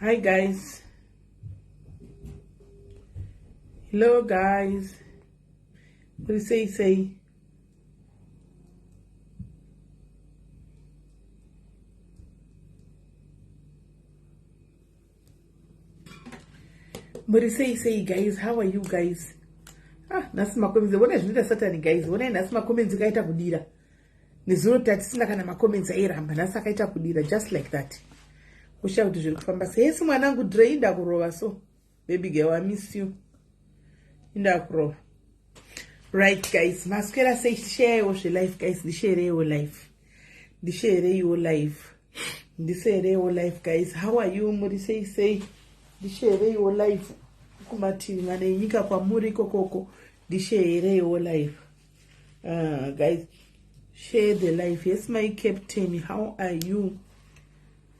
Hi guys. Hello guys. What do you say? What do you say guys? How are you guys? Nasi makomenzi. Wona zvinoita Saturday guys. Wona nasi makomenzi kaita kudira. Nezuro tatisina kana makomenzi airamba. Nasi akaita kudira just like that. Kusha kuti zviri kufamba sei. Yesu mwanangu Dre inda kurova so. Baby girl, I miss you. Inda kurova. Right guys, maskera say share your life guys. Share your life. Share your life. Share your life guys. How are you? Muri say share your life. Kumati ngane nyika kwa muri kokoko. Share your life. Guys, share the life. Yes, my captain. How are you?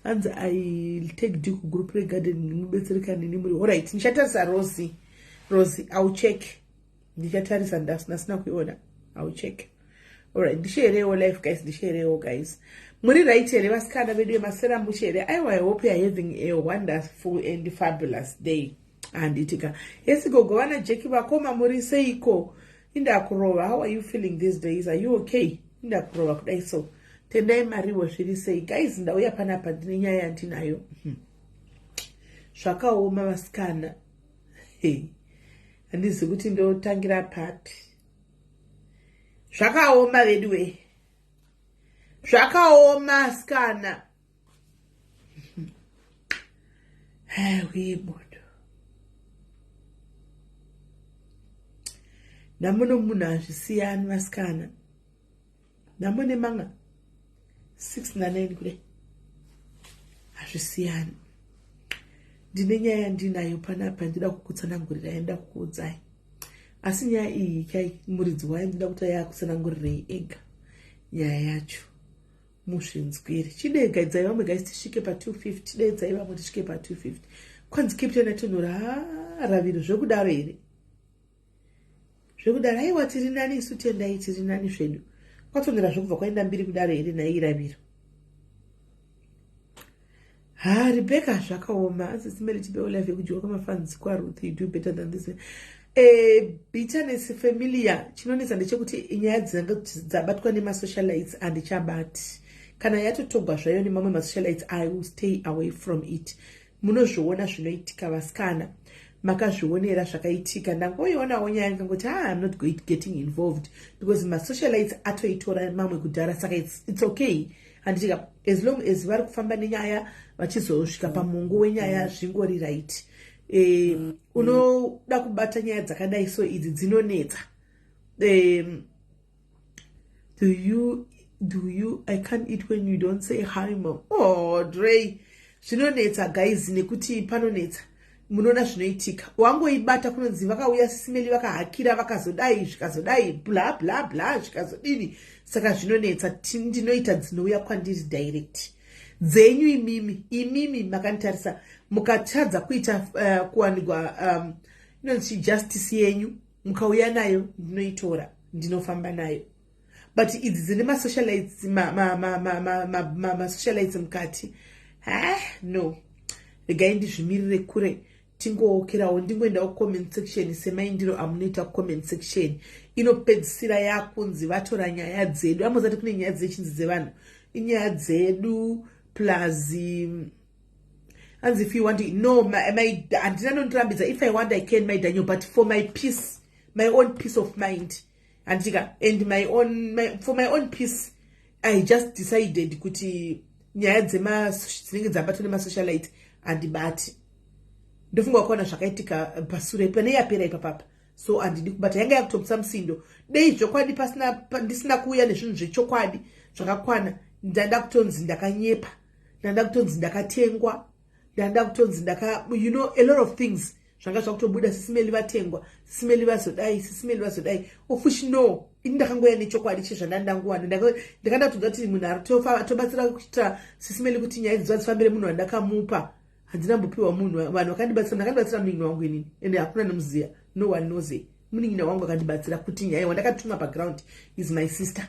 And I'll take Duke group regarding all right. Nishatarisa Rosie, I'll check. Nishatarisa and that's not order. I'll check. All right. Share your life, guys. Share your guys. Muri right here. Was kind of video. Masera mushare. I hope you are having a wonderful and fabulous day. And itika. Yes, go wana Jackie bakoma muri seiko. Inda kurowa. How are you feeling these days? Are you okay? Inda kurowa kudai so. Tendai mariwo shiri say guys ndauya panapa ndine nyaya ndinayo. Zvakaoma vasikana. Handizi kuti ndotangira papi. Zvakaoma veduwe. Zvakaoma vasikana. Webodo. Namuno munhu azvisiyani vasikana. Namune manga 6 na 9 kule. Azvisiyani. Ndine nyaya ndinayo panapa ndida kukutsanangurira enda kukuudzai. Asi nyaya iyi kai muridzi wayo ndida kuti yakutsanangurirei ega. Nyaya yacho muzvinzwire. Chidegadzai vamwe guys tisvike pa 250. Chidegadzai vamwe tisvike pa 250. Kwanzi captain atonora raviro zvekudaro here. Zvekudaro aiwa tiri nani isu tendai tiri nani zvedu. Kwatonera zvekubva kwaenda mbiri kudaro here nayi raviro. Rebecca zvakaoma. Asisimeli tipe life yekujiwa kwamafanzi kwa Ruth, you do better than this. Bitterness familiar. Chinonesa ndechekuti nyaya dzabatwa nemasocialites handichabati. Kana yatotogwa zvayo nemamwe masocialites, I will stay away from it. Munozviona zvinoitika vasikana. Makazvionera zvakaitika. Ndangoionawo nyaya ngangoti I'm not getting involved because masocialites atoitora mamwe kudhara saka it's okay. Handitika as long as vari kufamba nenyaya vachizosvika pamungu wenyaya zvingori right. Unoda kubata nyaya dzakadai so idzi dzinonetsa. Do you I can't eat when you don't say hi mom. Oh Dre, zvinonetsa guys nekuti panonetsa. Munona zvinoitika. Wangoibata kunonzi vakauya sisimeli vakahakira vakazodai zvikazodai bla bla bla zvikazodini. Saka zvinonetsa ndinoita dzinouya kwandiri direct. Dzenyu imimi makantarisa mukatadza kuita kuwanikwa inonzi justice yenyu mukauya nayo ndinoitora ndinofamba nayo. But idzi dzine masocialites masocialites mukati no regai ndizvimirire kure. Tingookerawo ndingoenda comment section semaindiro amunoita comment section inopedzisira yakunzi vatora nyaya dzedu. Amuzati kune nyaya dzechinzi dzevanhu inyaya dzedu plus as if you want to no my andina nondirambidza if I want I can my Daniel, but for my peace, my own peace of mind andika and for my own peace I just decided kuti nyaya dzinenge dzabatwa nemasocialite andibati. Ndofunga kuona zvakaitika pasure pane yapera ipapapa. So andidi kubata yanga yakutopsa musindo. Dei zvokwadi pasina ndisina kuuya nezvinhu zvechokwadi zvakakwana. Ndanda kutonzi ndakanyepa. Ndanda kutonzi ndakatengwa. Ndanda kutonzi you know a lot of things. Zvanga zvakutobuda sisimeli vatengwa. Sisimeli vazodai. Ofushi no. Ndakangoya nechokwadi chezvandandanguwana. Ndakanda kutonza kuti munhu aritofa tobatsira kuita sisimeli kuti nyaya dzifambire munhu wandakamupa. Handina mbopiwa munhu vanhu vakandibatsira muningi wangu inini ende hakuna nomuziya, no one knows it. Muningi wangu akandibatsira kuti nyaya wandakatuma background is my sister.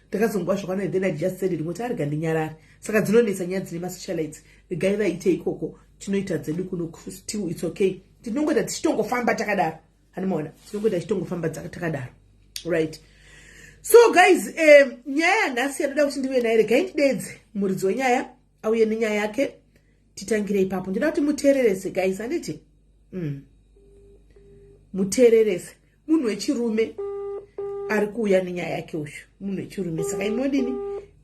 Ndakazongwa zvakana then I just said it ngoti arega ndinyarara. Saka dzinonetsa nyaya dzine masocialites. Regai vaite ikoko tinoita dzedu kuno still it's okay. Tinongoita tichitongofamba takadaro. Hanimaona, tinongoita tichitongofamba takadaro. Right. So guys, nyaya nhasi yanoda kuti ndive nayo regai ndidedze muridzi wenyaya auye nenyaya yake titangire ipapo. Ndoda kuti muteererese guys, handiti? Muteererese. Munhu wechirume ari kuuya nenyaya yake uyu. Munhu wechirume. Saka inodini?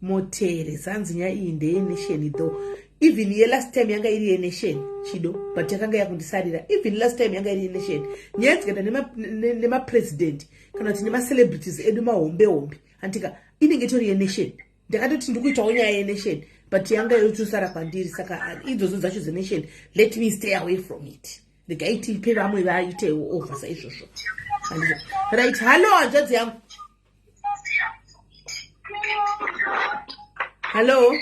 Moteeresa. Hanzi nyaya iyi ndeyenesheni though. Even ye last time yanga iri yenesheni chido, but yakanga yakundisarira. Even last time yanga iri yenesheni. Nyaya dzikaenda nema president kana kuti nema celebrities edu mahombe antika inenge tori yenesheni. Ndakatoti ndikuitawo nyaya yenesheni, but yanga yotusara kwandiri. Saka idzodzo dzacho zenesheni, let me stay away from it. Regai tipe vamwe vaitewo over saizvozvo. Right, hello hanzvadzi yangu. Hello.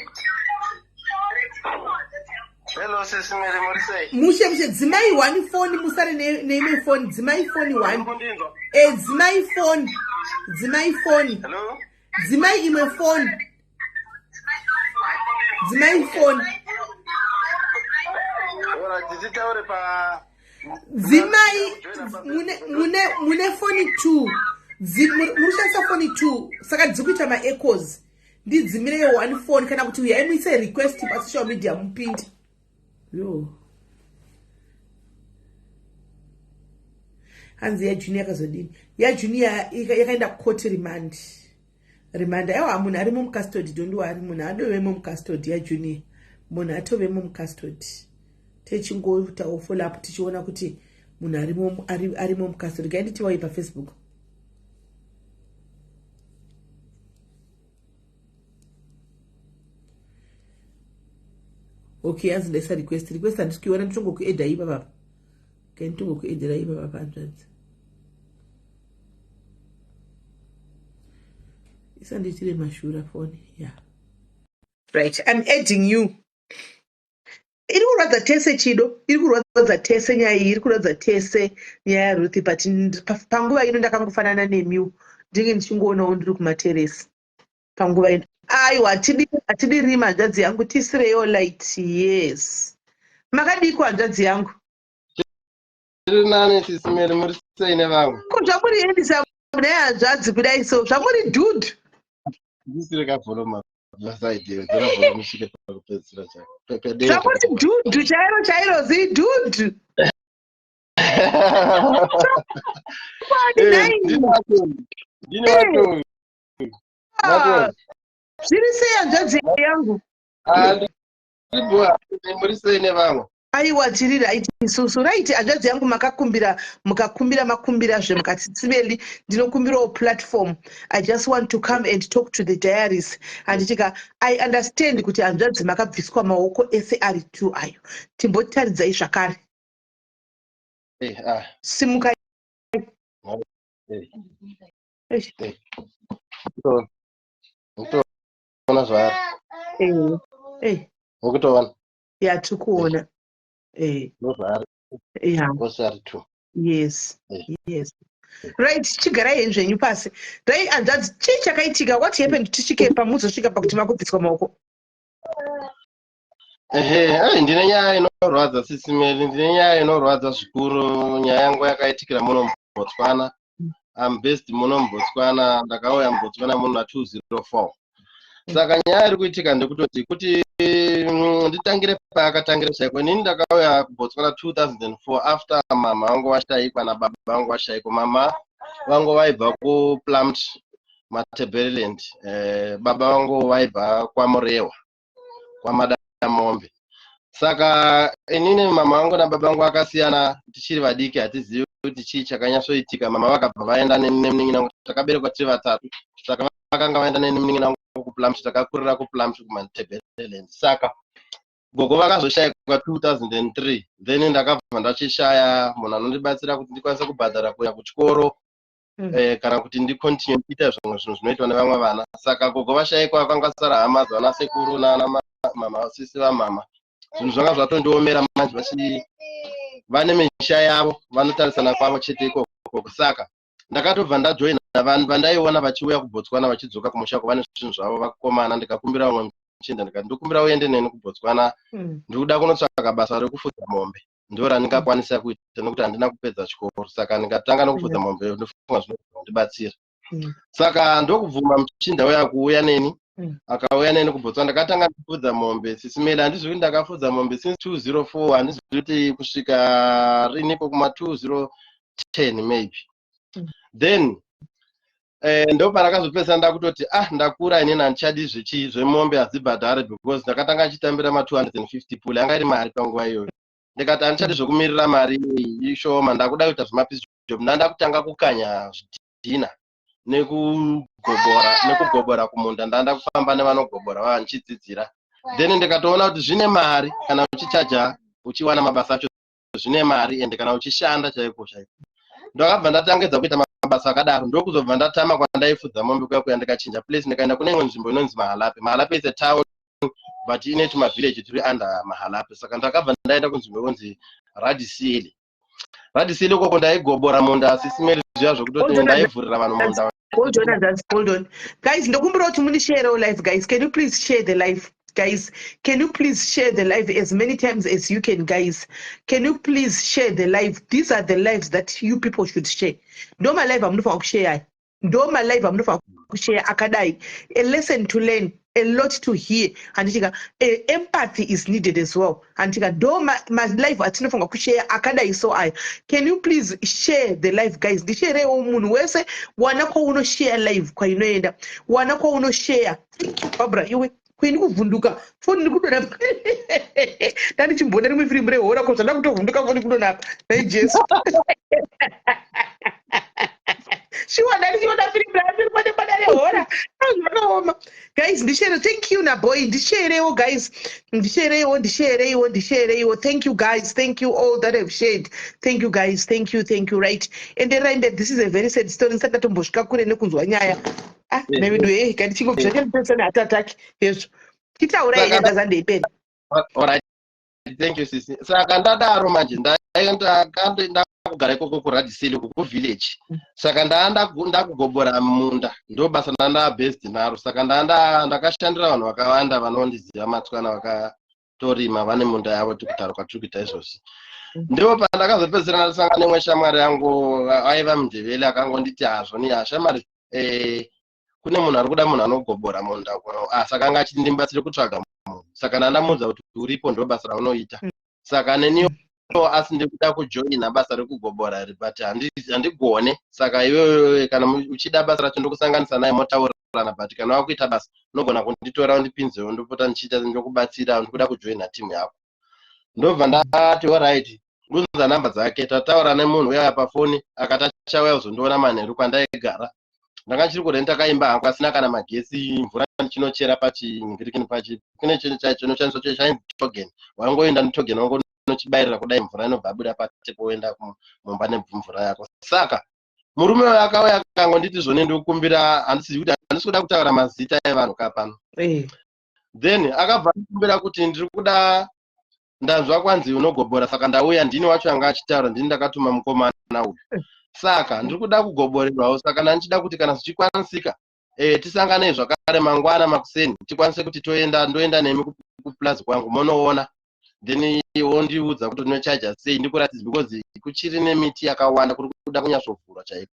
Hello, Sis Mary Morrissey. Mushe, dzimai one phone, musare name phone, dzimai phone one. Dzimai phone. Hello? Dzimai imwe phone. Dzimai phone. Ora, tizitaure pa... Dzimai, mune phone 2. Musha phone 2. Saka dzikuita ma echoes. Ndi dzimire one phone kana kuti uyaimisa request pa social media mupindi. Yo. Hanzi ya junior kazodini. Ya junior yakaenda court remand. Ewa munhu ari mu custody dondo ari munhu adove mu custody ya junior. Munhu atove mu custody. Techingoita follow up tichiona kuti munhu ari mu custody. Gaindi tiwa pa Facebook. Okay, as let's request and skill and to go to Eda Ibaba. Can to go to Eda Ibaba. Isn't it really Mashura phone? Yeah. Right, I'm adding you. It will rather tese chido, it will rather tese nya, it could rather tese nya Ruthi, but in Panguva, you know, that can name you. Digging chungo no look materis. Panguva. Aiwa atidi rima hanzvadzi yangu tisireyo light. Yes, makadiko hanzvadzi yangu. Tiri nani Sis Mary Morrissey nevamwe. Ko zvamuriendisa nehanzvadzi kudai so zvamuri dude. Ndisire kafoloma vasaideo dzona foloma musvike pakupedzisira chako. Zvamuri dude chairo zi dude. Ndine watongi. Zviri sei hanzvadzi yangu? Ndibwa Morrissey nevamwe. Aiwa tiri right isusu right hanzvadzi yangu mukakumbira makumbirazve mukati tsiveli ndinokumbirawo platform. I just want to come and talk to the diaries and tika I understand kuti hanzvadzi makabviswa maoko ese ari 2 ayo. Timbotaridzai zvakare. Simuka. Ona zvari. Ukutoona? Ya tikuona. Nozvari. Yeah. Osari tu. Yes. Yes. Right, chigara zvenyu pasi. Right, hanzvadzi chii chakaitika? What happened tichike pamuzosvika pakuti makubviswa maoko? Ndine nyaya inorwadza Sis Mary, ndine nyaya inorwadza zvikuru. Nyaya yangu yakaitikira muno muBotswana. I'm based muno muBotswana. Ndakauya muBotswana muna 2004. Saka nyaya iri kuitika ndekutoti kuti nditangire paakatangira chaiko. Inini ndakauya kuBotswana 2004 after mama vangu vashayikwa nababa vangu vashayikwa. Mama vangu vaibva kuPlumpton Matabeleland. Baba vangu vaibva kwaMurewa kwaMadamombe. Saka inini mama vangu nababa vangu vakasiyana tichiri vadiki, hatizivi kuti chii chakanyatsoitika. Mama vakabva vaenda nemunin'ina wangu, takaberekwa tiri vatatu. Saka vakanga vaenda nemunin'ina wangu kuPlumpton, takakurira kuPlumpton kuMatabeleland. Saka gogo vakazoshayikwa 2003. Then ndakabva ndachishaya munhu anondibatsira kuti ndikwanise kubhadhara kuya kuchikoro kana kuti ndikontinue kuita zvimwe zvinhu zvinoitwa nevamwe vana. Saka gogo vashayikwa vakanga sara hama dzavana sekuru nana mama sisi vamama. Zvinhu zvanga zvatondiomera manje vane misha yavo vanotarisana kwavo chete ikoko. Saka ndakatobva ndajoina vanhu vandaiona vachiuya kuBotswana vachidzoka kumusha kuvane zvinhu zvavo vakomana. Ndikakumbira umwe muchinda ndikati ndokumbira uende neni kuBotswana ndikuda kunotsvaka basa rekufudza mombe ndo randingakwanisa kuita nekuti handina kupedza chikoro saka ndikatanga nokufudza mombe ndofunga zvinondibatsira saka ndokubvuma muchinda uya kuuya neni akauya neni kuBotswana ndakatanga ndifudza mombe sisimeda handizvi kuti ndakafudza mombe since 2004 handizvi kuti kusvika rinipo kuma 2010 maybe then ndo parakazopesa ndakutoti ndakura inini handichadi zvemombe hadzibhadhare because ndakatanga chitambira ma 250 puli anga iri mari panguva iyoyo ndikati handichadi zvokumirira mari ishoma ndakuda kuita zvemapisi job ndanda kutanga kukanya zvidhina nekugobora kumunda ndanda kufamba nevanogobora vanchidzidzira then ndikatoona kuti zvine mari kana uchichaja uchiwana mabasa acho zvine mari ende kana uchishanda chaiko chaiko ndakabva ndatangedza kuita mabasa akadaro ndokuzobva ndatama kwandaifudza mombe kuya ndikachinja place ndikaenda kune imwe nzvimbo inonzi Mahalape is a town but ine tuma village tiri under Mahalape saka ndakabva ndaenda kunzvimbo inonzi Radisile ukoko ndaigobora munda asisimeri zviya zvokutoti ndaivhurira vanhu munda. Hold on. Guys, ndokumbira kuti munishare live guys. Can you please share the live? Guys, can you please share the live as many times as you can, guys? Can you please share the live? These are the lives that you people should share. Ndo my live amunofanira kushare. Ndo my live amunofanira kushare akadai. A lesson to learn, a lot to hear. And empathy is needed as well. And ndo my live atinofanira kushare akadai so I. Can you please share the live, guys? Ndishare umunhu wese wanako uno share live kwa inoenda. Wanako uno share. Barbara, iwe kwini kuvhunduka foni ndikudona ndani chimbona rimwe firimu rehora koza ndakutovhunduka foni kudona nai Jesu shiwa ndani chiona firimu rafiri pane bada rehora zvakaoma guys ndishare thank you naboy ndisharewo guys ndisharewo thank you guys thank you all that have shared thank you guys thank you right and then this is a very sad story ndisatombosvika kure nekunzwa nyaya navido kandi chingobvachapesana atataki hezvo titaura ine ndazandeipenda alright thank you sisi saka ndadaro manje ndakugara ikoko kuRadisile kuvillage saka ndakugobora munda ndo basa ndabest naro saka ndakashandira vanhu vakawanda vanondiziva matswana vakatorima vane munda yavo tikutaruka tikuita izvozvi ndipo pandakazopedzera ndasangana nemwe shamwari yangu aiva mundevele akangonditi hazvo ni hashamwari kune munhu ari kuda munhu anogobora munda saka anga achiti ndimbatsire kutsvaga munhu saka ndandamuudza kuti uripo ndo basa raunoita saka neniwo asi ndikuda kujoina basa rekugobora iri but handigone saka iwewe kana uchida basa racho ndokusanganisa naye motaurana but kana wakuita basa unogona kunditora undipinzewo ndopota ndichiita ndokubatsira ndikuda kujoina timu yako ndobva ndati alright unza namba dzake tataura nemunhu uya pafoni akati achauya kuzondiona manheru kwandaigara ndanga chiri kure ndakaimba hangu asina kana magesi mvura chinochera pachingirikini kune chinhu chinoshandiswa chainzi togen wangoenda netogen wangochibairira kudai mvura inobva yabuda patepo woenda mumba nemvura yako saka murume uyo akauya akangonditi zvone ndikukumbira handisi kuda kutaura mazita evanhu kapano then akabva ndikukumbira kuti ndiri kuda ndanzwa kwanzi unogobora saka ndauya ndini wacho anga achitaura ndini ndakatuma mukomana uyu saka ndiri kuda kugoborerwawo saka ndandichida kuti kana zvichikwanisika tisangane zvakare mangwana makuseni tikwanise kuti ndoenda nemi kuplazi kwangu monoona then wondiudza kuti unochaja sei ndikuratidza because kuchiri nemiti yakawanda kuri kuda kunyasovhurwa chaiko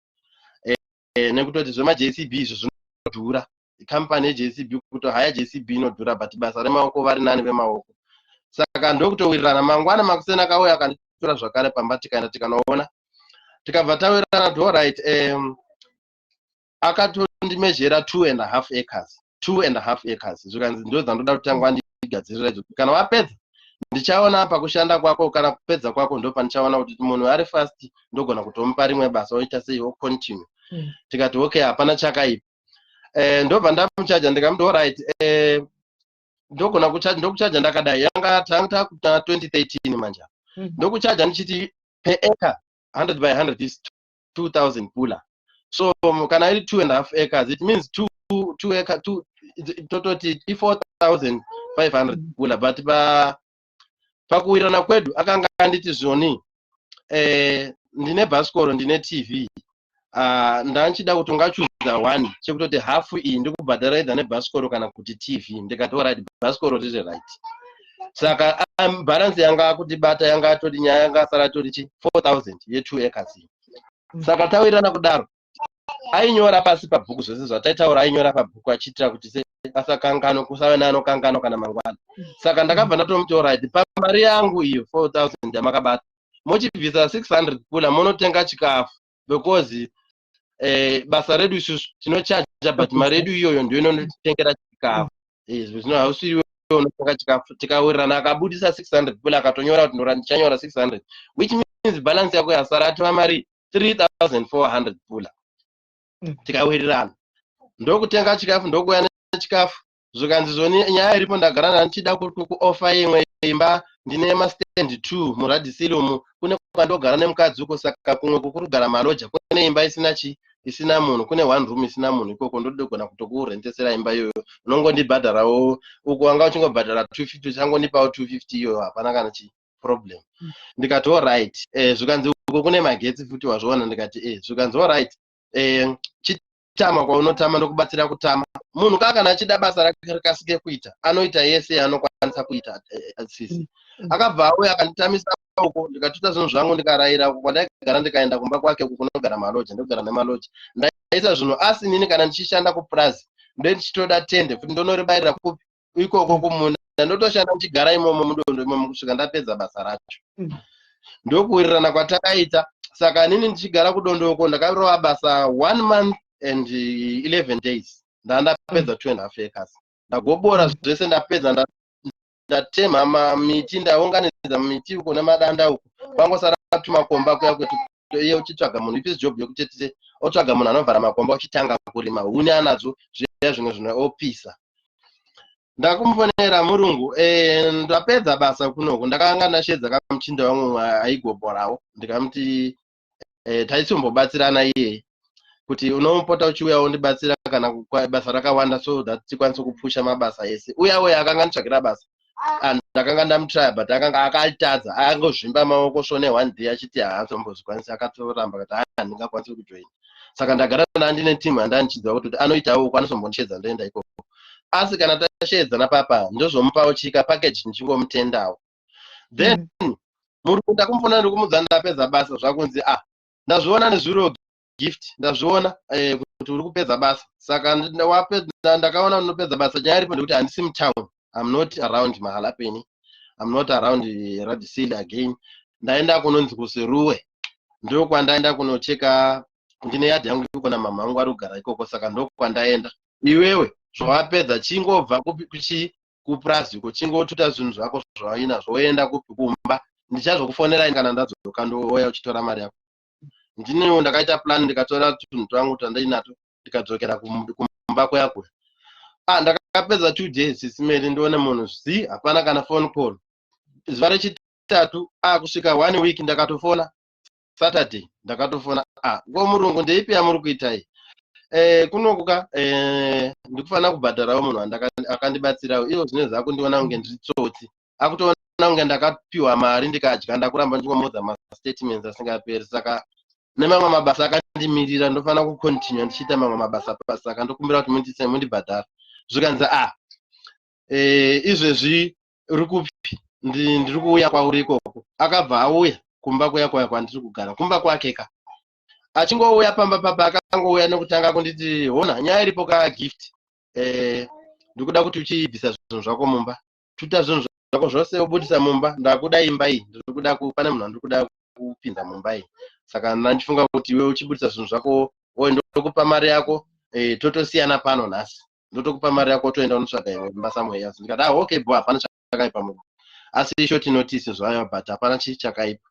nekutoti zvemaJCB izvo zvinodhura kampani yeJCB kuti haya JCB inodhura but basa remaoko vari nani vemaoko saka ndokutowirirana mangwana makuseni akauya akanditora zvakare pamba tikaenda tikanoona tikabva tawirirana to right akatondimezhera 2.5 acres zvikanzi ndo dzandoda kutanga ndigadzirira izvo kana wapedza ndichaona pakushanda kwako kana kupedza kwako ndo pandichaona kuti munhu ari fast ndogona kutomupa rimwe basa oita sei continue tikati okay hapana chakaipa ndobva ndamuchaja ndikamuti alright ndogona ndokuchaja ndakadai yanga tanga 2013 manja ndokuchaja ndichiti per acre 100 by 100 is 2000 pula so kana iri 2.5 acres it means 2 acre tototi 4500 pula but pakuwirana kwedu akanga anditi zvoni ndine bhasikoro ndine TV ndanchida kuti ungachuza 1 chekutoti hafu iyi ndikubhadhara edha nebhasikoro kana kuti TV. Ndikati alright, bhasikoro riri right. Saka balance yanga akutibata yanga atoti nyaya yanga asara tori 4000 ye2 acres. Saka tawirana kudaro ainyora pasi pabhuku zvose zvataitaura, ainyora pabhuku achiitira kuti se asakangano kusave neanokangano kana mangwana. Saka ndakabva ndatomuti alright, pamari yangu iyo 4000 yamakabata mochibvisa 600 pula munotenga chikafu, because basa redu isusu tinochaja but mari yedu iyoyo ndio inotengera chikafu. Zvino hausiri unotenga chikafu. Tikawirirana akabudisa 600 pula akatonyora kuti ndora ndichanyora 600, which means balance yako yasara atova mari 3400 pula. Tikawirirana ndokutenga chikafu, ndokuya nechikafu. Zvikanzi zvoni nyaya iripo ndagara ndandichida kuoffer imwe imba, ndine mastand 2 muradhisilomu, kune kwandogara nemukadzi uko. Saka kumwe kukurugara maloja, kune imba isina munhu, kune 1 room isina munhu ikoko. Ndodogona kutokurentesera imba iyoyo, unongondibhadharawo uko. Wanga uchingobhadhara 250, changonipawo 250 iyoyo, hapana kana chi problem. Ndikati alright, zvikanzi uko kune magetsi futi wazviona. Ndikati zvikanzi alright, chitama kwaunotama ndokubatsira kutama. Munhu kana achida basa rake rikasike kuita, anoita yese anokwanisa kuita. Sisi akabva auya akanditamisa uko, ndikatuta zvinhu zvangu ndikarayira uko kwandaigara, ndikaenda kumba kwake uko kunogara maloja. Ndogara nemaloja, ndaisa zvinhu. Asi nini kana ndichishanda kuplazi ndichitoda tende kuti ndonoribayirira kupi ikoko kumunda, ndotoshanda ndichigara imomo mudondo imomo kusvika ndapedza basa racho. Ndokuwirirana kwatakaita. Saka nini ndichigara kudondo uko ndakarova basa 1 month and 11 days. Ndapedza 2.5 acres. Ndagobora zvese ndapedza, ndatema miti, ndaunganidza miti uko nemadanda uko. Kwangosara tumakomba kuya kwetu iye uchitsvaga munhu. Ipi job yokuti otsvaga munhu anovhara makomba uchitanga kurima. Huni anadzo zviya zvimwe opisa. Ndakumfonera murungu, ndapedza basa kunoko. Ndakanga ndashedza kamuchinda wangu aigoborawo. Ndikamuti taisombobatsirana iye kuti unomupota uchiuyawo ndibatsira kana basa rakawanda, so that tikwanise kupusha mabasa ese. Uya akanga nditsvagira basa, ndakanga ndamutry but akanga akatadza, angozvimba maoko sone 1 day achiti haazombodzikwanisa. Akatoramba kuti handingakwanisi kujoin. Saka ndagara ndine team andandichidzwa kuti anoitawo uko, anozombondichedza ndoenda ikoko. Asi kana tashedzana papa ndozomupawo chika package ndichingomtendawo. Then murungu ndakumufona ndikumudza ndapedza basa zvakunzi ndazviona nezviro gift, ndazviona kuti uri kupedza basa. Saka ndakaona unopedza basa. Nyaya iripo ndikuti handisi mutown, I'm not around Mahalapeni, I'm not around Radisile again. Ndaenda kunonzi kuSeruwe, ndiko kwandaenda kunocheka. Ndine yadhi yangu ikona mama wangu ari kugara ikoko. Saka ndiko kwandaenda. Iwewe zvawapedza chingobva kuprazi uko, chingotuta zvinhu zvako zvainazvo woenda kupi kumba. Ndichazokufonera kana ndadzoka ndouya uchitora mari yako. Ndiniwo ndakaita plan, ndikatora tunhu twangu twandainato ndikadzokera kumba kwako. Ndakapedza 2 days sisimeli ndione munhu hapana kana phone call. Zuva rechitatu kusvika 1 week ndakatofona. Saturday ndakatofona, murungu ndeipi yamuri kuita iyi? Kunokuka ndikufanira kubhadharawo munhu akandibatsirawo. Ivo zvine zvako ndiona kunge ndiri tsotsi. Akutoona kunge ndakapiwa mari ndikadya, ndakuramba ndingomodza mastatements asingaperi. Saka nemamwe mabasa akandimirira, ndofanira kucontinue ndichiita mamwe mabasa. Saka ndokumbira kuti mundibhadhara. Zvikanzi izvezvi uri kupi? Ndiri kuuya kwauri ikoko. Akabva auya kumba kuya kwandiri kugara, kumba kwake ka. Achingouya pamba akangouya nekutanga kunditi hona nyaya iripo gift, ndikuda kuti uchibvisa zvinhu zvako mumba, tuta zvinhu zvako zvose ubudisa mumba. Ndakuda imba iyi, pane munhu andikuda kupinda mumba iyi. Saka ndandifunga kuti iwe uchibudisa zvinhu zvako ndokupa mari yako, totosiyana pano nhasi. Ndotokupa mari yako toenda unotsvaga imwe imba somewhere else. Ndikati okay bo, hapana chakaipa munhu. Asi short notice zvayo but hapana chakaipa.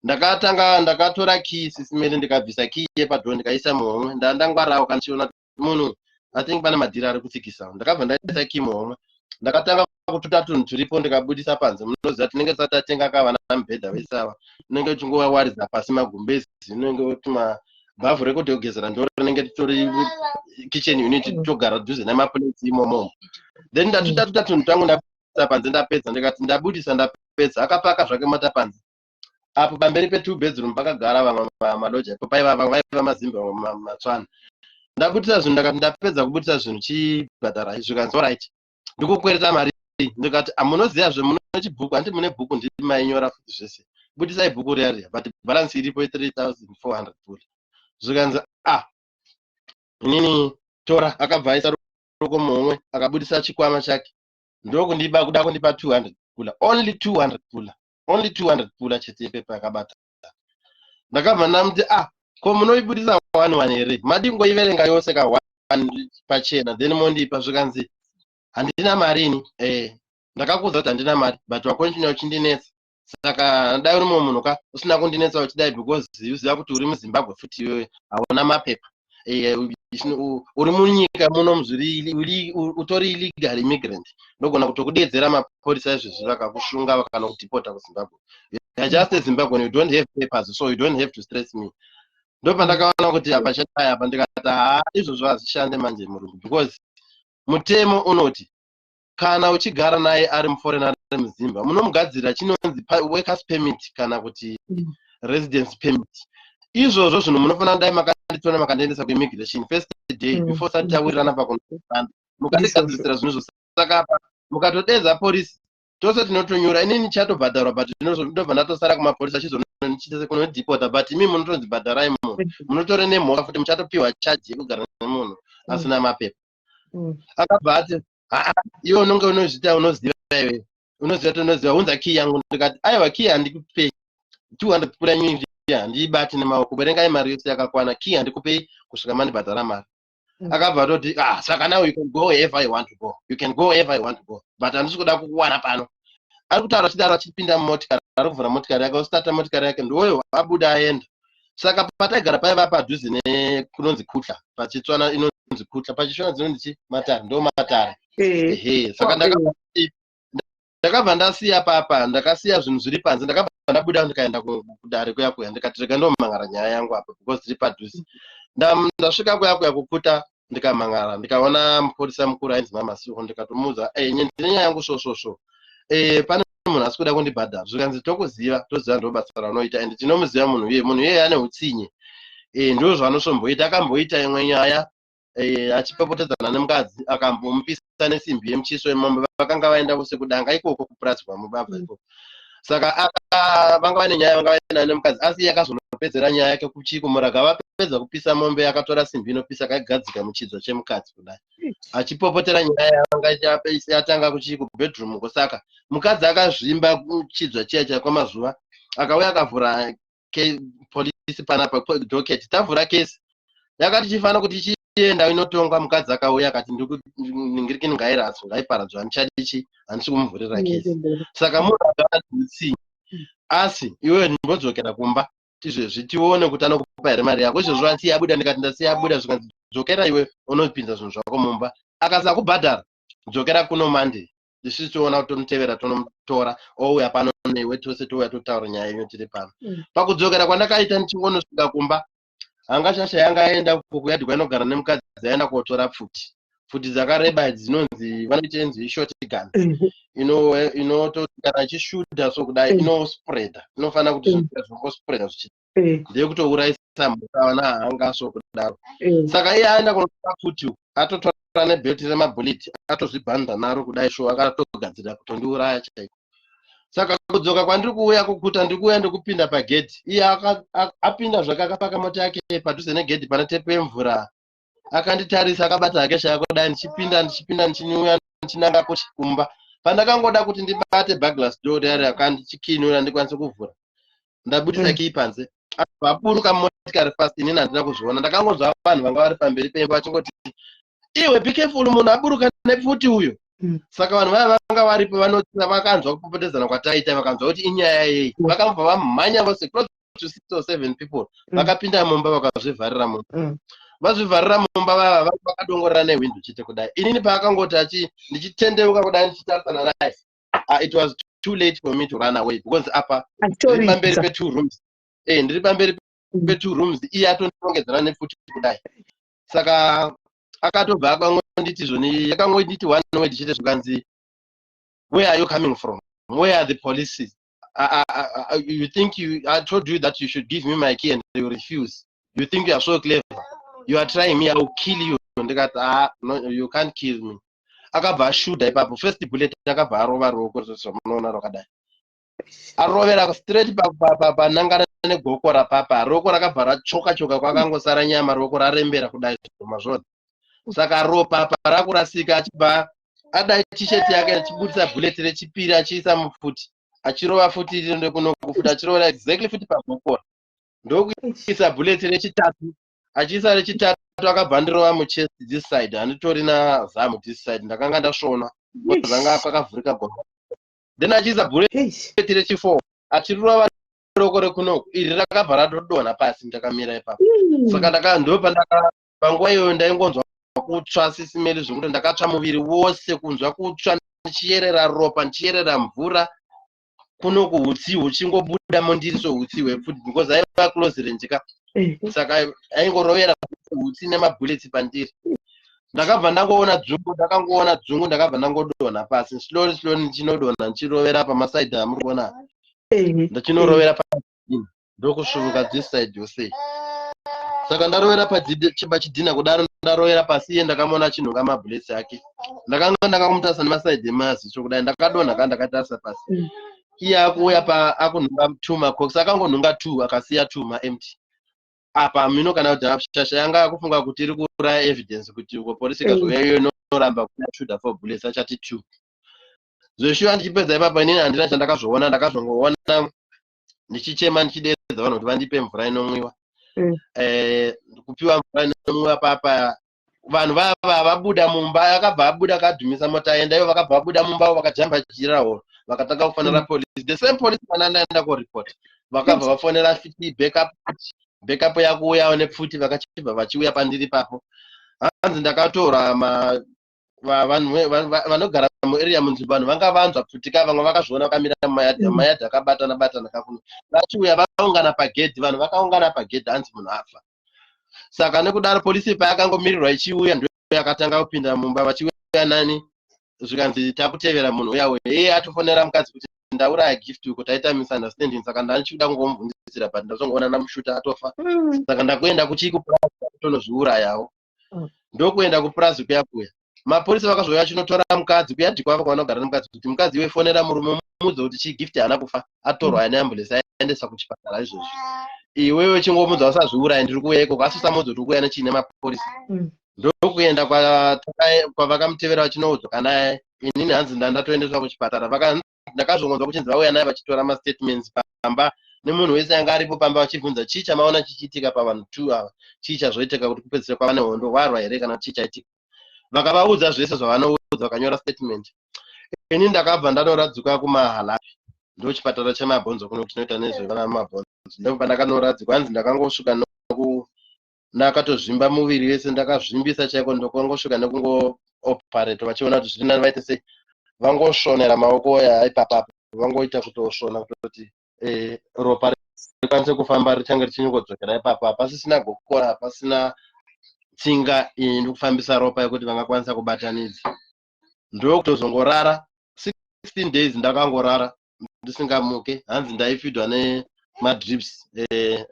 Ndakatora key sisimeli, ndikabvisa key yepadhoo ndikaisa muhomwe. Ndangwarawo kanchiona munhu, I think pane madhira ari kutsikisa. Ndakabva ndaisa key muhomwe. Ndakatanga kututa tunhu turipo ndikabudisa panze. Munoziva tinenge tatatenga kavana mubhedha vesava. Unenge uchingowaridza pasi magumbezi, unenge utuma bhavhu rekuti ogezera ndoro rinenge titori kitchen unit togara dhuze nemaplates imomo. Then ndatuta tunhu twangu ndabudisa panze ndapedza. Ndikati ndabudisa ndapedza. Akapaka zvake mota panze. Apo pamberi pe 2 bedroom pakagara vamwe maloja. Paiva vamwe vaiva mazimba matswana. ndabudisa zvinhu ndakati ndapedza kubudisa zvinhu chibhadhara zvikanzi alright ndikukwereta mari ndikati amunoziva zvemuno chibhuku handiti mune bhuku ndiri mainyora futi zvese budisai bhuku riya but balance iripo 3400 pula zvikanzi inini tora akabva aisa ruoko muhomwe akabudisa chikwama chake ndokundiba kuda kundipa 200 pula only 200 pula only 200 pula chete yepepa yakabata ndakabva ndamuti ko munoibudisa 1 here madingoiverenga yose ka 1 pachena then mondipa zvikanzi handina mari ini ndakakuudza kuti handina mari but wakontinua uchindinetsa saka dai uri mumwe munhu usina kundinetsa uchidai because uziva kuti uri muZimbabwe futi iwewe hauna mapepa uri munyika muno utori illegal immigrant ndogona kutokudedzera mapurisa izvezvi vakakushunga vakanokudipota kuZimbabwe. You're just a Zimbabwean, you don't have papers, so you don't have to stress me. Ndopandakaona kuti apa chataya apa ndikati izvozvo hazvishande manje murungu because mutemo unoti kana uchigara naye ari muforeign ari muZimbabwe munomugadzira chinonzi workers permit kana kuti residence permit. Izvozvo zvinhu munofanira dai makanditora makandiendesa kuimmigration first day before satawirirana pakunofanda mukandigadzirisira zvinhu zvose. Saka apa mukatodedza polisi tose tinotonyura inini chatobhadharwa but ndobva ndatosara kumapurisa chizonochitese kunodipota but imi munotonzibhadharai munhu munotore nemhoka futi muchatopiwa chaji yekugara nemunhu asina mapepa. Akabva ati iwe unonge unozvita unoziva iwe unoziva unza key yangu ndikati aiwa key handikupei 200 pura nyingi handibati nemaoko berengai mari yose yakakwana key handikupei kusvika mandibhadhara mari. Akabva atoti saka now you can go wherever you want to go, you can go wherever you want to go but handisi kuda kukuwana pano. Ari kutaura achidaro achipinda mumotikari ari kuvhura motikari yake ositata motikari yake ndoyo abuda aenda. Saka pataigara paiva padhuze nekunonzi Kutla pachitswana inonzi Kutla pachishona dzinonzi Matare ndo Matare. Saka ndakabva ndasiya papa ndakasiya zvinhu zviri panze ndakabva ndabuda ndikaenda kudare kuyakuya ndikati rega ndomangara nyaya yangu apa because dziri padhuze. Ndasvika kuyakuya kukuta ndikamangara ndikaona mupurisa mukuru ainzi Mamasuko ndikatomuudza ndine nyaya yangu svosvosvo pane munhu asi kuda kundibhadhara zvikanzi toziva ndo basa raunoita ende tinomuziva munhu iyeye ane utsinye ndo zvaanosvomboita akamboita imwe nyaya achipopotedzana nemukadzi akambomupisa nesimbi yemuchiso yemombe vakanga vaenda kuse kudanga ikoko kupuratswa mubabva ikoko. Saka vanga vane nyaya vanga vaenda nemukadzi asi yakazonopedzera nyaya yake kuchikumuraga vapedza kupisa mombe akatora simbi inopisa akagadzika muchidzwa chemukadzi kudai achipopotera nyaya yanga yatanga kuchikubedroom uko. Saka mukadzi akazvimba chidzwa chiya kwamazuva akauya akavhura polisi panapa docket tavhura kesi yakati chifanira kuti chienda inotongwa. Mukadzi akauya akati ndiningirikini ngairatswa ngaiparadzwa handichadichi handisi kumuvhurira kesi. Saka munhu akadzi asi iwe ndimbodzokera kumba tizvezvi tione kuti anokupa here mari yako izvozvo asiyabuda ndikati ndasiyabuda zvikanzi dzokera iwe unopinza zvinhu zvako mumba akasakubhadhara dzokera kuno Monday isusu toona kuti tomutevera tonomutora ouya pano newe tose touya totaura nyaya yenyu tiri pano. Pakudzokera kwandakaita ndichingonosvika kumba hanga shasha yanga aenda kuyadhi kwainogara nemukadzi aenda kotora pfuti dzakareba dzinonzi vanoitenzi shotgun inototi kana ichishuta so kudai inospreada inofanira kuti zvingospreada zvichita ndeyekutourayisa mukana hanga so kudaro. Saka iye aenda kunotora pfuti atotora nebhelti remabhuleti atozvibhanda naro kudai sho akatogadzira kutondiuraya chaiko. Saka kudzoka kwandiri kuuya kukuta ndikuuya ndikupinda pagedhi iye apinda zvakakapaka mota yake padhuze negedhi pane tepe yemvura akanditarisa akabata hake shaya kudai ndichipinda ndichinyuya ndichinanga kumba pandakangoda kuti ndibate baglass door yari akandichikinura ndikwanise kuvhura ndabudisa key panze aburuka motikari fast inini handina kuzviona ndakangonzwa vanhu vanga vari pamberi pemba vachingoti iwe be careful munhu aburuka nepfuti uyo. Saka vanhu vaya vanga varipo vakanzwa kupopotedzana kwataita vakanzwa kuti inyaya yei vakabva vamhanya vose close to 6 or 7 people vakapinda mumba vakazvivharira mumba vazvivharira mumba vava vakadongorera nehwindo chete kudai. Inini paakangoti ndichitendeuka kudai ndichitarisana naye it was too late for me to run away because apa ndiri pamberi pe2 rooms ndiri pamberi pe2 rooms iye atondongedzera nepfuti kudai. Saka akatobva akangonditi zvoni yakangonditi one word chete zvikanzi where are you coming from, where are the police, you think I told you that you should give me my key and you refuse, you think you are so clever. you are trying me, I will kill you. Ndikati no, you can't kill me. Akabva ashuda ipapo, first bullet akabva arova ruoko zvamunoona rwakadai, arovera straight panangana negoko rapapa, ruoko rakabva rachoka choka, kwakangosara nyama, ruoko rarembera kudai zvomazvona. Saka ropa parakurasika, achibva adai t-shirt yake achibudisa bullet rechipiri achiisa mufuti, achirova futi ndekunokufuta, achirovera exactly futi pagokora, ndokuisa bullet rechitatu, achiisa rechitatu akabva ndirova muchest this side, handitori zamu this side, ndakanga ndasvona zvanga kwakavhurika gomba. Then achiisa bullet rechi4 achirova roko rekunoku, iri rakabva ratodonha pasi, ndakamira ipapo. Saka panguva iyoyo ndaingonzwa kutsva sisimeri zvokuti ndakatsva muviri wose, kunzwa kutsva, ndichiyerera ropa, ndichiyerera mvura, kunoku hutsi huchingobuda mondiri sohutsi hwefuti, because aiva close range ka, saka aingorovera hutsi nemabullets pandiri. Ndakabva ndangoona dzungu, ndakabva ndangodonha pasi slowly ndichinodonha ndichirovera pamasaidhi amuri kuona, ndichinorovera ndokusvuruka this side yose. Saka ndarovera pachidhina kudaro, ndarovera pasi, iye ndakamuona achinhonga mabullets ake, ndakanga ndakamutarisa nemasaidhi emazicho kudai, ndakadonha kandakatarisa pasi. Iye akuuya akunhonga 2 macox, akangonhonga 2 akasiya 2 maempty. Apa mino kana kuti shasha yanga akufunga kuti iri kuuraya evidence, kuti uko polisi ikazouya iyo inoramba kushuda for bullets achati 2. Zveshuwa ndichipedza ipapo, inini handina chandakazvoona, ndakazongoona ndichichema ndichideredza vanhu kuti vandipe mvura inomwiwa. Kupiwa mvura inomwiwa papa, vanhu vava vabuda mumba, akabva abuda akadhumisa mota aenda, ivo vakabva vabuda mumba vakajamba jira horo, vakatanga kufonera polisi. The same police kana ndaenda koreport, vakabva vafonera fiti backup yakuuyawo nepfuti, vakachibva vachiuya pandiri papo. Hanzi ndakatora vanhu vanogara muarea munzvimbo, vanhu vanga vanzwa pfutika, vamwe vakazviona vakamira mumayadhi akabatana kakuno, vachiuya vakaungana pagedhi, vanhu vakaungana pagedhi, hanzi munhu afa. Saka nekudaro polisi paakangomirirwa ichiuya, ndio yakatanga kupinda mumba, vachiuya nani, zvikanzi takutevera munhu uya uye atofonera mukadzi kuti ndauraya gift uko, taita misunderstanding. Saka ndanichida kungomubvunzisira, but ndazongoona namushuta atofa. Saka ndakuenda kuchikuplaza kutonozviurayawo, ndokuenda kuplaza kuyakuya. Mapolisi vakazouya achinotora mukadzi kuyadhi kwavo kwavanogara nemukadzi, kuti mukadzi wefonera murume mudze kuti chigift haana kufa, atorwa neambulance aendesa kuchipatara izvozvo. Iwewe chingomudza usazviuraya, ndiri kuuya ikoko, asusamudza kuti ukuya nechine mapolisi. Ndokuenda kwavakamutevera vachinoudzwa kana inini hanzi ndatoendeswa kuchipatara. Ndakazongonzwa kuchinzi vauya naye vachitora mastatements pamba, nemunhu wese anga aripo pamba, vachibvunza chii chamaona chichiitika pavanhu 2 ava, chii chazoitika, kuti kupedzisira kwavane hondo, varwa here kana chii chaitika. Vakavaudza zvese zvavanoudza, vakanyora statement. Ini ndakabva ndanoradzikwa kumaHalapi, ndo chipatara chemabhonzo kuno chinoita nezvevana mabhonzo. Ndipo pandakanoradzikwa, hanzi ndakangosvika ndakatozvimba muviri wese, ndakazvimbisa chaiko, ndokangosvika nekungooperate, vachiona kuti zviri nani vaite sei, vangosvonera maoko aipapapo, vangoita kutosvona kutoti ropa rikwanise kufamba richange richingodzokera ipapo, hapasisina gokora, hapasina tsinga ndikufambisa ropa yekuti vangakwanisa kubatanidza. Ndokutozongorara 16 days, ndakangorara ndisingamuke. Hanzi ndaifidwa nemadrips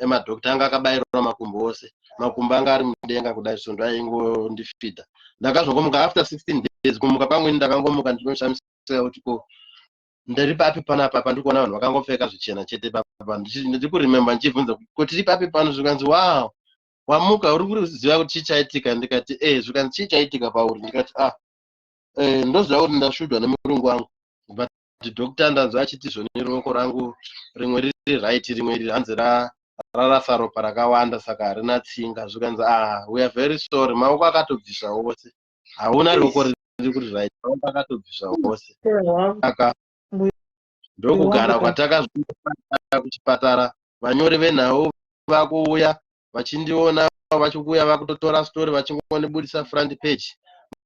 emadhokta anga akabayirwa makumbo ose, makumbo anga ari mudenga kudai, so ndaingondifidha. Ndakazongomuka after 16 days, kumuka kwangu ndakangomuka ndinoshamisika kuti ko ndiri papi panapa, pandikuona vanhu vakangopfeka zvichena chete papa, ndikuremember ndichibvunza kuti tiri papi pano, zvikanzi wow, wamuka uri kuziva kuti chichaitika. Ndikati zvikanzi chichaitika pauri, ndikati ndoziva kuti ndashudwa nemurungu wangu, but dhokta ndanzwa achiti zvoni ruoko rangu rimwe riri right, rimwe riri hanzi rarasa ropa rakawanda, saka harina tsinga. Zvikanzi we are very sorry, maoko akatobviswa ose, hauna ruoko riri kuri right, maoko akatobviswa ose. Saka ndokugara kwatakazvipatara kuchipatara, vanyori venhau vakuuya vachindiona, vachikuuya vakutotora story, vachingondibudisa front page,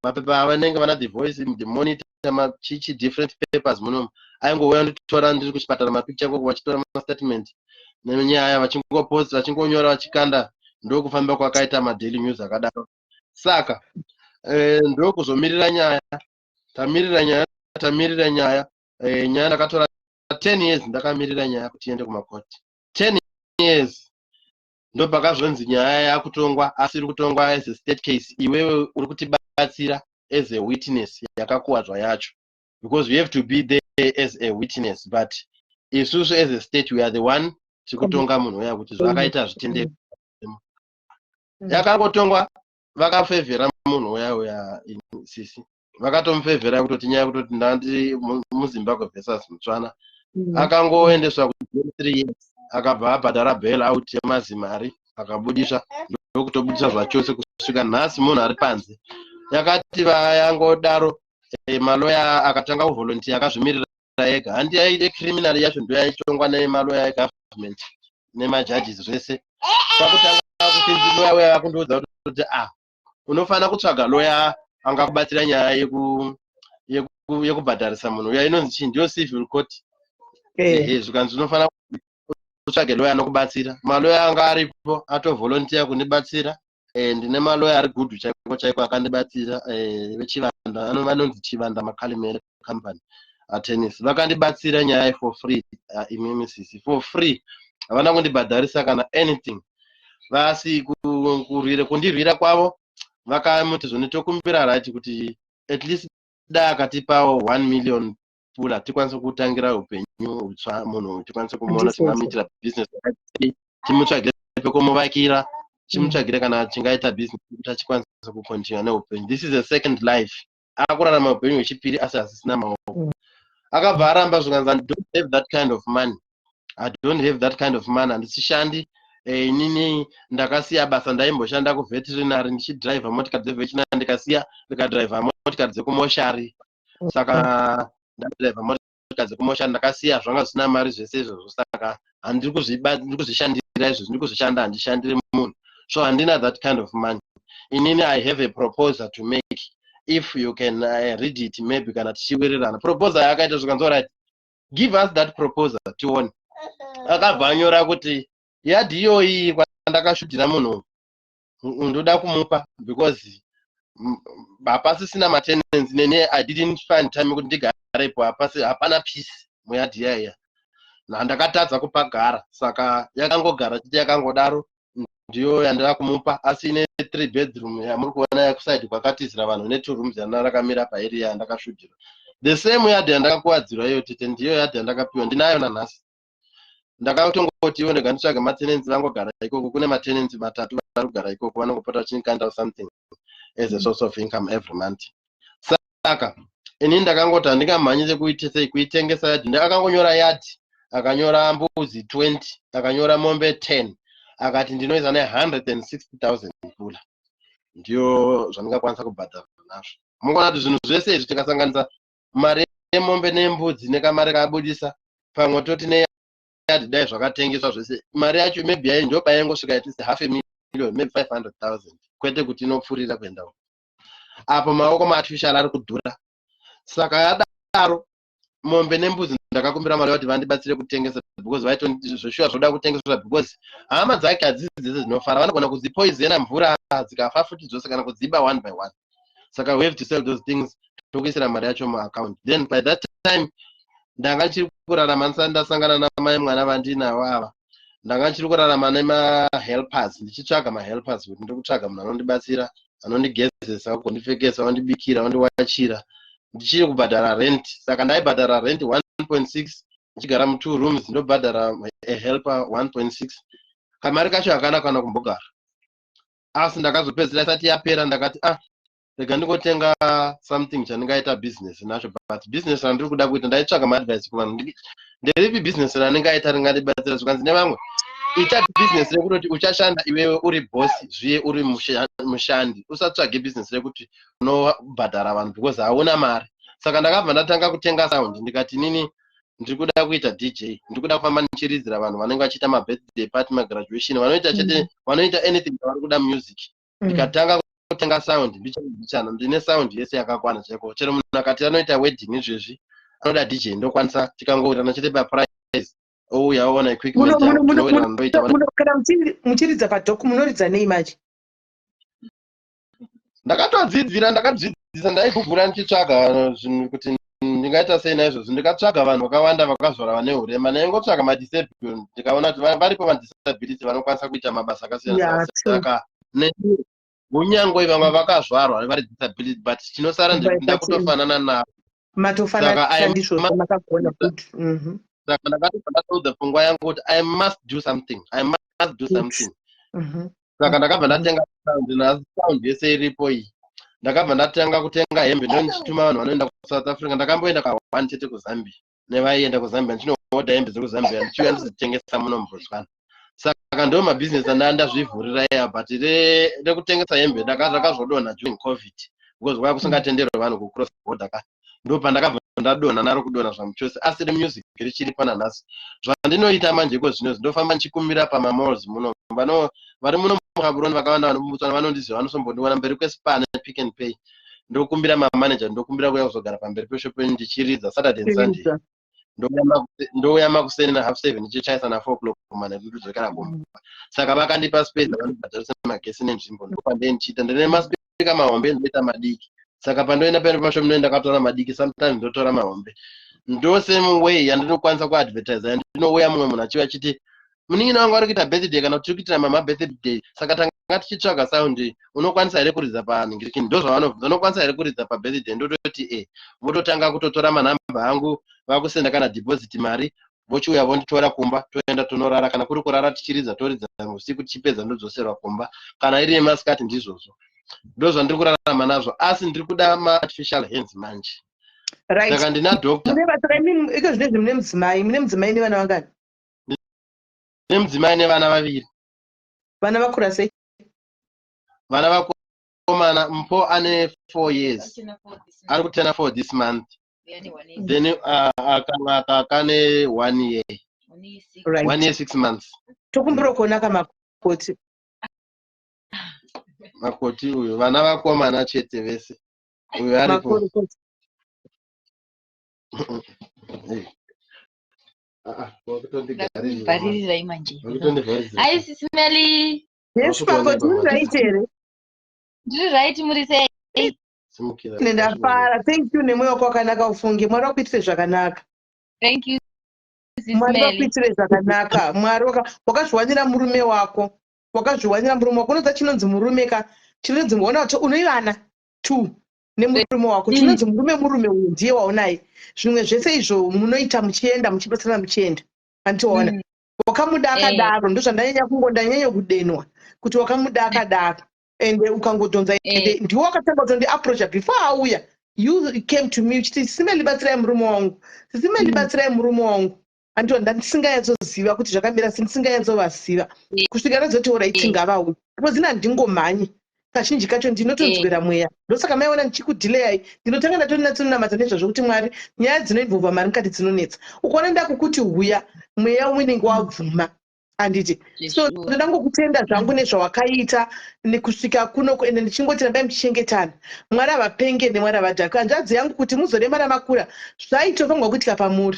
mapepa avanenge vana the voice, the monitor, machichi different papers munomu, aingouya nditora ndiri kuchipatara mapicture koko, vachitora mastatement nenyaya, vachingopost, vachingonyora, vachikanda. Ndokufamba kwakaita madaily news akadaro. Saka ndokuzomirira nyaya, tamirira nyaya, nyaya ndakatora 10 years, ndakamirira nyaya kuti iende kumakoti 10 years. ndo pakazonzi nyaya yakutongwa asiri kutongwa as a state case. Iwewe uri kutibatsira as a witness yakakuwadzwa yacho, because we have to be there as a witness, but isusu as a state we are the one tikutonga munhu uya kuti zvakaita zvitendeka. Yakangotongwa vakafevhera munhu uya sisi, vakatomufevhera kutoti nyaya kutoti ndandi muZimbabwe versus Mutswana. Akangoendeswa ku 3 years akabva abhadhara bail out yemazimari akabudiswa, ndokutobudisa zvachose kusvika nhasi munhu ari panze. Yakati vayangodaro maloya akatanga kuvolunteer akazvimirira ega, handi yaide criminal yacho ndo yaitongwa nemaloya egovernment nemajudges zvese. Pakutanga kuti loya uya akundoudza kuti unofana kutsvaga loya angakubatsira nyaya yekubhadharisa munhu uya inonzi chii, ndiyo civil court. Zvikanzi unofana kutsvage loya anokubatsira. Maloya anga aripo atovolunteer kundibatsira. Ndine maloya ari good chaiko akandibatsira vechivanda, vanonzi Chivanda Makalimere company attorneys. Vakandibatsira nyaya for free, imimi sisi for free. Havana kundibhadharisa kana anything. Vasi kundirwira kwavo vakamuti zvonitokumbira right kuti at least da akatipawo 1 million pula tikwanise kutangira upenyu utsva munhu tikwanise kumuona tingamuitira business timutsvagire pekumuvakira, timutsvagire kana chingaita business kuti achikwanise kucontinue neupenyu. This is a second life. Akurarama upenyu hwechipiri asi asisina maoko. Akabva aramba zvikanzi I don't have that kind of money. I don't have that kind of money. Handisishandi. Inini ndakasiya basa ndaimboshanda kuveterinary ndichidrive motikari dzeveterinary ndikasiya ndikadrive motikari dzekumoshari. Saka ndadrive motikari dzekumoshari ndakasiya zvanga zvisina mari zvese izvozvo. Saka handiri kuzvishandira izvo, ndiri kuzvishanda handishandiri munhu. So handina that kind of money. Inini I have a proposal to make. If you can read it maybe kana tichiwirirana. Proposal yakaita zvikanzi right, give us that proposal tione. Akabva anyora kuti yadhiyo iyi kwandakashudhira munhu ndoda kumupa because hapasisina maintenance nene I didn't find time kuti ndigarepo, hapana peace muyadhi yaya. Ndakatadza kupagara, saka yakangogara chiti yakangodaro ndiyo yandira kumupa, asi ine 3 bedroom yamuri kuona yakuside kwakatizira vanhu ne 2 rooms yanarakamira paarea yandakashudhira. The same yadhi yandakakuwadzirwa iyo tete ndiyo yadhi yandakapiwa, ndinayo nanhasi. Ndakatongoti iwo ndikanditsvaga matenants vangogara ikoko. Kune matenants 3 vari kugara ikoko, vanongopota vachikanda something as a source of income every month. Saka ini ndakangoti handingamhanyise kuitengesa yadhi. Ndakangonyora yadhi, akanyora mbuzi 20, akanyora mombe 10, akati ndinoisa ne 160,000 pula. Ndiyo zvandingakwanisa kubhadhara nazvo. Mungoona kuti zvinhu zvese izvi tikasanganisa mari yemombe nembudzi nekamari kabudisa pamwe toti ne yadhi dai zvakatengeswa zvese, mari yacho maybe yayi ndio paingosvika at least 500,000 maybe 500,000 kwete kuti inopfurira kuenda uko. Apo maoko maartificial ari kudhura. Saka yadaro mombe nembudzi ndakakumbira mari kuti vandibatsire kutengesa because vaitoti zveshuwa zvoda kutengeswa because hama dzake hadzisi dzese dzinofara, vanogona kudzipoisena mvura dzikafa futi dzose kana kudziba one by one. Saka we have to sell those things tokuisira mari yacho muaccount. Then by that time ndanga chiri kurarama ndasangana namai mwana vandinawo ava. Ndanga chiri kurarama nemahelpers, ndichitsvaga mahelpers kuti ndiri kutsvaga munhu anondibatsira, anondigezesa, kundipfekesa, andibikira, andiwachira. Ndichiri kubhadhara rent, saka ndaibhadhara rent 1.6, ndichigara mu2 rooms ndobhadhara a helper 1.6. Kamari kacho hakana kana kumbogara. Asi ndakazopedzera isati yapera ndakati rega ndingotenga something chandingaita business nacho. But business randiri kuda kuita ndaitsvaga maadvice kuvanhu, nderipi business randingaita ringandibatsira. Zvikanzi nevamwe ita business rekuti uchashanda iwewe uri boss zviye uri mushandi, usatsvage business rekuti unobhadhara vanhu because hauna mari. Saka ndakabva ndatanga kutenga sound, ndikati nini ndiri kuda kuita DJ, ndiri kuda kufamba ndichiridzira vanhu vanenge vachiita mabirthday party, magraduation, vanoita chete, vanoita anything vari kuda music. Ndikatanga kutenga sound, ndichana ndine sound yese yakakwana chaiko. Chero munhu akati anoita wedding izvezvi anoda DJ, ndokwanisa tikangourana chete paprice. Yaona equipment kana muchiridza padhoku munoridza nei machi? Ndakatodzidzira, ndakadzidza, ndaigugura ndichitsvaga zvinhu kuti ndingaita sei naizvozvo ndikatsvaga vanhu vakawanda vakazvara vane urema ndaingotsvaga madisability ndikaona kuti varipo madisability vanokwanisa kuita mabasa akasiyana saka kunyangwe vamwe vakazvarwa vari disability but chinosara ndikuda kutofanana navo saka ndakatoudza pfungwa yangu kuti I must do something saka ndakabva ndatenga sound nhasi sound yese iripo iyi ndakabva ndatanga kutenga hembe ndondichituma vanhu vanoenda kuSouth Africa ndakamboenda ka1 chete kuZambia nevaienda kuZambia ndinohodha hembe dzekuzambia ndichiuya ndichitengesa muno muBotswana saka ndo mabhizinesi andazvivhurira iya but rekutengesa hembe ndakazvodonha during covid because kwakusingatenderwa vanhu kucross border ka ndo pandakabva ndadonha naro kudonha zvamuchose asi remusic richiri pana nhasi zvandinoita manje iko zvino ndofamba ndichikumira pamamalls muno vari muno muKaburoni vakawanda vanomutswana vanondiziva vanosombondiona mberi kweSpar nePick n Pay ndokumbira mamanager ndokumbira kuya kuzogara pamberi peshopu ndichiridza Saturday and Sunday ndouya makuseni na7:30 ndichichaisa na4 o'clock kumana ndichidzokera kumba saka vakandipa space vanobhadharisa magesi nenzvimbo ndopandei ndichiita ndine maspika mahombe ndinoita madiki saka pandoenda pamashop ndinoenda ndakatora madiki sometimes ndotora mahombe ndo same way yandinokwanisa kuadvertise ndinouya mumwe munhu achiva chiti muningi wangu ari kuita birthday kana kuti kuitira mama birthday saka tanga tichitsvaga sound unokwanisa here kuridza paningirikini ndo zvavanobvunza unokwanisa here kuridza pabirthday ndototi vototanga kutotora manhamba angu vakusenda kana deposit mari vochiuya vonditora kumba toenda tonorara kana kuri kurara tichiridza toridza usiku tichipedza ndodzoserwa kumba kana iri yemasikati ndizvozvo ndo zvandiri kurarama nazvo asi ndiri kuda ma-artificial hands manje saka ndina doctor iko zvinezvi mune mudzimai nevana vangani? Mudzimai nevana vaviri. Vana vakura sei? Vana vakomana mpo ane 4 years. Ari kutena 4 this month. Then akane 1 year. 1 year 6 months. Tokumbira kuona kamakoti. Makoti uyu vana vakomana chete vese. Uyu aripo. Bharirirai manje. Hai Sisimeli. Yes, makoti right here. Ndiri right muri sei? Ndafara. Thank you nemwe wako wakanaka ufunge. Mwari wakuitire zvakanaka. Thank you Sisimeli. Mwari wakuitire zvakanaka. Mwari wakazviwanira murume wako. Unoza chinonzi murume ka. Chinonzi muona kuti unoivana 2 nemurume wako. Chinonzi murume uyu ndiye waonai. Zvimwe zvese izvo munoita muchienda muchibatsirana muchienda. Antiona. Wakamuda akadaro ndozvandanyanya ndanyanya kudenwa kuti wakamuda akadaro ende ukangodonza ende ndiwo wakatanga kutondi approach before auya you came to me uchiti Sisimeli batsirai murume wangu andiona ndandisinganyatsoziva kuti zvakamira sindisinganyatsovaziva kusvika razoti alright ngavauya because ndingomhanyi kazhinji kacho ndinotonzwera mweya ndosaka maiona ndichikudhileyai ndinotanga ndatonatsonamadza nezvazvo kuti Mwari nyaya dzinoinvhovha mari mukati dzinonetsa ukaona ndakukuti huya mweya unenge wabvuma handiti so ndoda ngokutenda zvangu nezvawakaita nekusvika kunoko ende ndichingoti rambai muchichengetana Mwari havapenge nemwari havadhaki hanzvadzi yangu kuti muzoremara makura zvaitofanirwa kuitika pamuri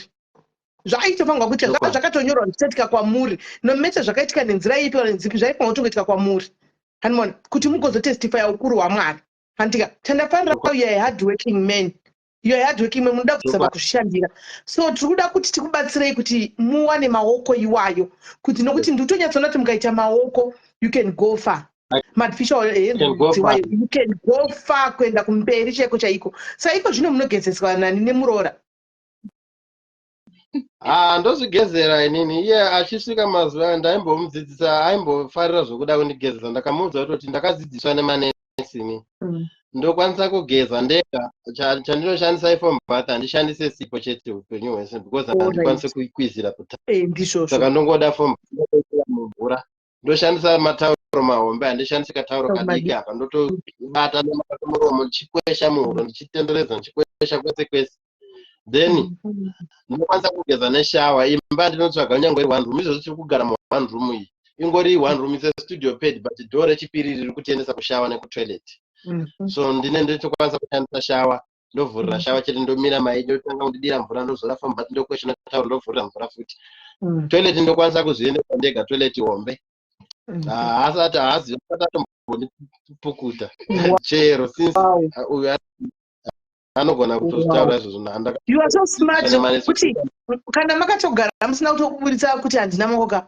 zvaitofanirwa kuitika zvanga zvakatonyorwa zvichaitika kwamuri nomete zvakaitika nenzira ipi kana nzipi zvaifanirwa kutongoitika kwamuri hanimona kuti mugozotestifya ukuru hwaMwari handika tandafanira you hard working man munoda kusaba kushandira so tiri kuda kuti tikubatsirei kuti muwane maoko iwayo kuti nokuti nditonyatsoona kuti mukaita maoko you can go far artificial hands you can go far kuenda kumberi chaiko saiko zvino munogezeswa nani nemuroora ndozvigezera inini iye achisvika mazuva ndaimbomudzidzisa aimbofarira zvokuda kundigezesa ndakamuudza kuti ndakadzidziswa nemanesi ndokwanisa kugeza ndega chandinoshandisa ifoam bath handishandise sipo chete upenyu hwese because handikwanise kuikwizira saka ndongoda foam mumvura ndoshandisa matauro mahombe handishandisi katauro kadiki aka ndotobata nemakamuromo ndichikwesha muhuro ndichitenderedza ndichikwesha kwese kwese then ndinokwanisa kugeza neshawa imba ndinotsvaga kunyange iri 1 room izvozvo tiri kugara mu1 room iyi ingori 1 room ise studio pad but door rechipiri riri kutiendesa kushawa nekutoilet so ndinendetokwanisa kushandisa shawa ndovhurira shawa chete ndomira mai ndotanga kundidira mvura ndozora foam bath ndokweshana tauro ndovhurira mvura futi toilet ndokwanisa kuzviendesa ndega toilet hombe asati haaziva atatombondipukuta chero since anogona kutozitaura izvozvo you are so smart kuti kana makatogara musina kutoburitsa kuti handina maoka.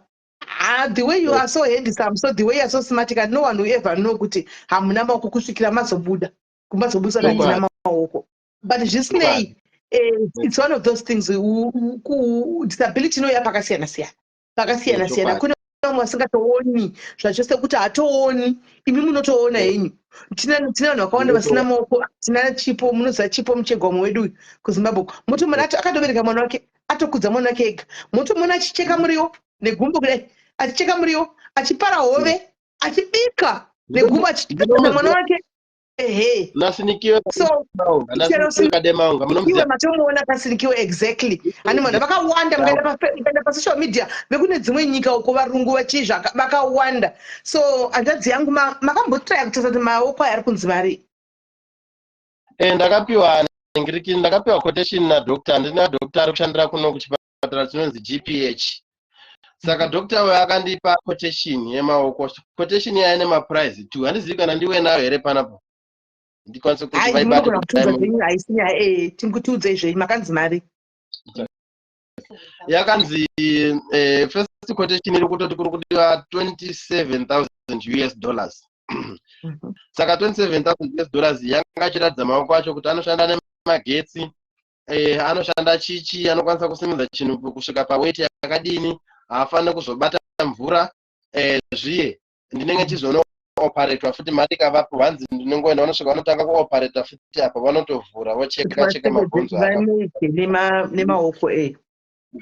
The way you are so handsome, so the way you are so smart, and no one will ever know kuti hamuna maoko kusvikira mazobuda kumazobudisa handina maoko. But zvisinei, it's one of those things. Disability no yapakasiyana siyana. Kuna umwe asingatooni zvachose kuti hatooni, imi munotoona henyu. Tina vanhu vakawanda vasina maoko, tina chipo, munoziva chipo muchegwamo wedu kuZimbabwe. Muti munhu akatobereka mwana wake, atokudza mwana wake ega. Muti munhu achicheka muriwo negumbo kudai, achicheka muriwo, achipara hove, achibika negumbo, achicheka mwana wake. Nasinikiwe iwe matomuona kasinikiwe exactly. Ani vanhu vakawanda mukaenda pasocial media vekune dzimwe nyika uko varungu vachizva vakawanda. So hanzvadzi yangu makambotraya kutaura kuti maoko aya ari kunzi vari. Ndakapiwa quotation nadoctor. Handina doctor ari kushandira kuno kuchipatara chinonzi GPH. Saka doctor uyo akandipa quotation yemaoko. Quotation yaine maprize 2. Handizivi kana ndiwe nayo here panapo. Ndikwanise kuti vaibata tingutiudze izvei makanzi mari. Yakanzi first quotation iri kutoti kuri kudiwa $27,000. Saka $27,000 yanga achiratidza maoko acho kuti anoshanda nemagetsi, anoshanda chichi, anokwanisa kusimudza chinhu kusvika paweight yakadini, haafaniri kuzobata mvura, zviye ndinenge chizono operatwa futi mari ikavapo hanzi ndinongoenda vanosvika vanotanga kuoperata futi apa vanotovhura vocheka mabhonzo nemaoko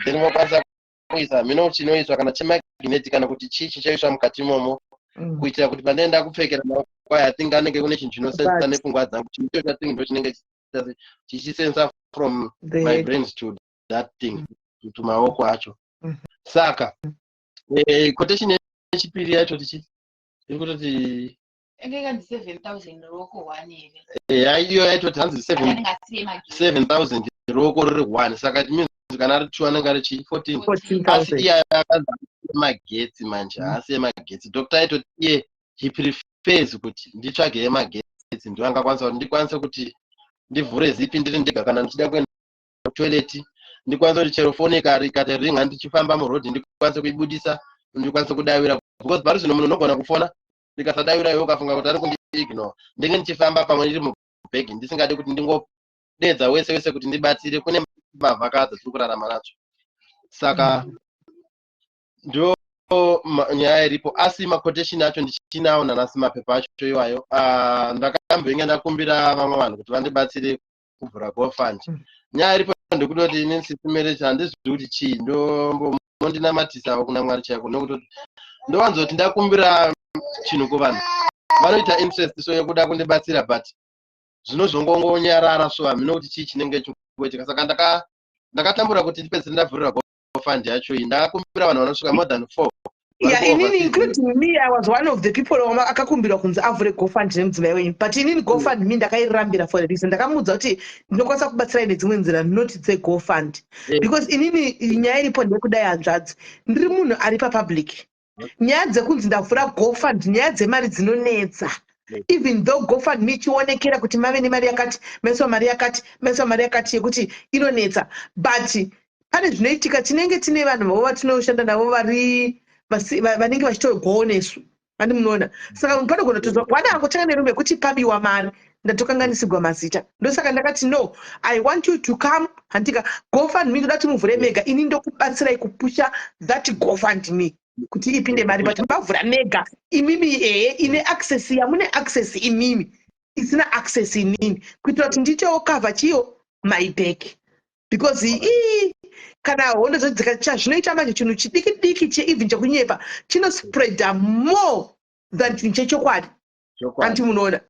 then vokwanisa kuisa mino chinoiswa kana chemagineti kana kuti chichi chaiswa mukati imomo kuitira kuti pandaenda kupfekera maoko aya atingi anenge kune chinhu chinosensa nepfungwa dzangu chinocho chatingi ndo chinenge chichisensa from my brains to that thing to maoko acho. Saka quotation yechipiri yacho tichi irikutoti engekanzi 7,000 roko 1 here. Iyo yaitoti hanzi 7,000 roko riri 1. Saka means kana ari 2 anenge ari 14. Asi iya yakanzi magetsi manje, asi yemagetsi. Doctor aitoti iye he prefers kuti nditsvage yemagetsi ndiyo angakwanisa kuti ndikwanise kuti ndivhure zipi ndiri ndega kana ndichida kuenda kutoilet, ndikwanise kuti chero foni ikati ring handichifamba muroad ndikwanise kuibudisa, ndikwanise kudavira. Because pari zvino munhu unogona kufona ndikasadavira iwe ukafunga kuti ari kundiignore, ndenge ndichifamba pamwe ndiri mubhegi ndisingadi kuti ndingodedza wese kuti ndibatsire. Kune mavhakadzi tiri kurarama nacho. Saka ndo nyaya iripo. Asi maquotation acho ndichinawo nanasi mapepa acho iwayo. Ndakamboinge ndakumbira vamwe vanhu kuti vandibatsire kuvhura GoFund. Nyaya iripo ndikutoti ini nsisimere handizvi kuti chii ndinamatisa kuna Mwari chako nokuti ndowanzoti ndakumbira chinhu kuvanhu vanoita interest so yekuda kundibatsira but zvinozongonyarara so hamina kuti chii chinenge chikuitika. Saka ndakatambura kuti ndipedzere ndavhurira GoFund yacho iyi. Ndakakumbira vanhu vanosvika more than 4. Inini including me, I was one of the people akakumbirwa kunzi avhure GoFund nemudzimai wenyu, but inini GoFund me ndakairambira for a reason. Ndakamuudza kuti ndinokwanisa kubatsira nedzimwe nzira not dzeGoFund because inini nyaya iripo ndekudai hanzvadzi ndiri munhu ari papublic. Nyaya dzekunzi ndavhura GoFund nyaya dzemari dzinonetsa. Even though GoFund me chionekera kuti mave nemari yakati, maiswa mari yakati yekuti inonetsa, but pane zvinoitika tinenge tine vanhu vavo vatinoshanda navo vanenge vachitogwawo nesu vandi munoona. Saka panogona kutozwa wada angotanga nerume kuti pabiwa mari ndatokanganisigwa mazita. Ndosaka ndakati no, I want you to come. Handika GoFund me ndoda kuti muvhure mega, ini ndokubatsirai kupusha that GoFund me kuti ipinde mari, but mavhura mega imimi ine access yamune access imimi isina access inini kuitira kuti nditewo cover chiyo my back because kana hondo dzikacha zvinoita manje chinhu chidiki cheevhen chekunyepa chinospreada more than chinhu chechokwadi. Anti munoona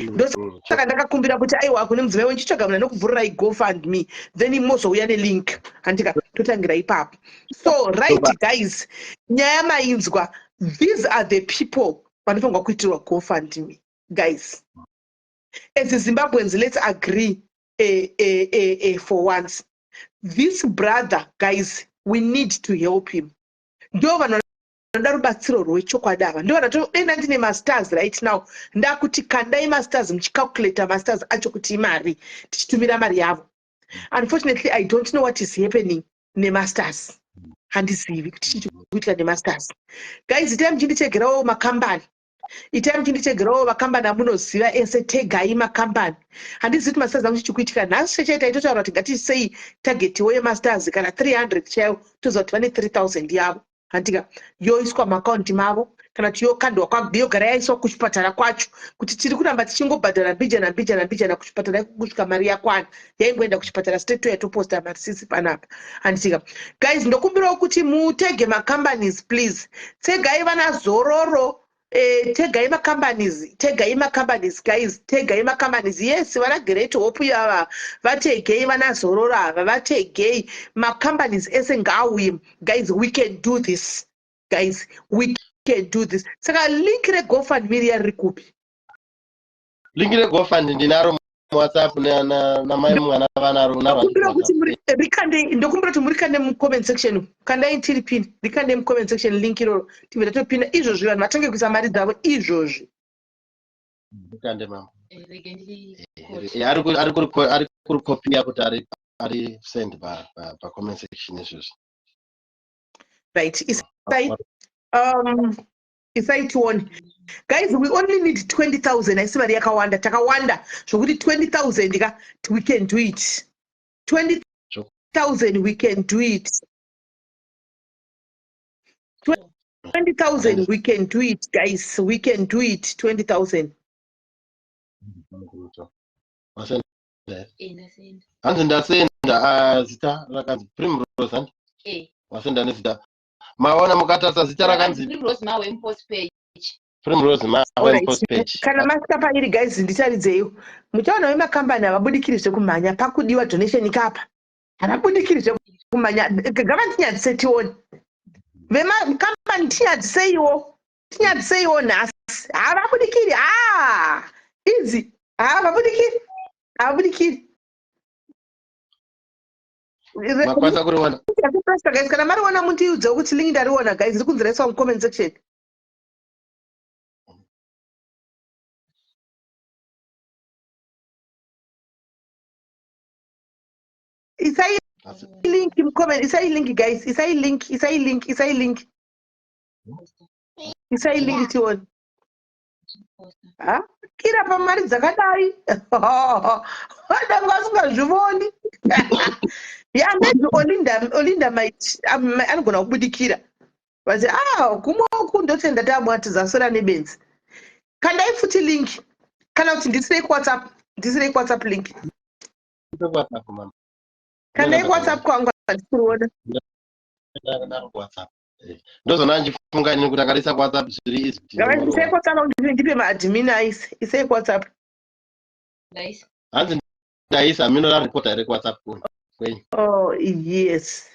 ndosaka ndakakumbira kuti aiwa kune mudzimai wenchitsvaga muna nokuvhurirai GoFund me then imozouya nelink handika totangira ipapo. So right guys, nyaya mainzwa, these are the people vanofanirwa kuitirwa GoFund me guys. As Zimbabweans, let's agree for once. This brother, guys, we need to help him. Ndo vanhu vanoda rubatsiro rwechokwadi ava ndivo vatodenda ndine masters right now ndakuti kandai masters muchicalculata masters acho kuti imari tichitumira mari yavo. Unfortunately I don't know what is happening nemasters, handizivi kuti chii kuitika nemasters. Guys, itai muchindichegerawo makambani, itai muchindichegerawo makambani amunoziva ese, tegai makambani. Handizivi kuti masters angu chichikuitika. Nhasi chechaita itotaura kuti ngatisei tagetiwo yemasters kana 300 chaiwo toziva kuti vane 3000 yavo handika yoiswa maakaunti mavo kana kuti yokandwa yogara yaiswa kuchipatara kwacho kuti tiri kuramba tichingobhadhara mbijana kuchipatara kusvika mari yakwana yaingoenda kuchipatara state yatoposta mari sisi panapa handika. Guys, ndokumbirawo kuti mutege macompanies please, tegai vana Zororo, tegai macompanies guys, tegai macompanies. Yes, vana Great Hope yava vategei, vana Zororo ava vategei, macompanies ese ngauye. Guys, we can do this. Guys, we can do this. Saka link reGoFundMe riri kupi? Link reGoFundMe ndinaro WhatsApp na mai mwana vanaro na vanhu. Ndokumbira kuti murikande mucomment section. Kandai tiri pin. Rikande mucomment section link iroro. Tivira topinda izvozvi vanhu vatange kuisa mari dzavo izvozvi. Rikande mama. Ari kurikopia kuti ari send pa comment section izvozvi. Right. Isai tuone. Guys, we only need 20,000. I see mari yakawanda. Takawanda. Zvokuti 20,000 ka we can do it. 20,000 we can do it. 20,000 we can do it, guys. We can do it. 20,000. Anzi ndasenda zita rakanzi Primrose and wasenda nezita maona mukatasa zita rakanzi Primrose mawe post page. Primrose mawe post page. Kana masitapa iri guys nditaridzeyo. Muchaona vemakambani havabudikiri kumhanya pakudiwa donation kapa. Havabudikiri kumhanya. Gavana tinyadzise tione. Vemakambani tinyadziseiwo nhasi. Havabudikiri. Easy. Havabudikiri. Makwasa kuriwana. Guys, kana mariwana mundiudza kuti link ndariona guys, iri kunziraiswa mucomment section. Isai link mucomment, isai link guys, isai link tione. Kira pamari dzakadai. Wadanga usingazvivoni. Maybe Olinda might anogona kubudikira. But kumoko ndotenda tamwati zasora nebenzi. Kandai futi link. Kana kuti ndisirei WhatsApp link. Kandai WhatsApp kwangu ndikuona. WhatsApp. Ndozona njifunga nini kuti akarisa WhatsApp zviri easy. Ngavani ndisirei WhatsApp ndipe maadmin aise. Isei WhatsApp. Nice. Hanzi ndaisa mino la reporter re WhatsApp kuni. Oh yes,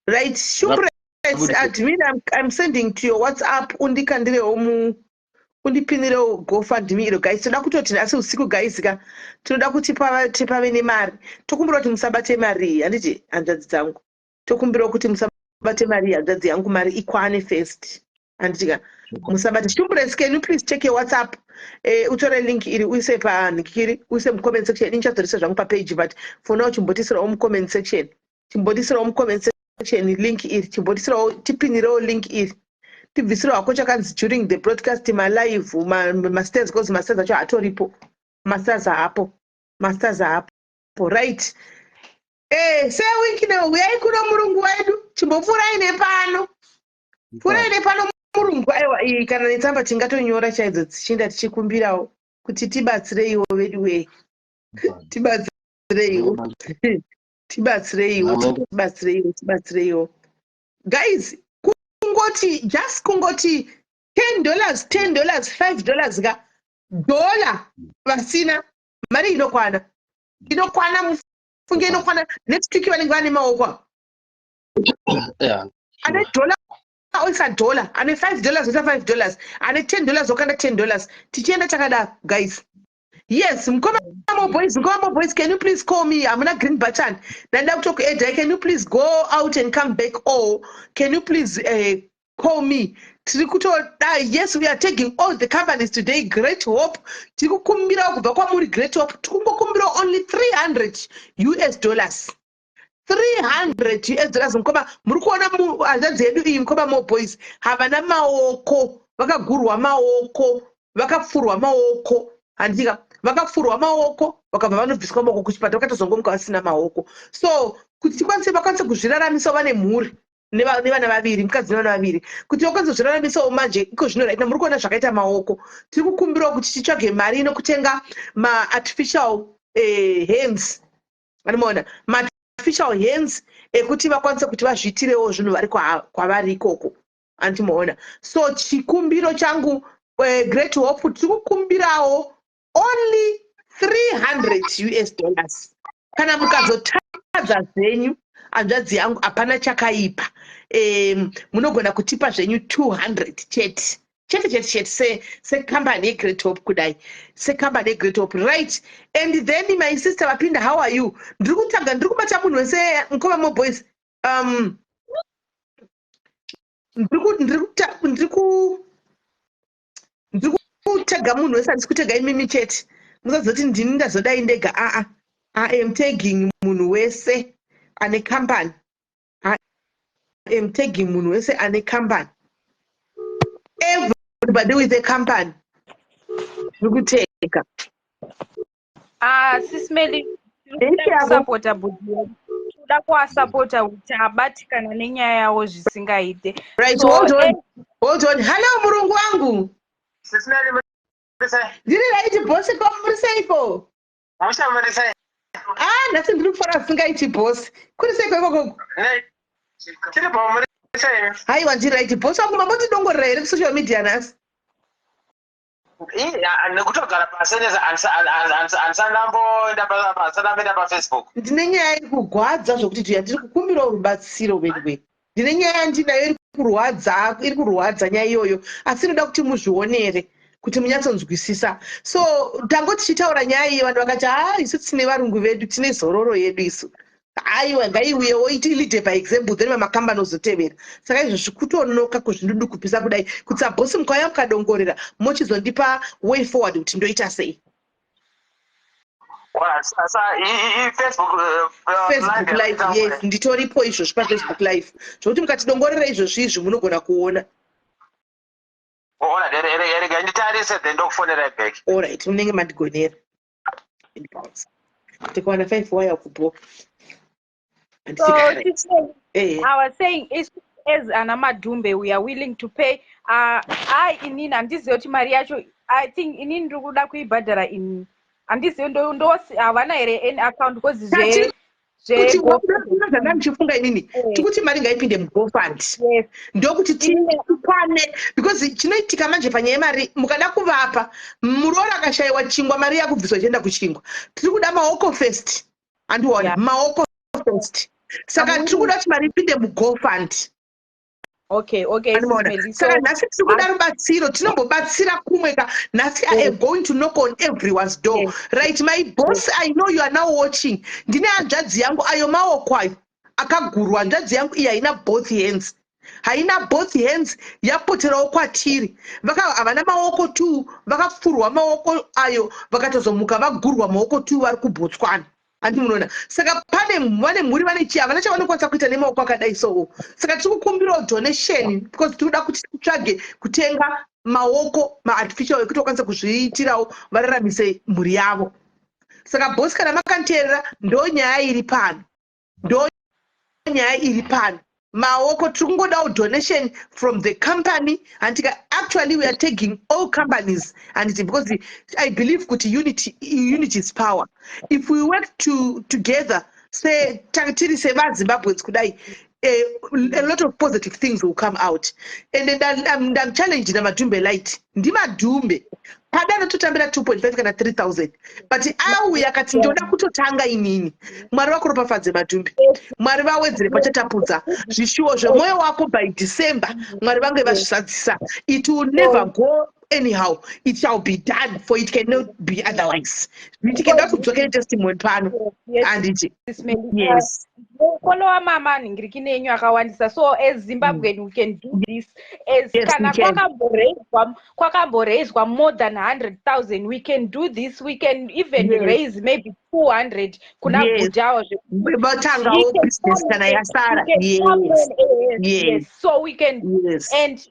right. Shupre admin, I'm sending to your WhatsApp. Undikandire omu, undipinire GoFundMe iro guys. Toda kutoti asi usiku guys ka. Toda kuti pave nemari. Tokumbira kuti musabate mari. Handiti hanzvadzi dzangu. Tokumbira kuti musabate mari hanzvadzi yangu mari ikwane first. Handiti ka. Musabate. Shupre, can you please check your WhatsApp? Utore link iri uise pa nikiri uise mu comment section. Inchadzorisa zvangu pa page, but for now chimbotisira mu comment section. Link iri chimbotisira tipinirawo link iri. Tibvisira wako chakanzi during the broadcast ma live masters because masters acho atoripo. Masters hapo right. Say wiki now we are kuno murungu wedu chimbofurayi nepano. Furayi nepano murungu aiwa kana netsamba tingatonyora chaidzo tichinda tichikumbirawo kuti tibatsireiwo vedu we. Tibatsireiwo. Guys, kungoti $10, $5 ka dollar vasina mari inokwana mufunge inokwana next week vanenge vane maoko. Ane dollar oisa dollar, ane $5 oisa $5, ane $10 okanda $10. Tichienda takada guys. Yes, Mkoma boys, can you please call me? I'm not green button. Nanda kutoka Edra, can you please go out and come back? Or can you please call me. Yes, we are taking all the companies today. Great Hope. Tikukumbira kubva kwamuri Great Hope. Tikukumbira only $300 US. $300 mukoma muri kuona hanzvadzi yedu iyi mukoma More Boys havana maoko vakagurwa maoko vakafurwa maoko handika vakafurwa maoko vakabva vanobviswa maoko kuchipatara vakatozongomuka vasina maoko so kuti vakwanise kuzviraramisa vane mhuri nevana vaviri mukadzi nevana vaviri kuti vakwanise kuzviraramisawo manje iko zvino raita muri kuona zvakaita maoko tiri kukumbirawo kuti titsvage mari inokutenga maartificial hands anomaona artificial hands ekuti vakwanise kuti vazviitirewo zvinhu vari kwavari ikoko andimoona so chikumbiro changu Great Hope tiri kukumbirawo only $300 US. Kana mukazotadza zvenyu hanzvadzi yangu hapana chakaipa munogona kutipa zvenyu 200 chete sekambani yeGreat Hope kudai sekambani yeGreat Hope right and then my sister Vapinda, how are you? Ndiri kubata munhu wese mukoma More Boys ndiri kutega munhu wese handisi kutega imimi chete musazoti ndini ndazodai ndega I am tagging munhu wese ane company. I am tagging munhu wese ane company. Everybody with a company. Ndikuteka. Sisimeli supporta budget. Toda kuwasupporta kuti abatikana nenyaya yawo zvisingaite. Right, hold on. Hello murungu wangu. Sisimeli ndiri right boss ko muri seipo. Musha muri sei. Nhasi ndiri kufara zvisingaiti boss. Kuri seiko ikoko? Tiri pa muri sei. Haiwa ndiri right boss wangu mambotidongorera here kusocial media nhasi. Nekutogara pasi ansandamboenda paFacebook. Ndine nyaya iri kugwadza zvokuti ndiri kukumbirawo rubatsiro wedwe. Ndine nyaya ndinayo iri kurwadza nyaya iyoyo asi inoda kuti muzvionere kuti munyatsonzwisisa so tango tichitaura nyaya iyi vanhu vakati isu tine varungu vedu tine zororo yedu isu aiwa ngaiuyewo ilide paexample then mamakambani ozotevera saka izvozvi kutonoka kuzvindudukupisa kudai kuti sabhosi mukauya mukadongorera mochizondipa way forward kuti ndoita sei. Facebook live yes nditoripo izvozvi paFacebook live zvokuti mukatidongorera izvozvi munogona kuona. Alright, unenge mandigonera. Tikawana 5 wire kupo. So I was saying as Ana Madumbe we are willing to pay inini handizivi kuti mari yacho I think inini ndiri kuda kuibhadhara in handizivi havana here any account because zvechifunga inini tikuti mari ngaipinde mugofund ndokuti tipane because chinoitika manje panyaya yemari mukada kuvapa muroora akashayiwa chingwa mari yakubviswa ichienda kuchingwa tiri kuda maoko first handiona maoko first saka tiri kuda kuti mari ipinde mugofund. Okay. Saka nhasi tiri kuda rubatsiro tinombobatsira kumweka nhasi I am going to knock on everyone's door. Right, my boss, I know you are now watching. Ndine hanzvadzi yangu ayo maoko ayo akagurwa hanzvadzi yangu iyi haina both hands yapoterawo kwatiri havana maoko tu vakafurwa maoko ayo vakatozomuka vagurwa maoko tu vari kuBotswana handi munoona saka vane mhuri havana chavanokwanisa kuita nemaoko akadai sowo saka tiri kukumbirawo donation because tiri kuda kuti titsvage kutenga maoko maartificial ekuti vakwanisa kuzviitirawo vararamise mhuri yavo saka bosi kana makanteerera ndo nyaya iri pano maoko tiri kungodawo donation from the company and actually we are taking all companies and because I believe kuti unity is power. If we work together say tiri sevaZimbabweans kudai a lot of positive things will come out and then I'm challenging Madumbe Light ndimadumbe padano totambira 2.5 kana 3,000 but auya akati ndoda kutotanga inini mwari vakuropafadze Madumbe mwari vawedzere pachatapudza zvishuwo zvemwoyo wako by December mwari vange vazvisadzisa it will never go anyhow. It shall be done, for it cannot be otherwise. We can also talk a testimony pano. And it yes. Follow mama ningirikine yenyu akawandisa. So as Zimbabwean we can do this. As kana kwakamboraiswa more than 100,000, we can do this. We can even raise maybe 200 kuna Bujawa. Yes. So we can and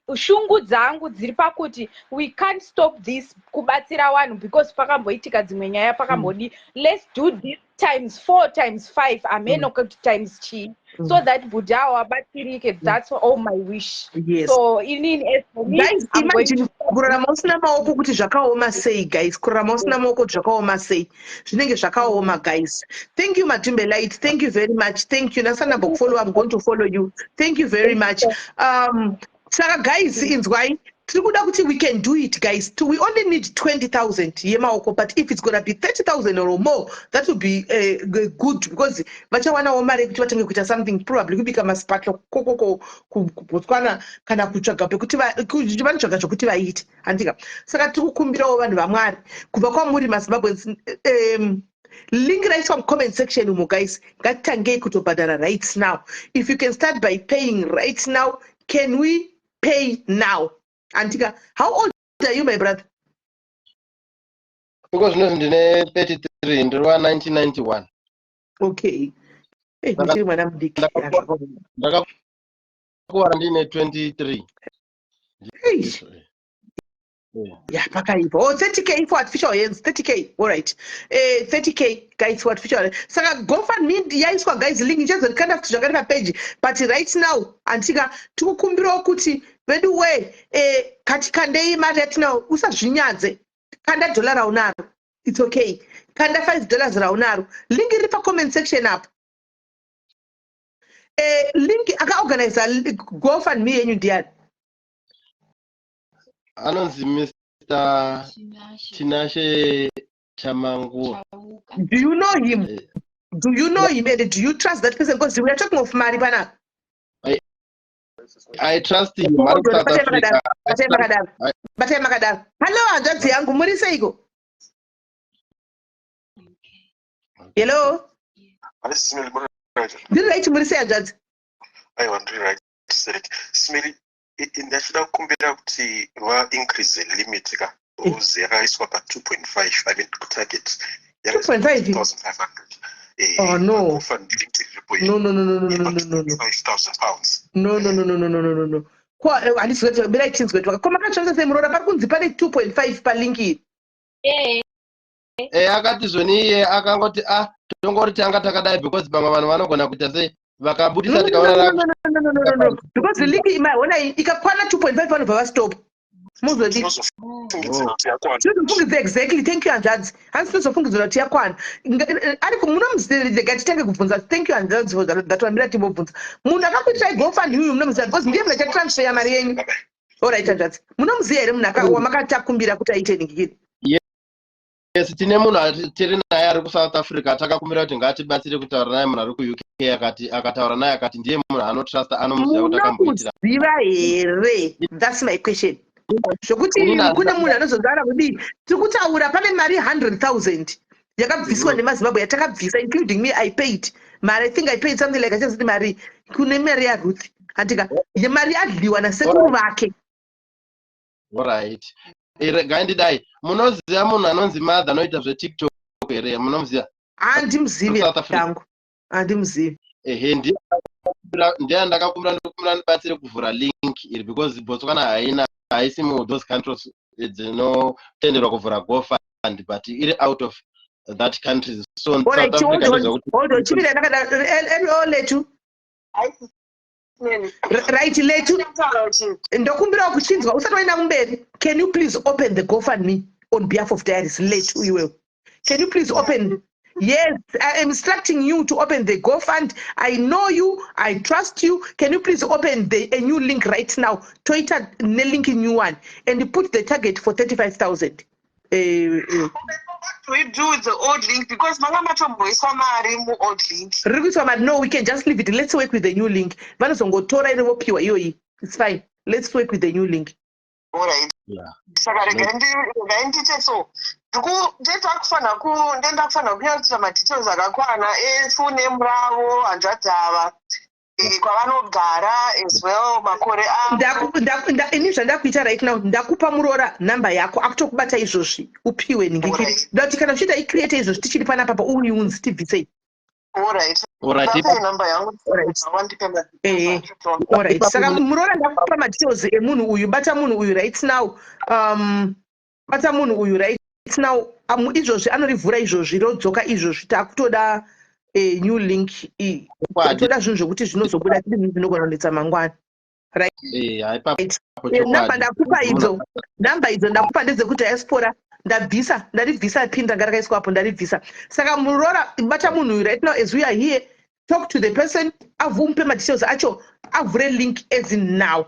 ushungu dzangu dziri pakuti we can't stop this kubatsira vanhu because pakamboitika dzimwe nyaya pakambodi let's do this times 4 times 5 ameno kuti times chi so that Bujawa batsirike. That's all my wish. So inini guys, imagine kurarama usina maoko kuti zvakaoma sei guys, kurarama usina maoko kuti zvakaoma sei zvinenge zvakaoma guys. Thank you Matumbe Light, thank you very much. Thank you Nasana Bok follow, I'm going to follow you. Thank you very much. Saka guys, inzwai tirikuda kuti we can do it guys. We only need 20,000 yemaoko, but if it's gonna be 30,000 or more, that would be good because vachawana mari kuti vatange kuita something, probably kubika masipatlo koko kubotswana kana kutsvaga pekuti vanotsvaga zvokuti vaite handika. Saka tikukumbirawo vanhu vamwari kubva kwamuri maZimbabweans, link raiswa mcomment section umo guys. Ngatitangei kutobhadhara right now. If you can start by paying right now, can we pay now? Antika, how old are you, my brother? Because no, 33 in 1991. Okay. Hey, Madam Dick. 23. Hey. Yeah, oh, 30K for artificial hands, 30K. All right. 30K guys for artificial. So go for me, guys, link just kind of to page. But right now, Antika, to kumbiro kuti, by the way, katikandei market now, usa zvinyanze. Kanda $1 raunaro. It's okay. Kanda $5 raunaro. Link in the comment section up. Link aka organizer go for me and you did. Anonzi Mr. Tinashe Chamangu. Do you know him? Do you know him and do you trust that person? Because we are talking of Maribana. I trust him. South Africa. Hello, Ajadzi yangu muri seiko. Hello. Did right muri se Ajadzi? I want to write Smiri. In the final kumbira kuti va increase the limit ka uze yakaiswa pa 2.5. I mean target 2,500. Oh no. No. 5,000 pounds. No. Kwa andiswete bila things kwetwa. Koma kachonza semurora pari kunzi pane 2.5 pa linki. Akati zvoni iye akangoti tongori tanga takadai because pamwe vanhu vanogona kuita sei vakabudisa tikaona no. Because the link imaona ikakwana 2.5 vanhu bava-stop. Muzodi. Exactly. Thank you Anjadzi. Handisizofungidzira kuti yakwana. Ariko munomuzire gatitenge kubvunza. Thank you Anjadzi for that one. Mira timbobvunza. Munhu akakuitai GoFundMe uyu munomuzira because ndiye munhu achatransfer mari yenyu. All right Anjadzi. Munomuziya here munhu wamakatakumbira kuti aite ningikini. Yes, tine munhu tiri naye ari kuSouth Africa takakumbira kuti ngatibatsire kutaura naye munhu ari kuUK akataura naye akati ndiye munhu anotrust anomuziva kuti akamboitira. Munomuziva here? That's my question. Zvokuti kune munhu anozozara kudii tiri kutaura pane mari 100,000 yakabviswa nemaZimbabwe yatakabvisa including me. I paid mari. I think I paid something like achaziti mari kune mari yaRuth handika mari yadliwa nasekuru vake. Alright. Gaindidai munoziva munhu anonzi Mother anoita zveTikTok here munomuziva? Handimuzivi yangu. Handimuzivi. Ndiye ndakakumbira ndibatsire kuvhura link iri because Botswana haisi mu those countries dzinotenderwa kuvhura GoFund but iri out of that countries. So South Africa hold chimira ndakada letu. Right letu ndokumbira kuchinzwa usati waenda kumberi. Can you please open the GoFundMe on behalf of Diaries letu iwewe? Can you please open? Yes, I am instructing you to open the GoFund. I know you. I trust you. Can you please open a new link right now? Twitter link new one and put the target for 35,000. What do we do with the old link? Because old link. No, we can just leave it. Let's work with the new link. It's fine. Let's work with the new link. Alright. Saka regai ndite so. Ndenda kufanira kunyatsa madetails akakwana efull name ravo, hanzvadzi ava, kwavanogara as well, makore avo. Ini zvandakuita right now ndakupa Muroora namba yako akutokubata izvozvi upiwe ningikiri. Ndati kana uchiita icreate izvozvi tichiri panapa uyiunzi tibvisei. Alright. Number yangu. Alright. Saka Muroora ndakupa madetails emunhu uyu, bata munhu uyu right now. Bata munhu uyu right now. Izvozvi anorivhura izvozvi rodzoka izvozvi takutoda new link toda zvinhu zvokuti zvinozobuda tiri zvinhu zvinogona kunetsa mangwana. Right. Namba ndakupa idzo ndakupa ndedzekuti diaspora ndaribvisa pin ranga rakaiswa hapo ndaribvisa. Saka Muroora bata munhu uyu right now as we are here, talk to the person, avumupe madetails acho, avhure link as in now.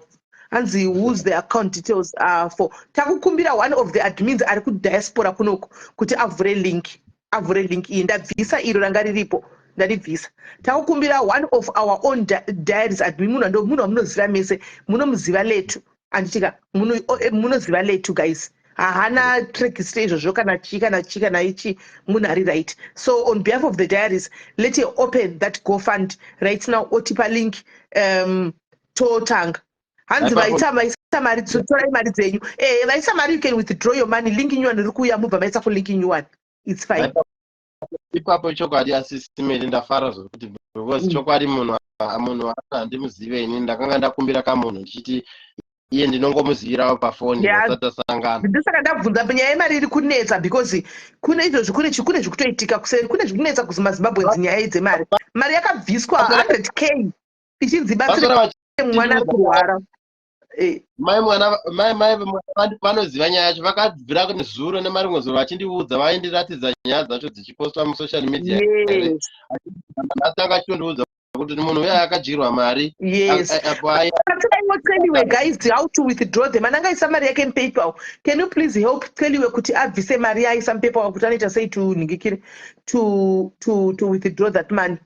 Hanzi who's the account details for. Takukumbira one of the admins ari kudiaspora kunoku kuti avhure link iyi ndabvisa iro ranga riripo ndaribvisa. Takukumbira one of our own diaries admin, munhu wamunoziva mese, munomuziva letu anditika munoziva letu guys. Hana track izvozvo kana ichi munhu ari right. So on behalf of the diaries, let you open that GoFund right now, otipa link totanga. Hanzi vaisa mari torai mari dzenyu. Vaisa mari, you can withdraw your money, link nyuwani riri kuuya mubva maisa kulink nyuwani. It's fine. Ipapo chokwadi asistimeli ndafara zvokuti because chokwadi munhu handimuzive ini ndakanga ndakumbira kamunhu ndichiti iye ndinongomuzivirawo pafoni asatasangana. Ndosaka ndabvunza nyaya yemari iri kunetsa because kune izvozvi kune zvikutoitika kuseri, kune zvikunetsa kuzi maZimbabweans nyaya dzemari. Mari yakabviswa 100k ichinzi batsira mwana ari kurwara. Mai vanoziva nyaya yacho vakabvira nezuro nemarimwe zuro vachindiudza vaindiratidza nyaya dzacho dzichipostwa musocial media. Atanga achiondiudza kuti munhu uya akadyirwa mari. Yes. Anyway, guys, how to withdraw them. Ananga isa mari yake PayPal. Can you please help Teliwe kuti abvise mari yaisa PayPal kuti anoita sei to ningikire to withdraw that money.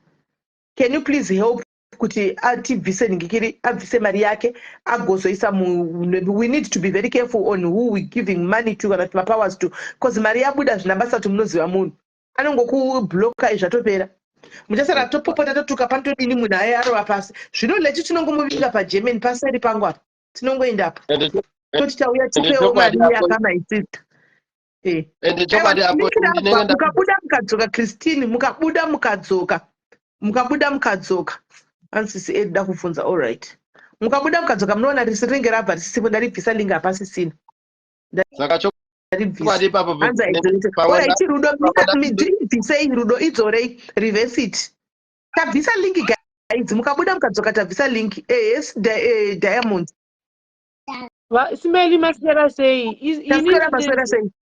Can you please help kuti atibvise ningikiri abvise mari yake agozoisa we need to be very careful on who we giving money to kana powers to, because mari yabuda zvinambasa kuti munoziva munhu anongokublocka izvatopera. Muchasara topopota totuka panotodini munhu aye arova pasi. Zvino lechi tinongomuvinga paGerman paseri pangwara tinongoendapo toti tauya tipewo mari yakamaisisa. Mukabuda mukadzoka Christine, mukabuda mukadzoka ansisi edda kufunza. All right, mukabuda mukadzoka munoona ringe rabva risipo, ndaribvisa linga hapasi sina. Rudo ndibvisei rudo idzorei reverse it. Tabvisa link guys, mukabuda mukadzoka tabvisa link. Yes, Diamond Simeli maswera sei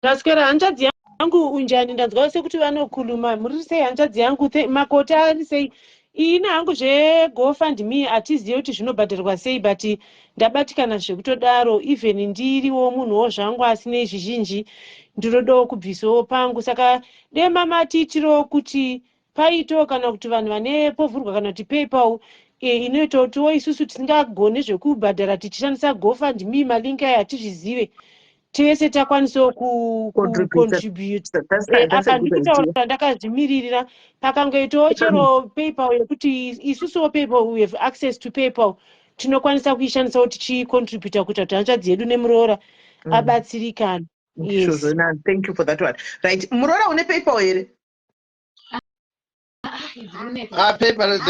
taswera hanzvadzi yangu unjani, ndanzwa sekuti vanokhuluma muri sei hanzvadzi yangu makota ari sei. Ina hangu zveGoFundMe hatizivi kuti zvinobhadharwa sei, but ndabatikana zvekutodaro. Even ndiriwo munhuwo zvangu asine zvizhinji ndinodawo kubvisawo pangu. Saka demamatiitiro kuti paito kana kuti vanhu vane povhurwa kana kuti PayPal inoita kutiwo isusu tisingagone zvekubhadhara tichishandisa GoFundMe, malinki aya hatizvizive, tese takwanisawo kucontribute. Apa ndikutaura ndakazvimiririra pakangoitawo chero PayPal yekuti isusuwo PayPal we have access to PayPal, tinokwanisa kuishandisawo tichicontributa kuita kuti hanzvadzi yedu neMuroora abatsirikana. Yes. Thank you for that one. Right, Muroora une PayPal here? PayPal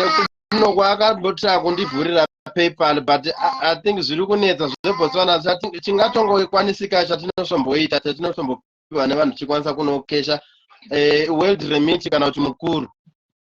akambotira kundivhurira PayPal, but I think zviri kunetsa zveBotswana chingatongokwanisika chatinosomboita chatinosombopiwa nevanhu chikwanisa kunokesha world remit kana kuti mukuru,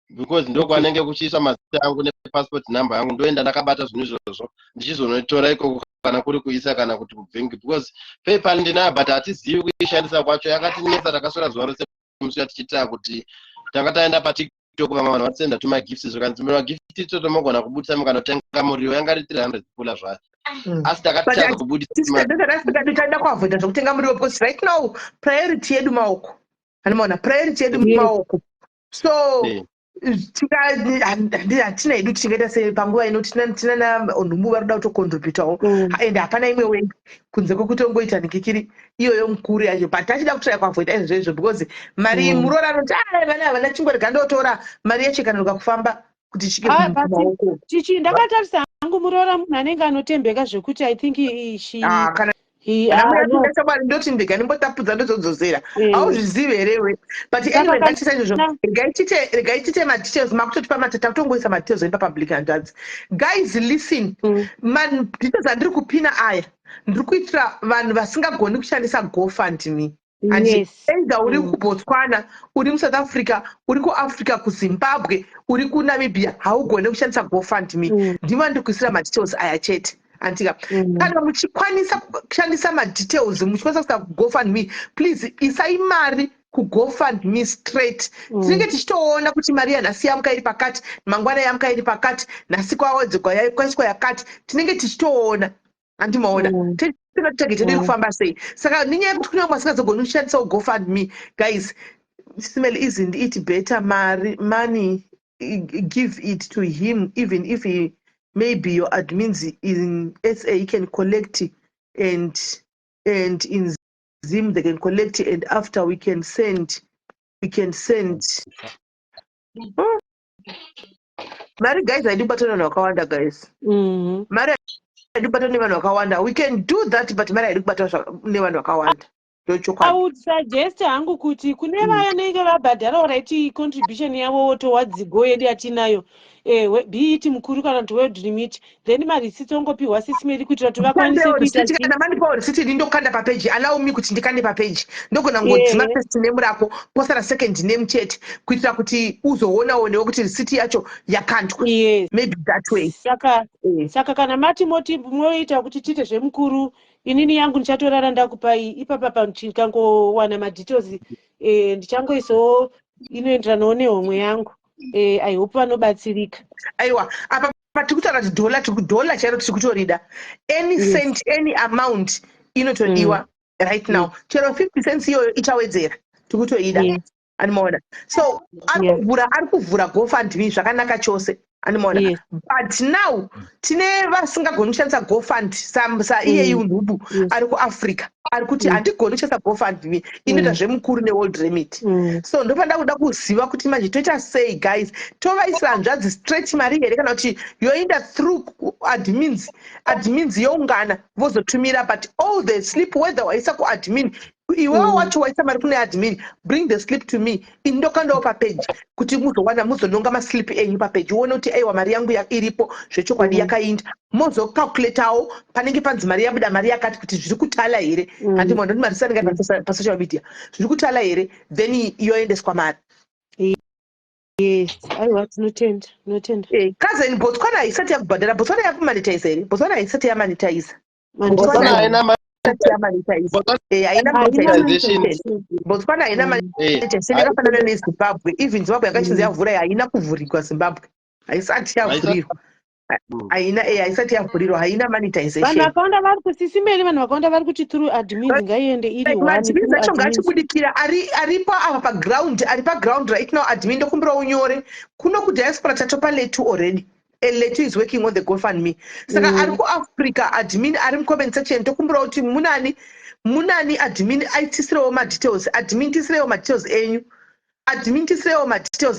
because ndokwanenge kuchiiswa mazita angu nepassport number yangu, ndoenda ndakabata zvinhu izvozvo ndichizonotora iko kana kuri kuisa kana kuti kubhengi, because PayPal ndinayo but hatizivi kuishandisa kwacho. Yakatinetsa takaswera zuva rose musuya tichiita kuti tanga taenda paTikTok vamwe vanhu vatisenda tumagifts zvakanzi magifts totomogona kubudisa mukanotenga muriwo, yanga ri 300 pula zvayo asi takatanga kubudisa tanda kuavoida zvokutenga muriwo because right now priority yedu maoko. Hanimaona priority yedu maoko. So hatina hedu tichingaita sei panguva ino tina nhumbu vari kuda kutokontributawo ende hapana imwe way kunze kwekutongoita nikikiri iyoyo mukuru yacho but tachida kutraya kuavoida izvo izvo because mari muroora anoti vana havana chingorega ndotora mari yacho ikanonoka kufamba kuti isvike kumaoko chichi ndakatarisa hangu muroora munhu anenge anotembeka zvekuti I think ndoti ndega ndimbotapudza ndozodzosera hauzvizivi herewe but anyway ngatiisa izvozvo regai tite madetails makutotipa matata kutongoisa madetails eni papublic handanzi guys listen madetails andiri kupina aya ndiri kuitira vanhu vasingagoni kushandisa gofundme either uri kubotswana uri musouth africa uri kuafrica kuzimbabwe uri kunamibia haugone kushandisa gofundme ndima ndiri kuisira madetails aya chete antika kana muchikwanisa kushandisa madetails muchikwanisa kuisa kugofundme please isai mari kugofundme straight tinenge tichitoona kuti mari yanhasi yamuka iri pakati mangwana yamuka iri pakati nhasi kwawedzekwa yaiswa yakati tinenge tichitoona handimaona target yedu iri kufamba sei saka nenyaya yekuti kunyange masingazogoni kushandisawo gofundme guys smell isn't it better money give it to him even if he maybe your admins in SA he can collect and in Zim they can collect and after we can send Mari guys I do batana na wakawanda guys Mari I do batana na wakawanda we can do that but Mari I do batana na wakawanda I would suggest hangu kuti kune vaya nenge vabhadhara alright contribution yavo towards goal yedu yatinayo be it mukuru kana kuti world limit then marisiti ongopiwa sisimeri kuitira kuti vakwanise kuita kana mandipawo risiti ndindokanda papage allow me kuti ndikande papage ndogona ngodzima first name rako posara second name chete kuitira kuti uzoonawo kuti risiti yacho yakandwa maybe that way saka kana mati moti moita kuti tiite zvemukuru inini yangu ndichatorara ndakupai ipapa pandikangowana madetails ndichangoisawo inoenderanawo nehomwe yangu I hope vanobatsirika aiwa apa patikutaura kuti dollar chairo tiri kutorida any cent any amount inotodiwa right now chero 50 cents iyoyo ichawedzera tiri kutoida animaona so ari kuvhura gofundme zvakanaka chose animaona but now tine vasingagoni kushandisa gofund saiyeyi unhubu ari kuafrica ari kuti handigoni kushandisa gofundme inoita zvemukuru neworld remit so ndopanda kuda kuziva kuti manje toita sei guys tovaisira hanzvadzi straight mari here kana kuti yoenda through admins youngana vozotumira but all the slip whether waisa kuadmin iwewo wacho waisa mari kune admin bring the slip to me indokandawo papage kuti muzononga maslip enyu papage uone kuti aiwa mari yangu iripo zvechokwadi yakainda mozocalculatawo panenge panzi mari yabuda mari yakati kuti zviri kutala here handimona kuti mari sanenge pasocial media zviri kutala here then yoendeswa mari aiwa tinotenda cousin botswana haisati yakubhadhara botswana yakumonetize here botswana haisati yamonetize botswana haina monetization yakafanana nezimbabwe even zimbabwe yakachinzi yavhura haina kuvhurirwa zimbabwe haisati yavhurirwa haisati yavhurirwa haina monetization vanhu vakawanda vari kusisimeni vanhu vakawanda vari kuti through admins ngaiende iri admins acho ngaachibudikira aripo apa paground right now admin ndokumbira unyore kuno kudiaspora tatopa letu already letu is working on the gofundme saka ari kuafrica admin ari mucomment section tokumbira kuti munani admin aitisirewo madetails admin tisirewo madetails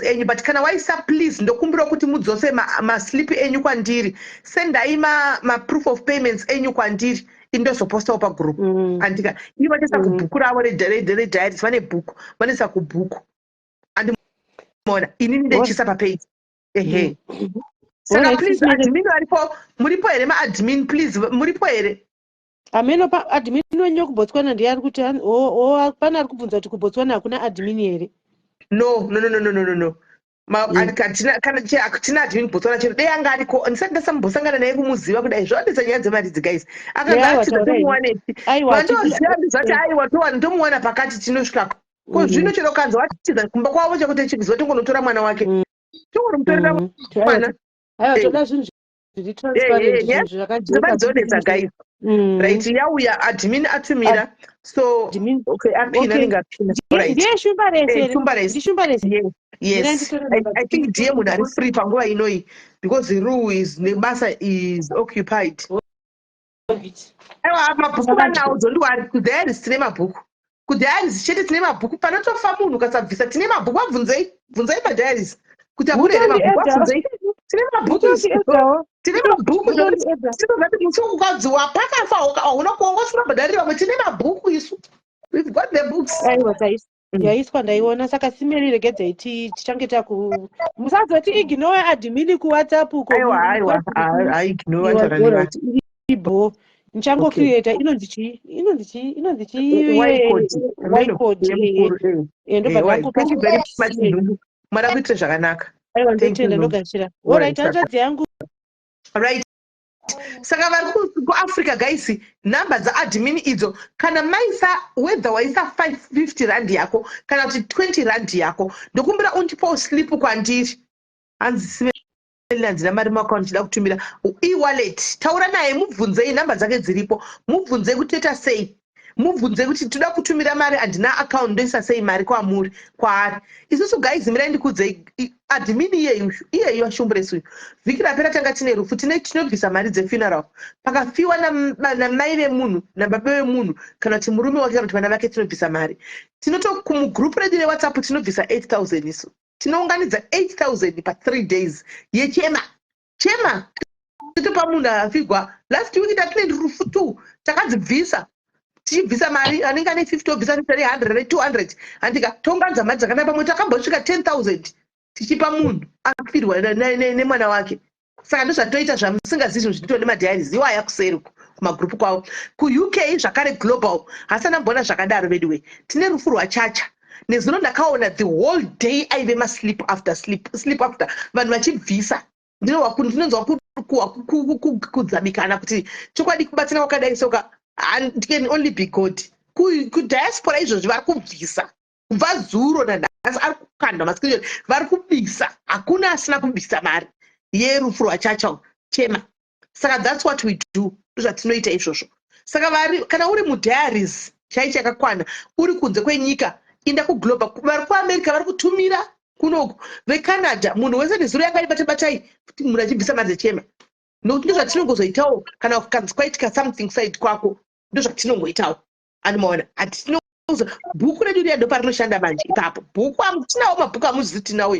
enyu but kana waisa please ndokumbira kuti mudzose maslip enyu kwandiri sendai maproof of payments enyu kwandiri indozopostawo pagroup andika ivi vanoisa kubhuku ravo rediaries vane bhuku vanoisa kubhuku andimona inini ndechisa papage saka please admin varipo muripo here maadmin please muripo here ameno paadmin wenyu kubotswana ndiye ari kuti pana ari kubvunza kuti kubotswana hakuna admin here no tina admin botswana chero dei anga ariko ndisati ndasambosangana naye kumuziva kudai zvaondesa nyaya dzemari dzigaisi akanga atiza tomuwanepi vandoziva ndizvati aiwa towana tomuwana pakati tinosvikako ko zvino chero kanzi watiza kumba kwavo chekuti chikiziva tongonotora mwana wake tongonomutorera mwana toda zvinhu zviri transparent zvakadzionesa guys right yauya admin atumira so apina ndiye shumba rese Yes, I think DM would are free panguva inoi because the rule is nebasa is occupied. Aiwa mabhuku vanawo dzondiwari kudhayari tine mabhuku. Kudhayari chete tine mabhuku panotofa munhu ukasabvisa tine mabhuku abvunzai madhayaris. Kuti hakuna ere mabhuku abvunzai. Tine mabhuku isu. Tine mabhuku tinobvati musi ukadzi wapakafa hauna kuongosura bhadhari vamwe tine mabhuku isu. We've got the books. Yaiswa ndaiona saka simeri regedzai tichange taku musazoti ignore admin kuWhatsApp uko. Aiwa ignore vanhu ibo nichango create inonzi chi code endo thank you very much Ndungu mara kuitira zvakanaka aiwa ndotenda ndogashira alright hanzvadzi yangu right. Saka vari kuafrica guys nhamba dzaadmin idzo kana maisa whether waisa 550 rand yako kana kuti 20 rand yako ndokumbira undipawo slip kwandiri hanzi handina mari mako ndichida kutumira e-wallet taura naye mubvunzei nhamba dzake dziripo mubvunzei kutoita sei mubvunzei kuti toda kutumira mari handina account ndoisa sei mari kwaari isusu guys mirai ndikudzei admin iyeyo shumburesi uyu vhiki rapera tanga tine rufu tinobvisa mari dzefuneral pakafiwa namai vemunhu nababa vemunhu kana kuti murume wake kana kuti vana vake tinobvisa mari kumugrupu redu rewhatsapp tinobvisa 8000 isu tinounganidza 8000 pa3 days yechema totopa munhu afigwa last week tatine rufu 2 takadzibvisa tichibvisa mari anenge ane 50 obvisa nesari 100 200 handika tounganidza mari dzakanaka pamwe takambosvika 10000 tichipa munhu afirwa nemwana wake saka ndozvatoita zvamusingazivi zvinoitwa nemadhayaris iwo aya kuseri kumagrupu kwavo kuuk zvakare global hasana mbona zvakadaro bedway tine rufu rwachacha nezuro ndakaona the whole day aive maslip after slip after vanhu vachibvisa ndinonzwa kudzamikana kuti chokwadi kubatsira kwakadai soka and can only be god kudiaspora izvozvi vari kubvisa kubva zuro nanhasi ari kukanda mascreenshot vari kubvisa hakuna asina kubvisa mari yerufu rwachacha chema saka that's what we do zvatinoita izvozvo saka kana uri mudhayaris chaichi yakakwana uri kunze kwenyika inda kuglobal vari kuamerica vari kutumira kunoku vecanada munhu wese nezuro yakaibatai kuti munhu achibvisa mari dzechema nokuti ndozvatinongozoitawo kana kukanzi kwaitika something side kwako ndozvatinongoitawo animaona bhuku redu riya ndopa rinoshanda manje ipapo bhuku tinawo mabhuku amuzivi tinawo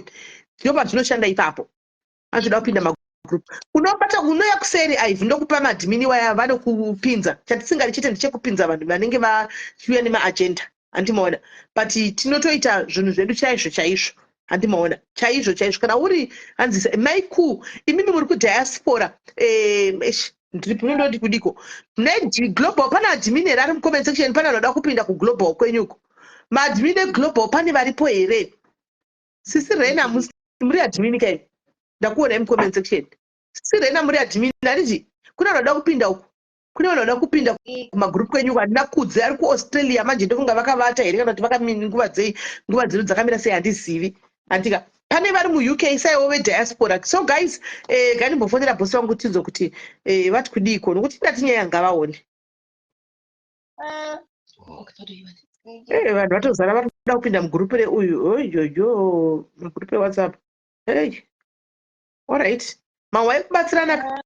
ndopa zvinoshanda ipapo anotoda kupinda magrupu unobata unoya kuseri aive ndokupa madhimini waya vanokupinza chatisingari chete ndechekupinza vanhu vanenge vachiuya nemaagenda handimaona but tinotoita zvinhu zvedu chaizvo handimaona chaizvo kana uri hanzi maiku imimi muri kudiaspora ndinondoti kudiko global pane admin here ari mucomment section pane anoda kupinda kuglobal kwenyuko maadmin eglobal pane varipo here sisi rena muri admin kai ndakuonai mucomment section sisi rena muri admin ariti kuna anoda kupinda uku kune vanoda kupinda kumagrupu kwenyuko handina kudze ari kuaustralia manje ndokunga vakavata here kana kuti vakamini nguva dzedu dzakamira sei handizivi handika pane vari muuk saiwo vediaspora so guys ganimbofonera bhosi vangu tinzo kuti vati kudiko nokuti ndati nyaya ngavaone vanhu vatozara vari kuda kupinda mugrupu reuyu oyoyo mugrupu rewhatsapp allright mawai kubatsirana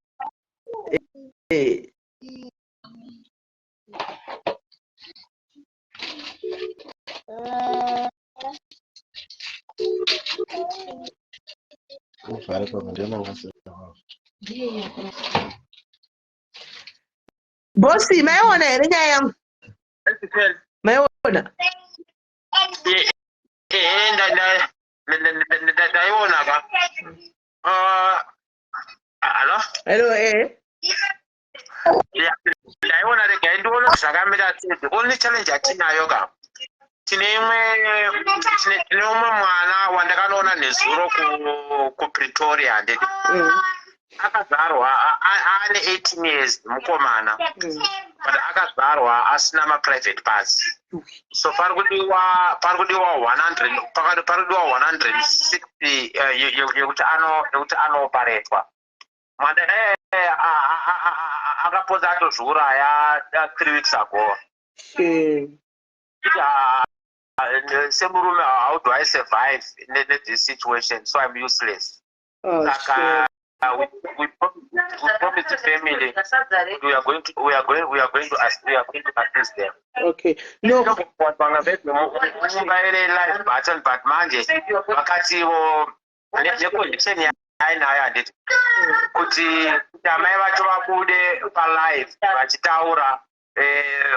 bosi maiona here nyaya yangu maiona ndaiona ka halo ndaiona regai ndiona zvakamira tete only challenge atinayo ka tine umwe mwana wandakanoona nezuro kupretoria ndeti akazvarwa ane 18 years mukomana but akazvarwa asina maprivate pass so parikudiwa 160 yekuti anoparetwa mwana akapodza atozviuraya 3 weeks ago semurume, how do I survive in this situation? So I'm useless. Sure. We promised the family we are going to assist them. Okay. No. But manje vakatiwo necondition yainayo handiti kuti amai vacho vabude palive vachitaura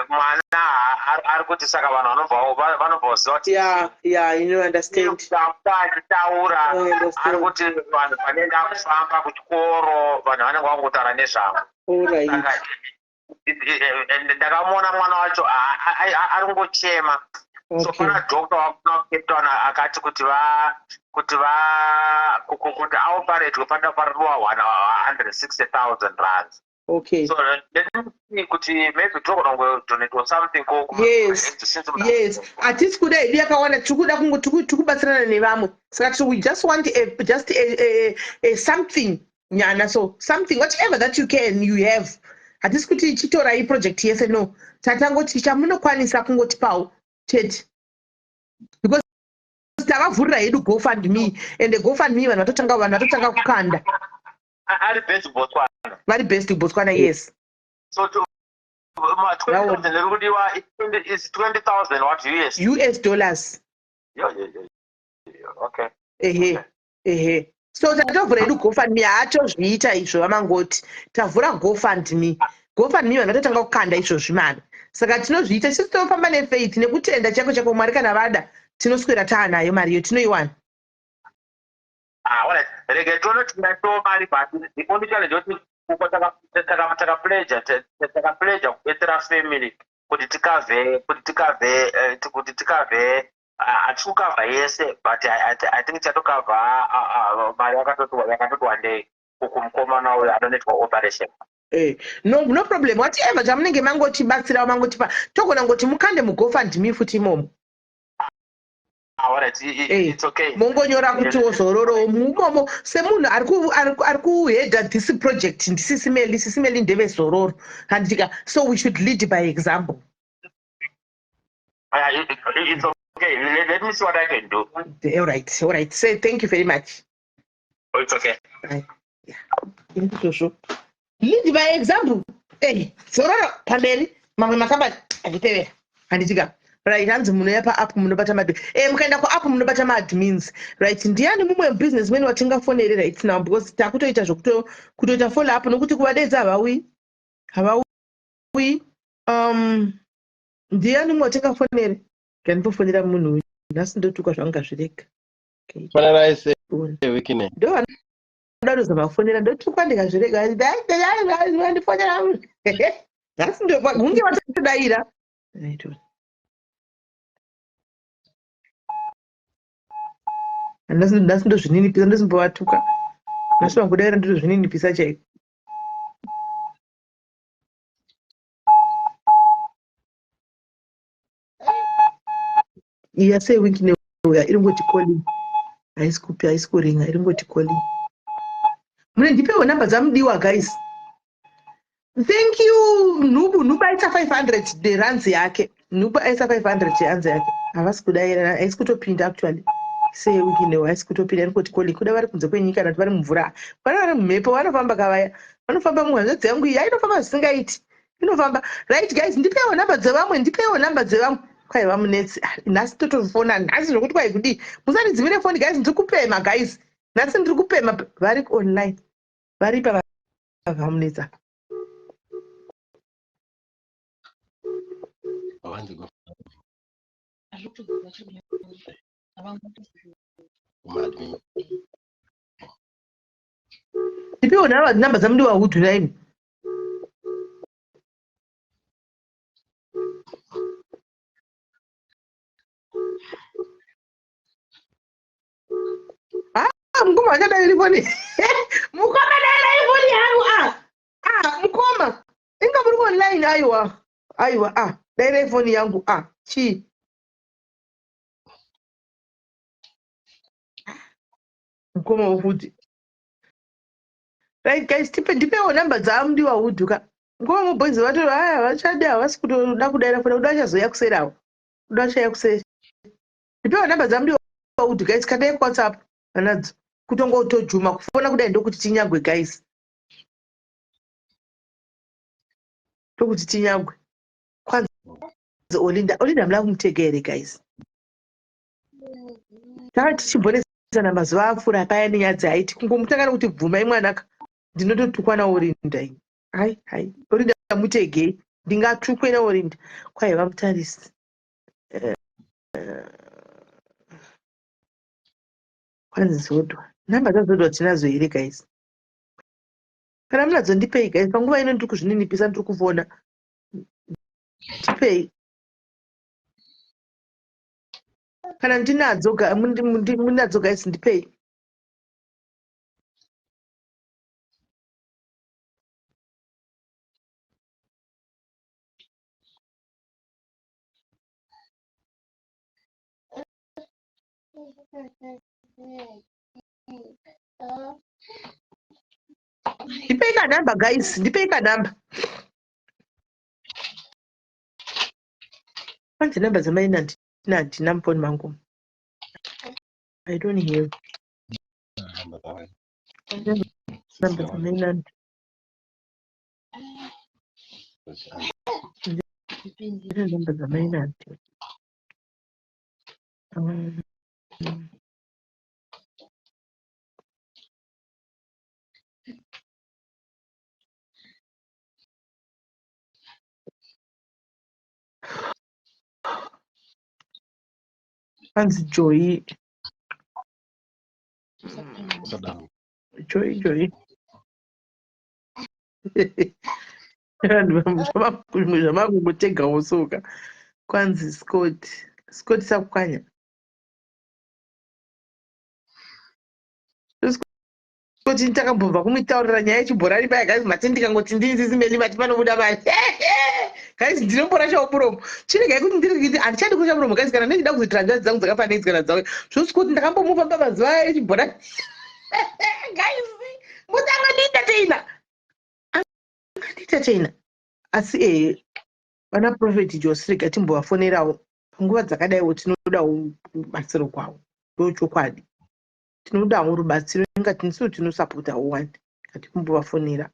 mwana ari kuti saka vanhu vanobvaziva kuti achitaura ari kuti vanhu vanoenda kufamba kuchikoro vanhu vanenge vangotaura nezvavo. Ndakamuona mwana wacho ari kungochema. So pana doctor wakuna Cape Town akati kuti aoperate panda pariwa 160,000 rands. Okay. So kuti maybe togona donate or something. Yes. Atisi kuda idea kawana tukuda tukubatsirana nevamwe. Saka we just want a something nyana, so something whatever that you have. Atisi kuti chitora I project yese no. Tatangoti chamunokwanisa kungotipawo chete. Because takavhurira hedu GoFundMe and the GoFundMe vanhu vatotanga kukanda. Ari best Botswana. Very best Botswana, yes. So to 20,000 is 20,000 what US? US dollars. Yeah. Okay. So tatovhura hedu GoFundMe haatozviita izvo vamangoti tavhura GoFundMe vanhu vatotanga kukanda izvozvi mani. Saka tinozviita isusu tinofamba nefaith nekutenda chako Mwari kana vada tinoswera taanayo mari yo tinoiwana. Alright. Rege tonotinatoa mari basi. The only challenge is taka pledge kuetera family kuti tikave atikukavha yese, but I think chatokavha mari yakatoti wandei kumukomana uyo anoitwa operation. No problem. Whatever chamunenge mangotibatsirawo mangotipa togona ngoti mukande muGoFundMe futi imomo. Alright, it's okay. Mongonyora kuti ozororo mumomo semunhu ari kuhead this project ndisisimeli ndeve zororo handika, so we should lead by example. It's okay. Let me see what I can do. All right. Say thank you very much. Oh, it's okay. Right. Yeah. Lead by example. Zororo pamberi mamwe makamba anditevera handitika. Right, hanzi munoyapa app munobata mad. Mukaenda kuapp munobata admins. Right, ndiani mumwe businessman watingafonere right now because takutoita kutoita follow up nokuti kuvadeedza havawi. Ndiani mumwe watingafonere? Kanipofonera munhu uyu. Nhasi ndotuka zvanga zvireka. Fanira ise wikine. Ndo ndaruza mafonera ndotuka ndikazvireka. Ndifonera munhu. Nhasi ndo hunge watadaira. Right. Nhasi ndo zvininipisa ndosimbovatuka. Nhasi vangodaira ndiro zvininipisa chaiko. Iya sei wiki neuya iri ngoti calling. Haisi kuringa iri ngoti calling. Mune ndipewo namba dzamudiwa guys. Thank you. Nubu aisa 500 rands yake. Nubu aisa 500 rands yake. Havasi kudaira haisi kutopinda actually. Sei wiki neuya haisi kutopinda iri ngoti calling. Kuda vari kunze kwenyika nati vari mumvura. Vari mumhepo vanofamba kavaya. Vanofamba muhanzvadzi yangu iyi inofamba zvisingaiti. Inofamba. Right guys, ndipewo namba dzevamwe. Kwai vamunetsi nhasi totofona nhasi zvokuti kwai kudii musandidzimire foni guys ndiri kupema guys nhasi ndiri kupema vari online vari pavamunetsa ndipewo namba dzamudiwa hudhu naini mukoma achadairi foni mukoma daira foni yangu mukoma inga muri online aiwa daira foni yangu chii mukoma wokuti right guys ndipewo namba dzamudiwa hudhuka mukoma mubhoizi vatori vachada havasi kutoda kudaira foni kuda vachazoya kuserawo kuda vachaya kuseri ndipewo namba dzamdiwa kuti guys kadai WhatsApp anadzo kutongotojuma kufona kudai ndokuti tinyagwe guys tokuti tinyagwe kwanza Olinda mlava kumutegere guys tava tichimbonesana mazuva apfuura akaya nenyadzi haiti kungomutanga nekuti bvumai mwanaka ndinototukwa naOlinda ini hai Olinda mutegei ndingatukwe naOlinda kwaiva mutarisi kwanzi Zodwa namba dzazodwa tinazo here guys kana munadzo ndipei guys panguva ino ndiri kuzvininipisa ndiri kuvona ndipei kana ndinadzo munadzo guys ndipei ndipei kanamba guys ndipei kanamba kwanzi namba dzamaina ndina muponi mangu I don't hear namba dzamaina namba dzamaina kwanzi Joy zvamangotega wosoka kwanzi Scott sakukanya kuti takambobva kumutaurira nyaya yechibhorani paya guys mati ndikangoti ndinzisimeli mati panobuda mari guys ndinombora chaomuromo chiregai kuti ndirikiti handichadi kusha muromo guys kana ndichida kuzi transact dzangu dzakafanira kana dzawe zvosikuti ndakambomupamba mazuva echibhorani guys mutangandientertaina asi vana Prophet Josrika timbovafonerawo panguva dzakadaiwo tinodawo rubatsiro kwavo ndochokwadi tinodawo rubatsiro ingati nisiwo tinosapota wowandi kati kumbovafonera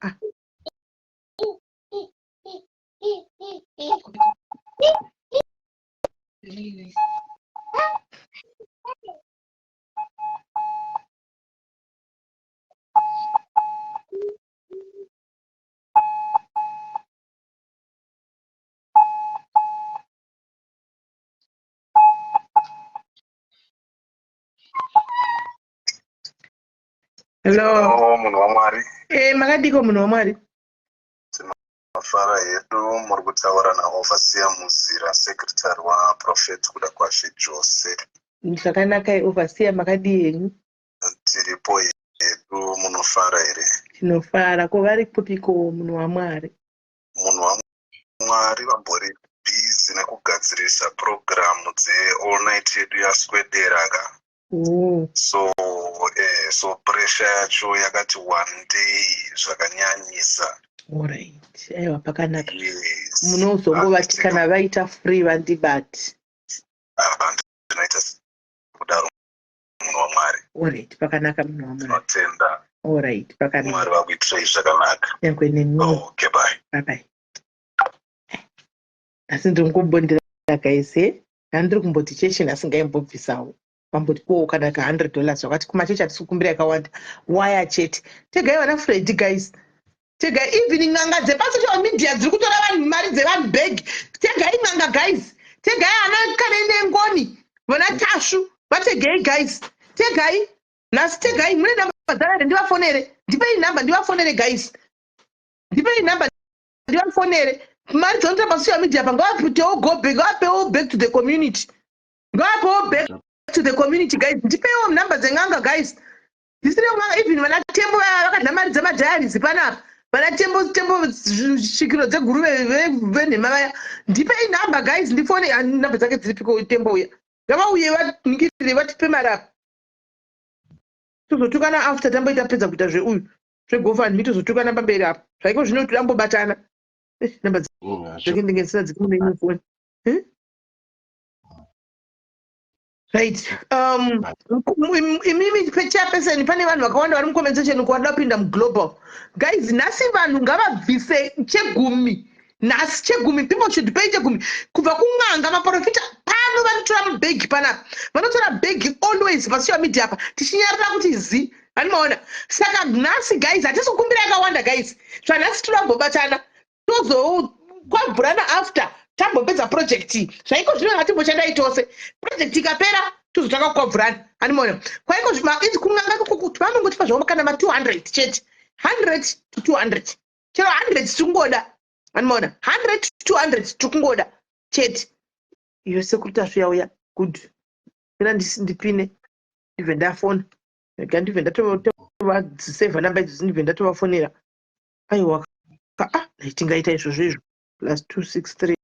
Hello munhu waMwari makadiko munhu waMwari tinofara hedu muri kutaura naOverseer Muzira secretary waProphet kuda kwashe Jose zvakanaka Overseer makadii henyu tiripo hedu munofara here tinofara ko vari kupiko munhu waMwari munhu waMwari vambori busy nekugadzirisa programu dzeall night yedu yaswedera ka so pressure yacho yakati one day zvakanyanyisa alright aiwa pakanaka munozongova kana vaita free vandibati ndinoita kudaro munhu waMwari alright pakanaka munhu waMwari tinotenda alright pakanaka Mwari vakuitirai zvakanaka nyangwe nemi okay bye asi ndiri kumbondira kaise handiri kumboti chechi asingaimbobvisawo pambotipowo kana ka$100 wakati kumachechi hatisi kukumbira yakawanda waya chete tegai vana Fred guys tegai even n'anga dzepasocial media dziri kutora vanhu mari dzevanhu bag tegai n'anga guys tegai ana kana nengoni vana Tashu vategei guys tegai nhasi tegai mune namba dzanade ndivafonere ndipei namba ndivafonere guys ndipei namba ndivafonere mari dzonotamba social media pa ngavaputewo ngavapewo back to the community ngavapewo back to the community guys ndipeiwo namba dzeng'anga guys dzisirewo n'anga even vana Tembo vakadla mari dzemadhiaries panapa vana tembo zvisvikiro dzeguru venhema vaya ndipei namba guys ndifone namba dzake dziripiko Tembo uya ngavauye vaningirire vatipe mari apa tozotukana after tamboita pedza kuita zveuyu zvegofandmi tozotukana pamberi apa zvaiko zvino tidambobatana namba dzake ndinge ndisina dzikumuneinifoni Right. Imimi chairperson pane vanhu vakawanda vari mucomment section kwada kupinda muglobal. Guys, nhasi vanhu ngavabvise chegumi. Nhasi chegumi, people should pay chegumi. Kubva kun'anga maprofita pano vanotora mubhegi panapa. Vanotora bhegi always pasocial media apa. Tichinyarira kuti zi. Vanomaona. Saka nhasi guys, hatisi kukumbira yakawanda guys. Zvanhasi torambobatana. Tozokwabhurana after. Tambopedza project zvaiko zvino ngatimboshandai tose project ikapera tozotanga kukwabhurana animona kwaiko izvi kunganga kuti vanongotipa zvavo kana ma200 chete 100 to 200 chero 100 tikungoda animona 100 to 200 tikungoda chete iyo sekuti asviyauya good ira ndipine ndibve ndafona rega ndibve ndatovadzisevha namba idzi ndibve ndatovafonera aiwa tingaita izvozvo izvo plus 263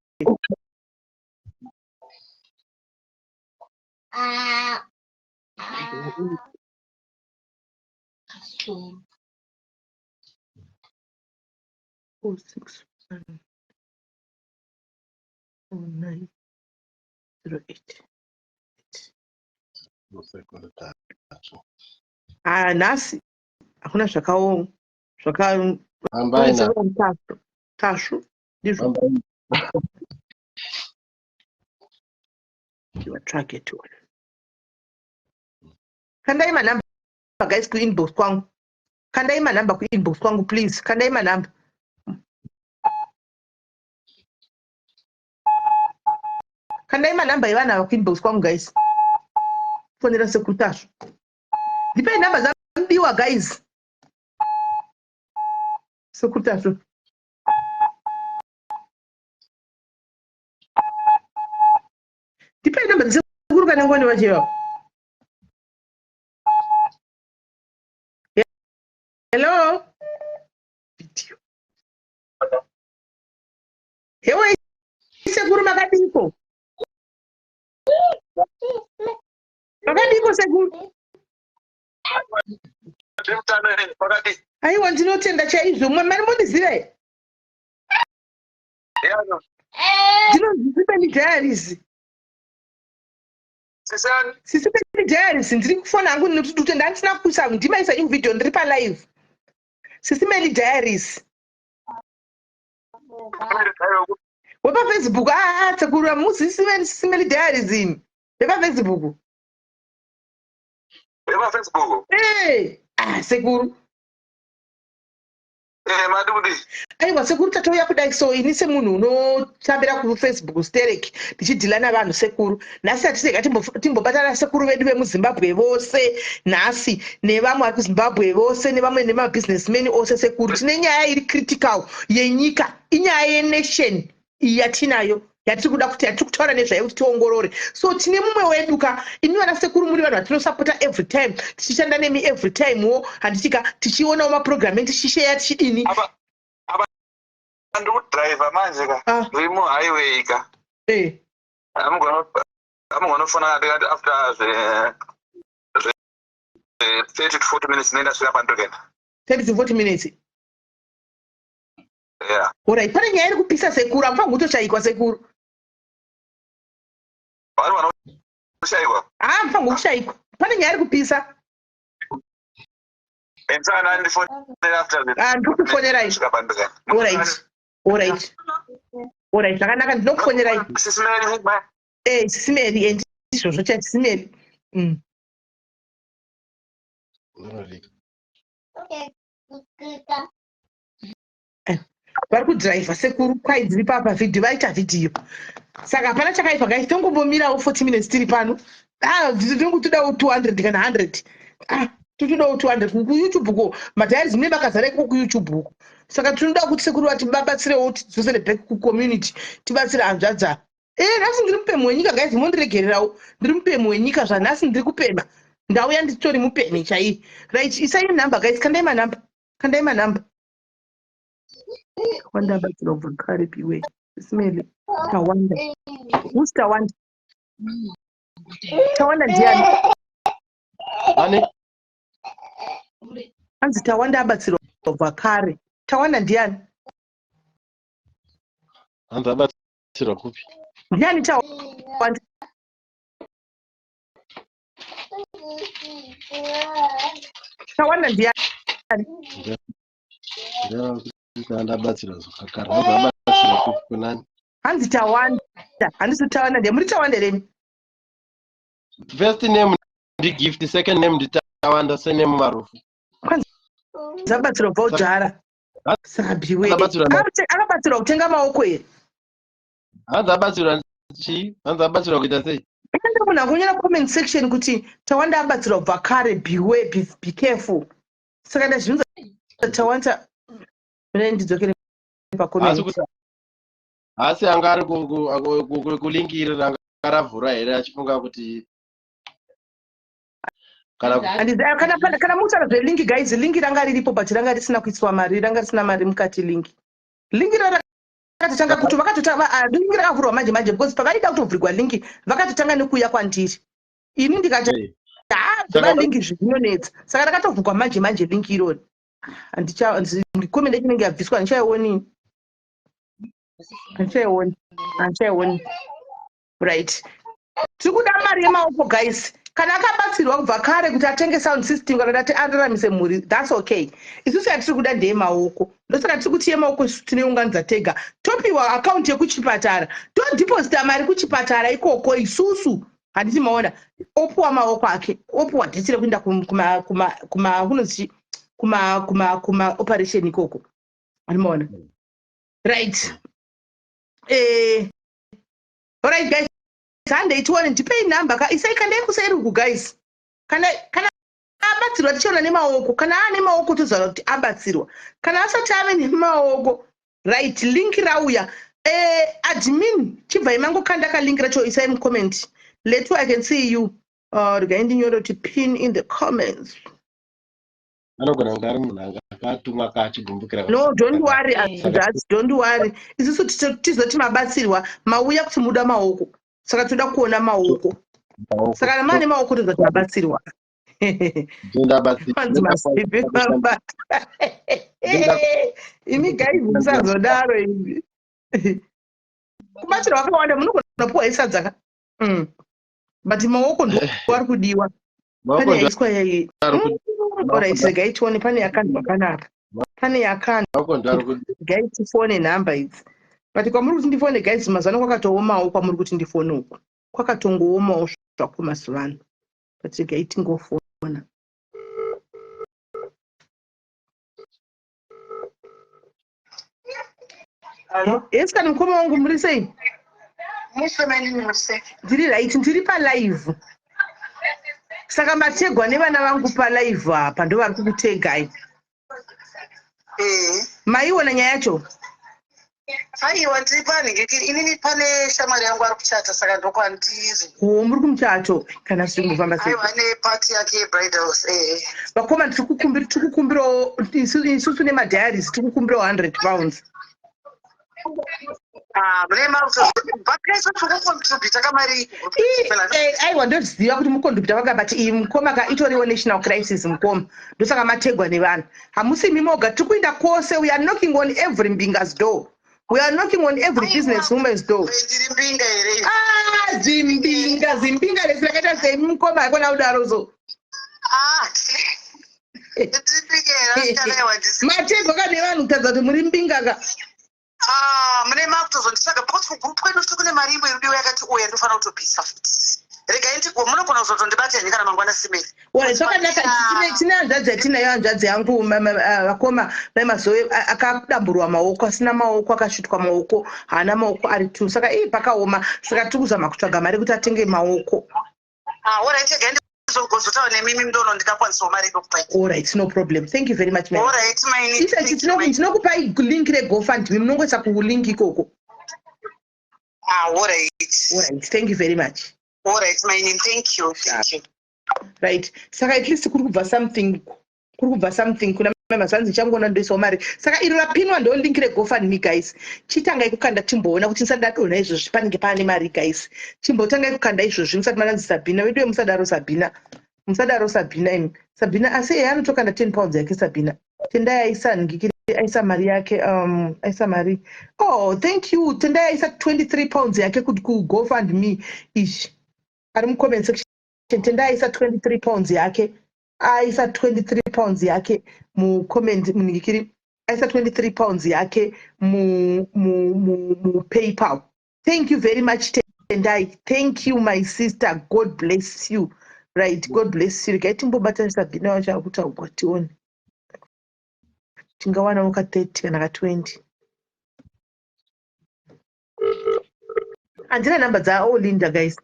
nhasi hakuna tashu ndizvo target one. Kandai manamba guys ku inbox kwangu. Kandai manamba ku inbox kwangu please. Kandai manamba. Kandai manamba ivana ku inbox kwangu guys. Fonera sekutash. Dipe namba za mbiwa guys. Sekutash. Dipe namba za sekuru kana ngoni wajewa. Hello. Video. Hewe seguru makadiko. Makadiko seguru. Aiwa ndinotenda chaizvo mari mundizive. Ndinozvipe diaries. Sisipe diaries ndiri kufona hangu ndinotenda ndisina kuisa ndimaisa video ndiri pa live. Sisimeli diaries. Wepa Facebook takura musi sisimeli diaries in. Wepa Facebook. Wepa Facebook. Sekuru. Madudi. Aiwa sekuru tatouya kudai so ini semunhu unotambira ku Facebook stereki ndichidhilana vanhu sekuru. Nhasi atiseka timbobatana sekuru vedu vemuZimbabwe vose nhasi nevamwe vari kuZimbabwe vose nevamwe nemabusinessmen ose sekuru. Tine nyaya iri critical yenyika, inyaya yenation yatinayo yatiri kuda kuti yatiri kutaura nezvayo kuti tiongorore. So tine mumwe weduka ini vana sekuru muri vanhu vatinosapota every time tichishanda nemi every time wo handitika tichionawo maprogramming tichishare tichidini. And would drive a magic, remove highway. I'm gonna phone after the 30 to 40 minutes. Then that's what happened again. 30 to 40 minutes. Yeah. Alright, pane nyaya iri kupisa sekuru, amfa ngutoshaikwa sekuru. Amfa ngushaikwa. Pane nyaya iri kupisa. Enzana ndifonera after that. Ndikufonera izvo. Alright. Alright. Alright, zvakanaka ndinokufonerai. Sisimeri. Sisimeri ndizvozvo chasisimeri. Vari kudhiraivha sekuru kwai dziri papa vhidhiyo vaita vhidhiyo. Saka hapana chakaipa guys, tongombomirawo 40 minutes tiri pano. Todawo 200 kana 100. Todawo 200 kuYouTube ko madhairies mune bakazareko kuYouTube ko. Saka tinoda kuti sekuru vatibatsirewo tidzosere back kucommunity tibatsire hanzvadza. Nhasi ndiri mupemhi wenyika guys, mondiregererawo. Ndiri mupemhi wenyika zvanhasi ndiri kupemha. Ndauya nditori mupemhi chai. Right, isai number guys, kandai manamba. Kandai manamba. Wanda batsira ubvakare piwe. Smell Tawanda. Who's Tawanda? Tawanda ndiani? Ani? Anzi Tawanda abatsira ubvakare. Tawanda ndiani? Anzi abatsira kupi? Ndiani Tawanda? Tawanda ndiani? Ndabatsira zvakakara. Ndabatsira kunani. Hanzi Tawanda. Handisi Tawanda ndiye muri Tawanda remi. First name ndi Gift, second name ndi Tawanda, surname Marufu. Kwanza zabatsira vojara. Sabiwe. Akabatsira kutenga maoko here. Hanzabatsira chi? Hanzabatsira kuita sei? Kana kunyora comment section kuti Tawanda abatsira vhakare, be careful. Saka ndazvinza Tawanda ndidzokere pa comment. Asi angari kulinkira rangaravhura here achifunga kuti kana mutaura zvelink guys, link ranga riripo but ranga risina kuiswa mari, ranga risina mari mukati link. Link vakatotanga kuti vakatotanga link rakavhurwa manje because pavaida kutovhurwa link vakatotanga nekuuya kwandiri. Ini ndikati dzava link zvinonetsa. Saka rakatovhurwa manje link irori. Comment inenge yabviswa ndichaioni. Anchaioni. Right. Tikuda mari yemaoko guys. Kana akabatsirwa kubva kare kuti atenge sound system kana kuti araramise mhuri, that's okay. Isusu yatiri kuda ndeyemaoko. Ndosaka tiri kuti yemaoko tineunganidza tega. Topiwa account yekuchipatara. Todeposita mari kuchipatara ikoko isusu. Handiti maona. Opuwa maoko ake. Opuwa dhetire kuenda kuma operation ikoko. Handimoona. Right. Alright guys. Sunday tuone ndipei number ka isai kanda kusairuku guys. Kana abatsirwa tichona nemaoko, kana ane maoko tozaura kuti abatsirwa. Kana asati ave nemaoko, right, link rauya. Admin chibva imango kanda ka link racho isai mu comment. Later I can see you. Regaindi nyoro to pin in the comments. No, don't worry, don't worry. Isusu tizoti mabatsirwa mauya kuti muda maoko. Saka toda kuona maoko. Saka mane maoko tozoti mabatsirwa. Imi guys musazodaro ivi. Kubatsirwa wakawanda munogona puwa isadza. But maoko ndo ari kudiwa. Pane yaiswa yayi. Alright, regai tione pane yakanzwa kanaka. Pane yakanzwa. Regai tifone number idzi. But kwamuri kuti ndifone guys mazano kwakatoomawo kwamuri kuti ndifone uku. Kwakatongoomawo zvako mazuvano. But regai tingofona. Yes, kana mukoma wangu muri sei? Ndiri right, ndiri pa live. Saka mategwa nevana vangu pa live apa ndo vari kukutegai. Maiona nyaya yacho? Aiwa ndiri panhingekiri, inini pane shamwari yangu ari kuchata saka ndokwandiri. Muri kumuchato kana zvingofamba sei? Aiwa nepati yake yebridals. Vakoma tikukumbirawo isusu nemadiaries tikukumbirawo 100 pounds. Aiwa ndoziva kuti mukontribhuta vanga but iyi mukoma ka itoriwo national crisis mukoma ndosaka mategwa nevanhu. Hamusi mimoga tiri kuenda kwose, we are knocking on every mbinga's door. We are knocking on every business woman's door. Zimbinga lesi rakaita sei mukoma yakona kudarozo. Mategwa kane vanhu kutadza kuti muri mbinga ka. Mune makutozonditsvaga because kugroup kwenu tiri kune mari imwe irudiwa yakati uya ndinofanira kutobvisa futi. Regai ndiko munogona kuzotondibata henyu kana mangwana simeni. Zvakanaka, tine hanzvadzi yatinayo, hanzvadzi yangu vakoma vemazoe akadamburwa maoko, asina maoko, akasvitwa maoko, haana maoko ari 2. Saka pakaoma, saka tiri kuzama kutsvaga mari kuti atenge maoko. Alright, regai ndizogozotaura nemimi ndono ndikakwanisawo mari inokupai. Alright, no problem. Thank you very much, ma'am. Alright, maini. Tinokupai link reGoFundMe, munongoisa kulink ikoko. Alright. Alright, thank you very much. Alright, my name. Thank you. Right. Saka at least kuri kubva something kuna mazvanzi changona ndoisawo mari. Saka iro rapinwa ndo link reGoFundMe guys. Chitangai kukanda timboona kuti ndisadadona izvozvi panenge pane mari guys. Chimbotangai kukanda izvozvi musati mananzi Sabina. Wedu musadaro Sabina. Musadaro Sabina imi. Sabina asi anotokanda 10 pounds yake Sabina. Tendai aisa ngikiri aisa mari yake aisa mari. Oh, thank you. Tendai aisa 23 pounds yake kuti ku GoFundMe ish. Ari mu comment section tenda isa 23 pounds yake aisa 23 pounds yake mu comment munikiri aisa 23 pounds yake mu PayPal. Thank you very much Tendai. Thank you my sister, God bless you. Right, God bless you. Get mbobata Sabina wacha kuta ukwationi tingawana muka 30 na 20 andina number za all Linda guys.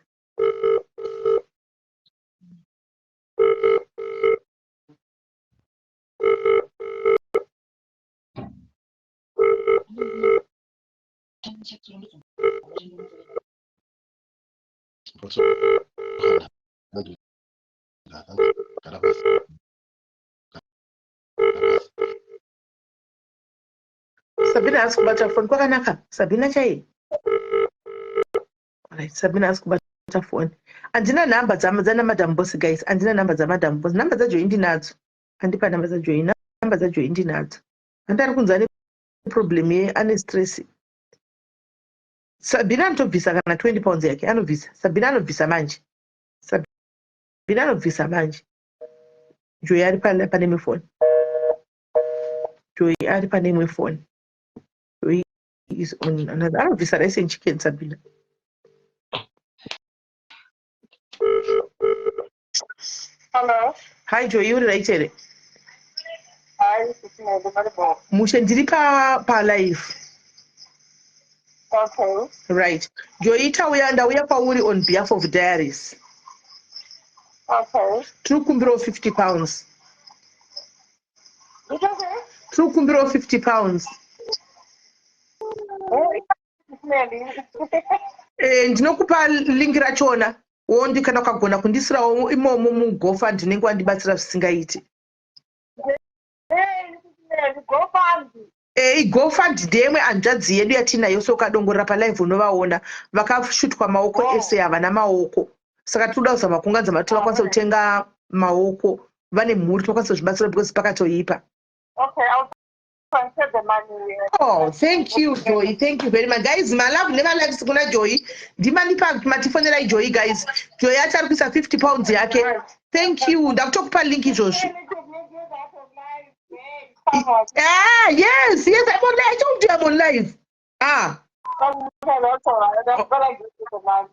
Sabina ask kubata phone kwa kanaka. Sabina chai. Alright, Sabina ask kubata phone. Andina number za Madam Boss guys. Andina number za Madam Boss. Number za join ndinazo. Andipa number za join. Number za join ndinazo. Andari kunzani problem ye ane stress. Sabina antovisa kana 20 pounds yake. Anovisa. Sabina anovisa manje. Sabina anovisa manje. Joy ari pane me phone. Joy ari pane me phone. Joy is on another. Anovisa rice and chicken Sabina. Hello. Hi Joy, you right here? Hi, Mushendiri pa live. Okay. Right. Joita we pauri on behalf of Diaries. Okay. True kumbiro 50 pounds. It's okay. True kumbiro 50 pounds. Ndinokupa link rachona. Wondi kana kagona kundisirawo imomo mu GoFund ndinenge wandibatsira zvisingaiti. GoFund ndemwe anjadzi yedu yatinayo sokadongorera pa live unovaona vakashutwa maoko ese havana maoko. Saka toda kuzama kunganza matora kwanisa kutenga maoko vane mhuri tokwanisa kuzvibatsira because pakatoipa. Okay, I'll transfer the money. Oh, thank you Joy. Thank you very much guys. My love never likes kuna Joy. Ndimani pa matifonera Joy guys. Joy atari kuisa 50 pounds yake. Thank you. Ndakutokupa link izvozvo. Yes, I'm on live. I told you I'm on live.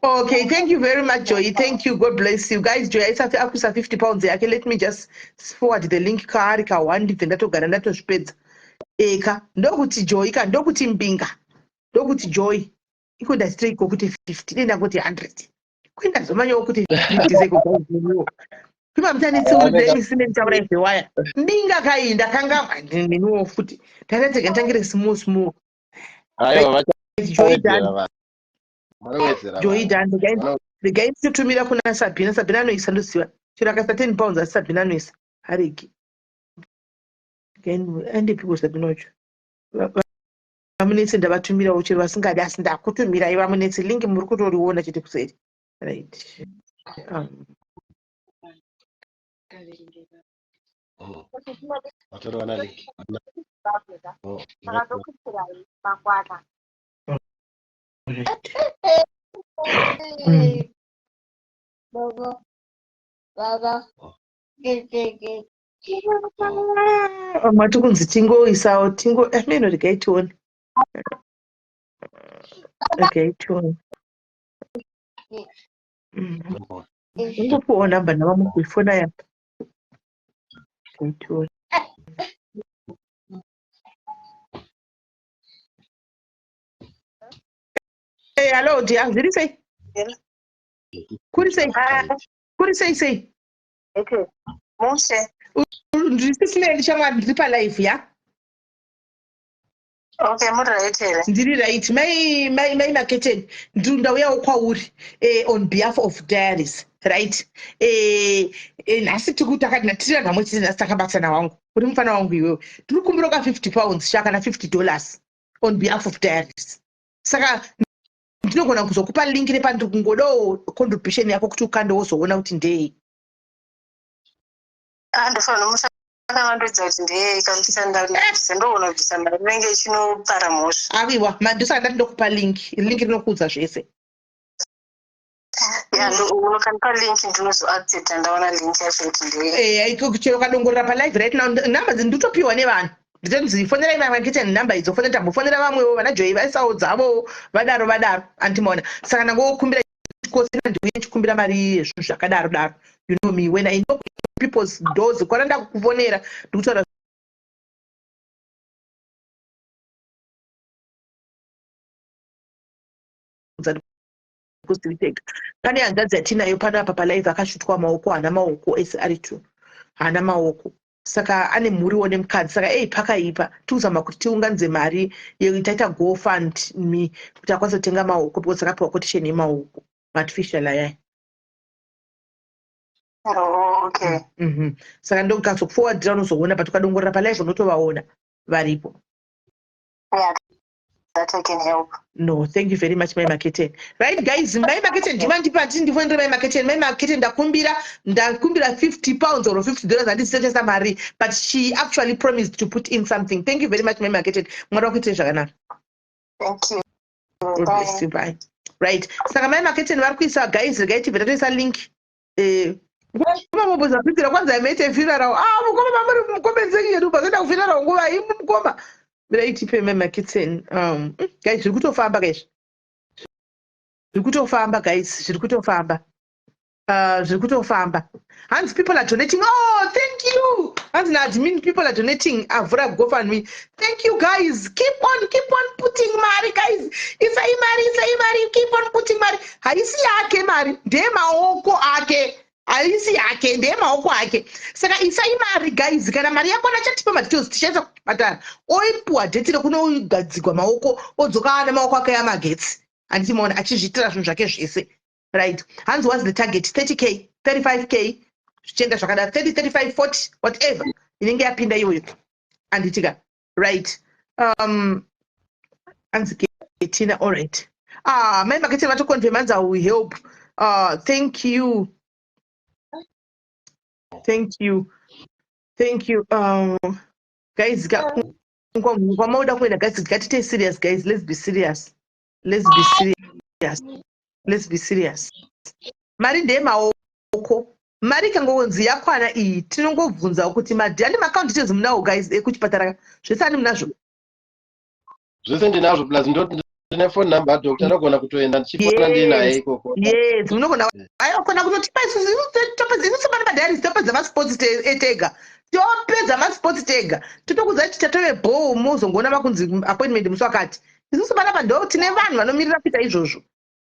Okay, thank you very much, Joy. Thank you. God bless you. Guys, Joy, it's at 50 pounds. Okay, let me just forward the link. Karika one defender to Garandato Speds. Eka, ndokuti Joy, ndokuti Mbinga, ndokuti Joy. Ikoda straight kokuti 50, then I got 100. Kwenda zomanyo kuti 50 seko. Kuma mtani tsiuri isine ntaura izvewaya. Mbinga kainda kanga ndiniwo futi. Takateka ntangire small. Ayo Joy done. Joy done. The guy tutumira kuna Sabina. Sabina anoisa ndoziva. Chiro akasa 10 pounds asi Sabina anoisa. Hariki. Again, and people Sabina wacho. Vamunetsi ndavatumirawo chero vasingadi asi ndakutumirai vamunetsi link muri kutoriona chete kuseri. Right. Mati kunzi tingoisawo tingo ameno rikaitiona rikaitiona ungopiwawo namba navamukuifona yapa rikaitiona. Hey, hello, dear. Did you say? Kuri say? Okay. Mose. Ndisisile chama ndipa live ya. Okay, right here. Ndiri right. My marketing. Ndunda uya ukwauri on behalf of Diaries, right? Nasi tikutaka natira namwe tina takabatsana wangu. Uri mfana wangu iwewe. Tiri kumbiroka 50 pounds shaka na $50 on behalf of Diaries. Saka ndinogona kuzokupa link nepandiri kungodawo contribution yako kuti ukandewo zoona kuti ndei. Andofana musangandoidza kuti ndei kamusanda ndoona bvisanda rinenge chinopara mhosva. Aviwa, mandosanda ndokupa link rinokuudza zvese. unokanpa link ndinozoaccept ndaona link yacho kuti ndeiko chero kadongorera palive right now namba ndinotopiwa nevanhu nditonzi fonerai mamaketeni namba idzo fonera tambofonera vamwewo vana joyi vaisawo dzavo vadaro andimoona saka ndangokumbira chikosina ndiuye ndichikumbira mari yezvinhu zvakadaro daro you know me when I knock people's doors kwaranda kukufonera ndikutaura pane hanzvadzi yatinayo panapa palive akashutwa maoko hana maoko ese ari tu hana maoko saka ane mhuriwo nemukadzi saka pakaipa tikuzama kuti tiunganidze mari taita gofund me kuti akwanise kutenga maoko because akapiwa quotation yemaoko artificial ayaya okay saka ndokazokuforwardira unozoona patukadongorera palive unotovaona varipo that I can help. No, thank you very much, my marketing. Right, guys, my marketing demand party different my marketing ndakumbira £50 or $50 and this is just a Marie, but she actually promised to put in something. Thank you very much, my marketing. Thank you. Bye. Bye. Right. Saka my marketing varikuisa guys, regaiti vetatoisa link. Mama bozapitira kwanza imete funeral. Mukoma mamuri mukomenzeki yedu pasenda kufuneral nguva imi mukoma. Tipe marketing guys zviri kutofamba guys zviri kutofamba hands people are donating thank you hands na admin people are donating avhura gofundme thank you guys keep on putting mari guys isai mari keep on putting mari haisi yake mari ndemaoko ake haisi yake ndemaoko ake saka isai mari guys kana mari yakona chatipa madetails tichaisa kupatara oipuwa dhetire kunogadzigwa maoko odzoka ana maoko ake amagetsi anditimaona achizviitira zvinhu zvake zvese right hanzi was the target 30k 35k zvichienda zvakadaro 35 40 whatever inenge yapinda iyoyo anditika right hanzi ketina alright mai makete vatoconfirmanza will help thank you guys kwamauda kuenda guys ngatite serious guys let's be serious mari ndeyemaoko mari ikangonzi yakwana iyi tinongobvunzawo kuti handi maakaunti details munawo guys ekuchipatara zvese ani munazvo zvese ndinazvo plus ndine phone number yadokta anogona kutoenda ndichifona ndinaye ikoko yes munogona ayokona kutotipa isusu pane madiaris topedza masports tega topedza masports tega totokudza kuti tatove bhoo muzongoona makunzi appointment musi wakati isusu panapa ndo tine vanhu vanomirira kuita izvozvo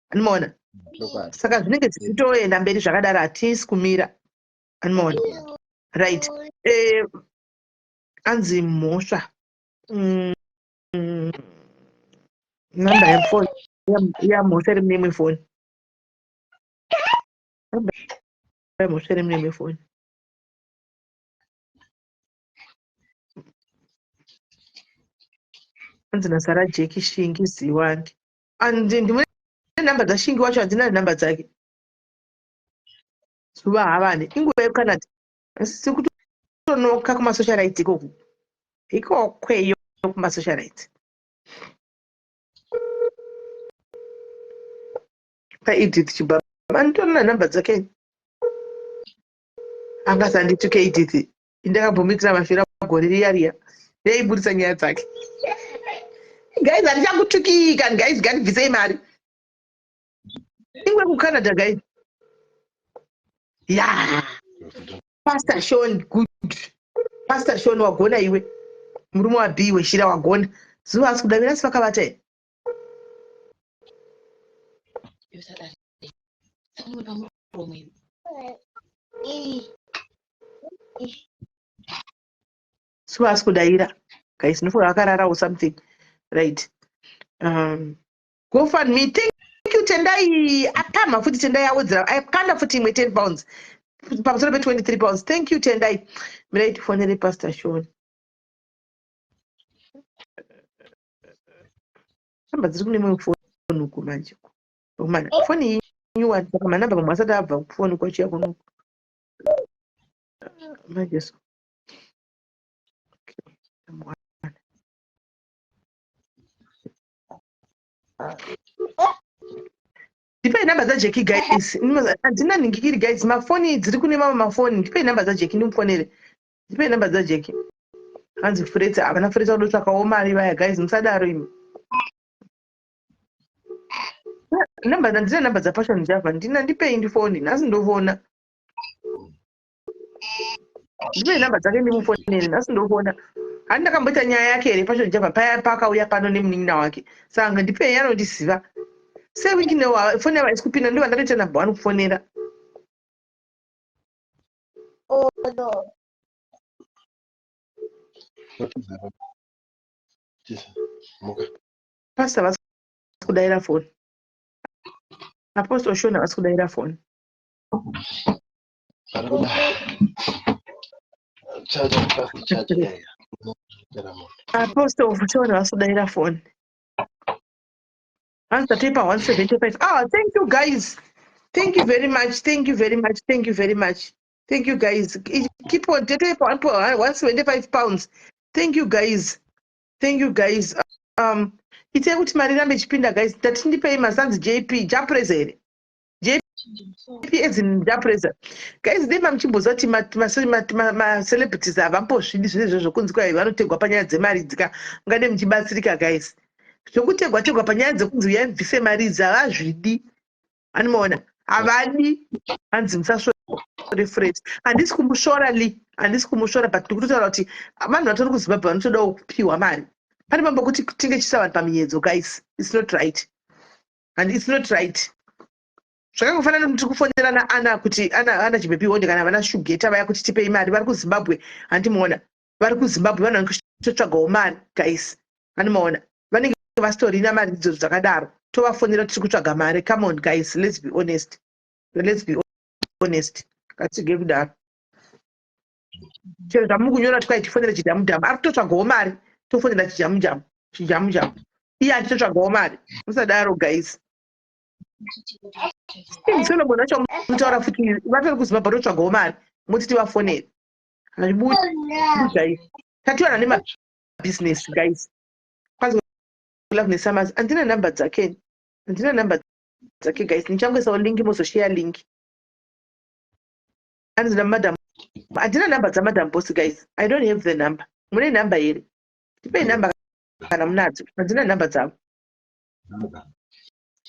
animaona saka zvinenge zvichitoenda mberi zvakadaro hatisi kumira animaona right anzi mhosva namba yefoni yamhosva iri mune imwe foni mhosva iri mune imwe foni anzi nasara jeki shingi ziwandi ndimune namba dzashingi wacho hadzina namba dzake zuva havane inguva yekanada asi kutonoka kumasocialite ikokweyo kumasocialite paedith chibaba manitorona namba dzake angasandituke edith indakambomikira mafira gore riyariya ndeiburisa nyaya dzake guys handichakutukika guys ngandibvisei mari ingwe kucanada guys pastor shon good pastor shon wagona iwe murume wabhi weshira wagona zuva asi kudavira asi vakavata here zuva asi kudaira guys nofora vakarara or something right gofundme thank you tendai apama futi tendai awedzera akanda futi imwe £10 pamusoro pe £23 thank you tendai mirai tifonere pastor shon namba dziri kune imwe foni uku manje mana foni inyuwani saka manamba mamwe asati abva kufoni kwachiya kunoku manje so Ndipe namba dzaJackie guys. Handina ningikiri guys. Mafoni dziri kune mamwe mafoni. Ndipe namba dzaJackie ndimufonere. Ndipe namba dzaJackie. Hanzi Fred avana Fred kudotsvakawo mari vaya guys musadaro imi. Ndina namba dzaPassion Java. Ndipei ndifoni. Nhasi ndofona. Ndipe namba dzake ndimufonere. Nhasi ndofona. Handina kamboita nyaya yake here Passion Java paya pakauya pano nemunin'ina wake. Saka ndipei anondiziva. Seviki newa foni yava isi kupinda ndiva ndatoita namba wanokufonera. Pastor vasi kudaira foni. Apostle Shona vasi kudaira foni. Apostle Shona vasi kudaira foni. Answer paper 175. Oh, thank you guys. Thank you very much. Thank you very much. Thank you very much. Thank you guys. Keep on paper 175 pounds. Thank you guys. Thank you guys. Ite kuti mari rambe chipinda guys. Tatindipei masanzi JP Japreza here. JP as in Japreza. Guys, they mamchimboza kuti ma celebrities avampozvidi zvinezvo zvokunzi kwai vanotegwa panyaya dzemari dzika ngade muchibatsirika guys. Zvokutegwa panyaya dzekunzi uyai mubvise mari idzi havazvidi. Anomaona havadi hanzi musasvorefret. Handisi kumushora but ndikutotaura kuti vanhu vatori kuZimbabwe vanotodawo kupiwa mari. Pane mambo kuti tinge chisa vanhu paminyedzo guys. It's not right. And it's not right. Zvakangofanana kuti kufonera Ana kuti Ana Chipepi Honde kana vana Shugeta vaya kuti tipei mari vari kuZimbabwe. Handimuona vari kuZimbabwe vanhu vanototsvagawo mari guys. Anomaona vanenge vastorina mari idzodzo dzakadaro. Tovafonera tiri kutsvaga mari. Come on guys, let's be honest. Let's be honest. Katige kudaro. Chero zvamukunyora kuti kwai tifonere chidhamudhamu ari kutotsvagawo mari. Tofonera chijamujamu. Iye achitotsvagawo mari. Musadaro guys. Solomon wacho mutaura futi vatori kuZimbabwe totsvagawo mari. Muti tivafonere. Hazvibudi guys. Tatiwana nemabusiness guys. Love neSummers. Handina namba dzake. Guys. Nichangoisawo link mozoshare link. Handina madam. Handina namba dzaMadam Boss guys. I don't have the number. Mune namba here. Tipei namba kana munadzo. Handina namba dzavo.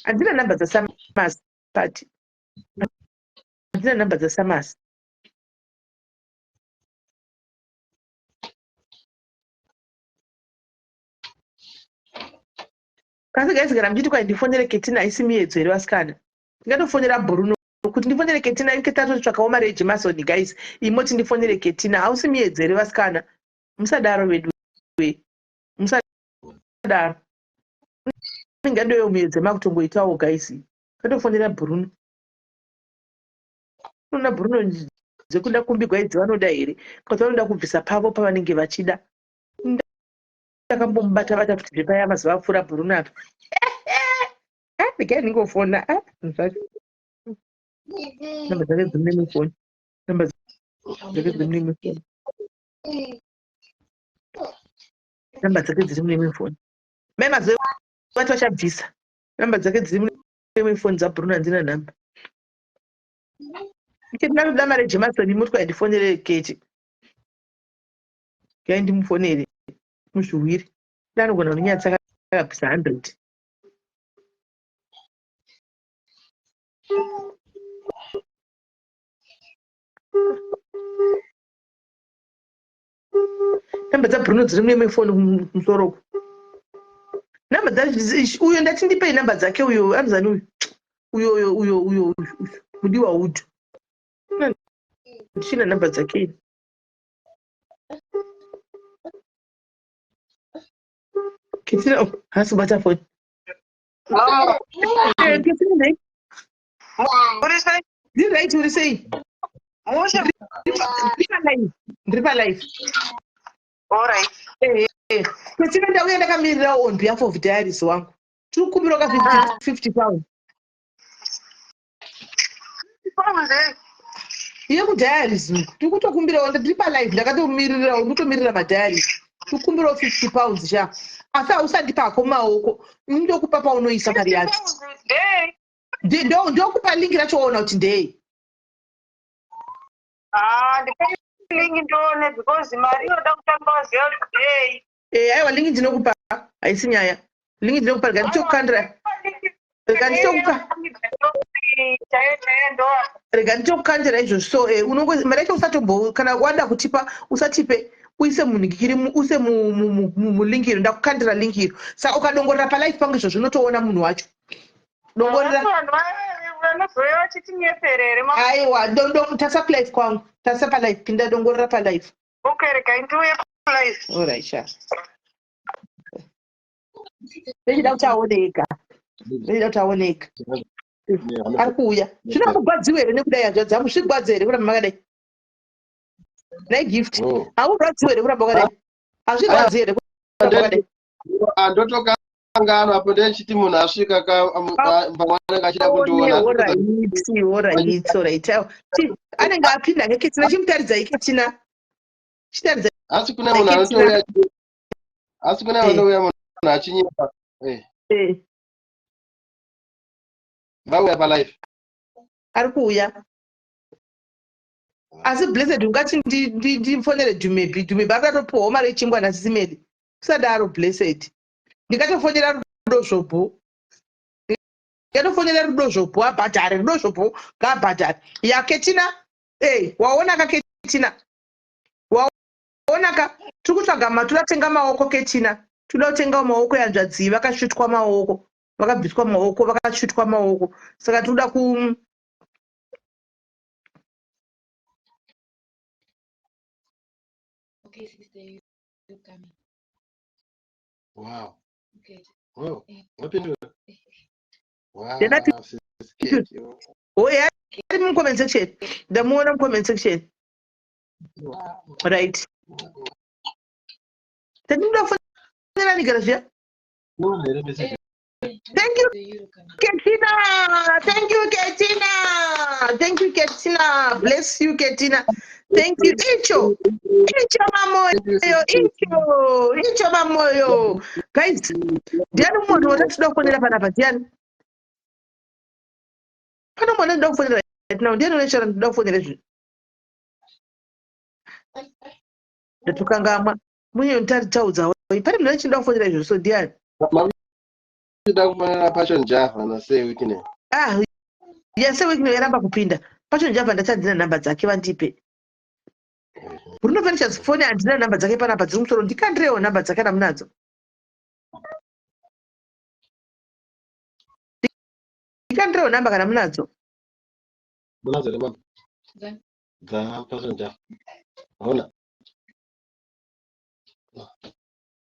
Handina namba dzaSummers party. Handina namba dzaSummers. Kasi guys kana mchiti kwai ndifonere Ketina isi miedzo here vasikana. Ndingatofonera Bruno kuti ndifonere Ketina ike tatotsvakawo mari yeJemasoni guys. Imoti ndifonere Ketina hausi miedzo here vasikana. Musadaro vedu. Musadaro. Ningadoyo miedzo makutongoitawo guys. Katofonera Bruno. Una Bruno dzekuda kumbigwa idzi vanoda here. Kuti vanoda kubvisa pavo pavanenge vachida. Ndakambomubata bata kuti zvepaya mazuva apfuura Bruno apa. Ndikai ndingofona. Namba dzake dzimune mifoni. Namba dzake dzimune mifoni. Namba dzake dzimune mifoni. Mai mazuva vati vachabvisa. Namba dzake dzimune mifoni dzaBruno handina namba. Ndinoda mari yeJemasoni muti kwai ndifonere Keti. Ngai ndimufonere. Muzviwiri. Danogona kunyatsaka akabvisa 100. Namba dzaBruno dziri mune mifoni kumusoro. Namba uyo ndati ndipei namba dzake uyo anzani uyo mudiwa Wood. Ndichina namba dzake. Ketina hasi bata phone. Ketina what is that? This right to say. Dripa life. All right. Ketina ndauya ndakamirira on behalf of diaries wangu. Tiri kumbira ka 50 pounds. Iyo ku diaries. Tiri kutokumbira on dripa life ndakatomirira unotomirira ma diaries. Tiri kumbira 50 pounds sha. Asa usandipa maoko. Ndokupa paunoisa mari yako. ndokupa lingi rachoona kuti ndei ndipe lingi ndione because mari inoda kutanga waziva kuti ndei. Aiwa lingi ndinokupa haisi nyaya. Lingi ndinokupa rega nditokukandira. Rega nditokukandira izvozvo. So mari yacho usatombo kana wada kutipa usatipe uise munhu use mulingi iro ndakukandira lingi iro. Saka ukadongorera palife pangu izvozvo unotoona munhu wacho. Dongorera. Aiwa tasa palife kwangu. Tasa palife pinda dongorera palife. Okay, rega ndiuye palife. Alright, sha. Ndechida kuti aoneka. Ari kuuya. Zvino mugwadzi here nekudai hanzvadzi hangu zvigwadzi here kuramba makadai. Nai gift. Haurwadzi here kuramba wakadai. Hazvigwadzi here kuramba wakadai. Ndotokangana apo ndechiti munhu asvika pamwanenge achida kundiona. Alright. Anenge apinda ngeketina chimutaridzai ketina. Asi kuna munhu anotouya. Asi kuna vanouya munhu achinyepa. Vauya palife. Ari kuuya. Asi blessed ungati ndifonere Dhumebi akatopiwawo mari yechingwa naSisimeli. Kusadaro blessed. Ndikatofonera Rudo Zvopo abhadhare. Rudo Zvopo ngaabhadhare. Ketina. Waonaka Ketina. Waonaka. Tiri kutsvaga turatenga maoko Ketina. Toda kutenga maoko yanzvadzi vakasvitwa maoko. Vakabviswa maoko, vakasvitwa maoko. Saka toda ku Okay, sister, you coming. Wow. Okay. Wow. Open. Wow. Oh yeah. In the comment section. The more comment section. Right. Thank you for the Thank you, Ketina. Thank you, Ketina. Bless you, Ketina. Thank you, Icho mamoyo. Guys, diani munhu watatoda kufonera panapa diani. Pana mwana ndoda kufonera right now. Diani unechara ndoda kufonera izvi. Ndatukangama. Munye untataudza wai. Pane munhu achinda kufonera izvi so diani. Ndida kufonera Passion Java na Say Weekend. Say Weekend yaramba kupinda. Passion Java ndachadzina namba dzake vandipe. Bruno Fernandes phone handina namba dzake panapa dziri kumusoro ndikandirewo namba dzake namunadzo. Ndikandirewo namba kana munadzo. Munadzo remamba. Dza Passion Java. Ona.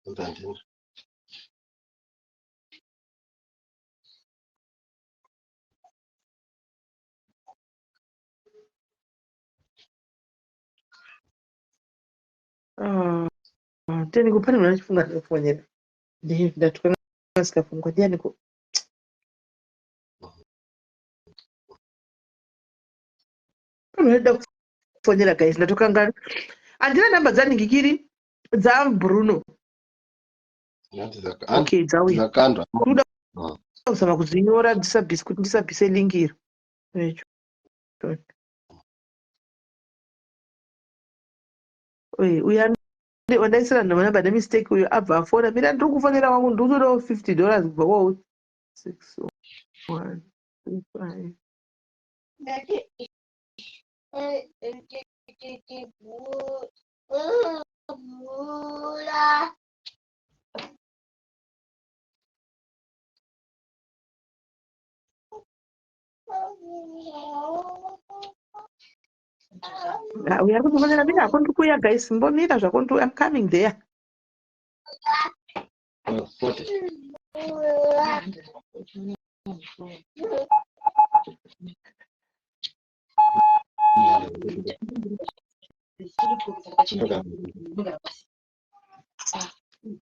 Ndandina. Ndiani kupani mwana chifunga ndofonyera. Ndatukanga sikafungwa ndiani ko. Unoda kufonyera guys ndatukanga. Andina namba dzaningikiri dza Bruno. Okay, dzawi. Zakandwa. Kuda kuzama kuzinyora ndisabhise lingiro. Uya wandaisira namba ne mistake uyo abva afona mina ndiri kufonera wangu ndikutodawo $50 kubva kwawo 6135. We are going to be going to Kuya guys. Mbonira zvakonto I'm coming there.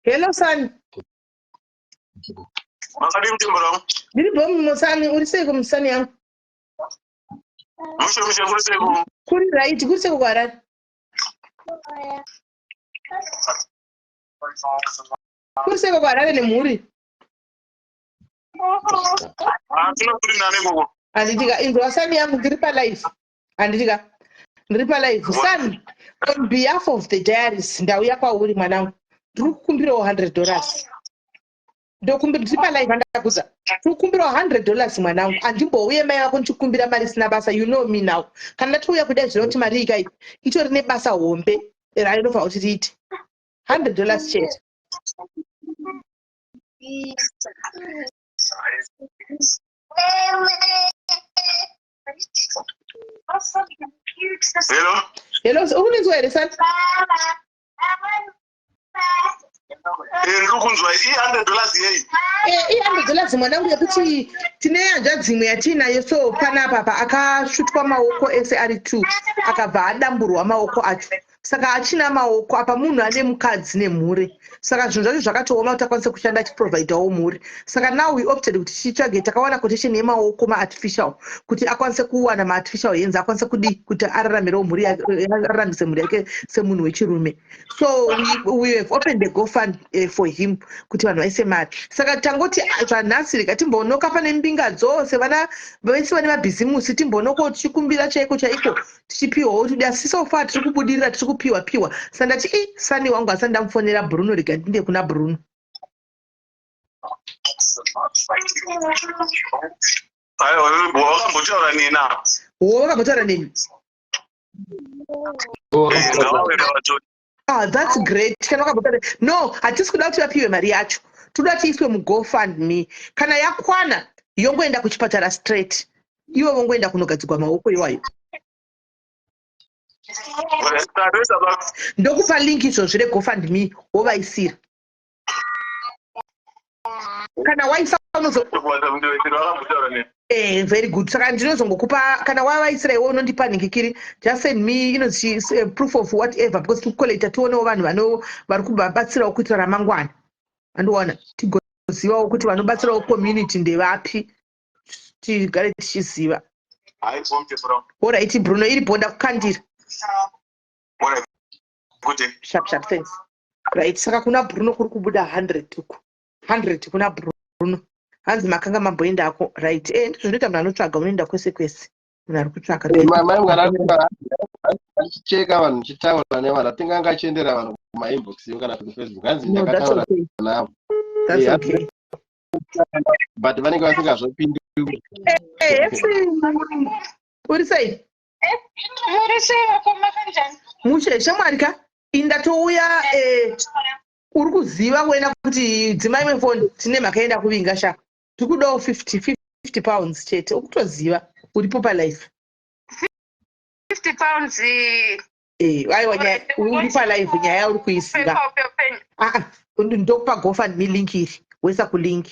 Hello son. Did you bomb Musani or say Musani? Kuri right, good say what? Who say what? I didn't muri. Tinokurina nekoko. Anditika inzwa sani yangu ndiri palive. Anditika ndiri palive. Son, on behalf of the diaries, ndauya kwauri mwanangu. Ndiri kukumbirawo $100. Ndokumbira ndiri palive ndakuza. Ndiri kukumbirawo $100 mwanangu. Andimbouye mai vako ndichikumbira mari sina basa. You know me now. Kana ndatouya kudai zvinoti mari ikai itori nebasa hombe rainobva kuti riite. $100 chete. Hello? Hello, ukunizwa here son? Ndiri kunzwa $100 yei. $100 mwanangu yekuti tine hanja dzimwe yatinayo so panapa akasvutwa maoko ese ari 2 akabva adamburwa maoko acho. Saka achina maoko apa munhu ane mukadzi nemhuri. Saka zvinhu zvacho zvakatooma kuti akwanise kushanda achiprovidawo mhuri. Saka now we opted kuti tichitsvage takawana quotation yemaoko maartificial kuti akwanise kuwana maartificial hands akwanise kudi kuti araramirewo mhuri yake araramise mhuri yake semunhu wechirume. So we have opened the GoFund for him kuti vanhu vaise mari. Saka tangoti zvanhasi rega timboonoka pane mbinga dzose vana vese vane mabhizimusi timboonoka tichikumbira chaiko chaiko tichipiwawo kuti asi so far tiri kubudirira tiri kupiwa. Sandati sani wangu asati ndamufonera Bruno rega ndinde kuna Bruno. Wakambotaura nina. Wakambotaura nini? That's great. No, hatisi kuda kuti vapiwe mari yacho. Toda tiiswe muGoFundMe. Kana yakwana yongoenda kuchipatara straight. Iwe wongoenda kunogadzirwa maoko iwayo. Ndokupa link izvozvo reGoFundMe wovaisira. Kana waisa very good. Saka ndinozongokupa kana wavaisira iwe unondipa ningikiri. Just send me proof of whatever because tikukoleta tionewo vanhu vari kubatsirawo kuitira ramangwana. Andiona tigozivawo kuti vanobatsirawo community ndevapi. Tigare tichiziva. Alright Bruno iripo ndakukandira. Sharp thanks. Right, saka kuna Bruno kuri kubuda 100 uku. 100 kuna Bruno. Hanzi makanga mamboenda ako. Right. Ndizvinoita munhu anotsvaga unoenda kwese kwese. Munhu ari kutsvaga. Mai mwana cheka vanhu chitaura nevanhu atinganga achiendera vanhu kuma inbox kana Facebook. Hanzi ndakataura navo. That's okay. But vanenge vasingazopindi. Uri sei? Muri sei vakoma kanjani? Musheshe mwari ka? Indatouya uri kuziva wena kuti dzimai mefoni tine makaenda kuvinga sha. Tikudawo 50 pounds chete. Ukutoziva uripo palive. 50 pounds. Aiwa uri palive nyaya uri kuisiva. Ndokupa GoFundMe link iri. Wesa kulink.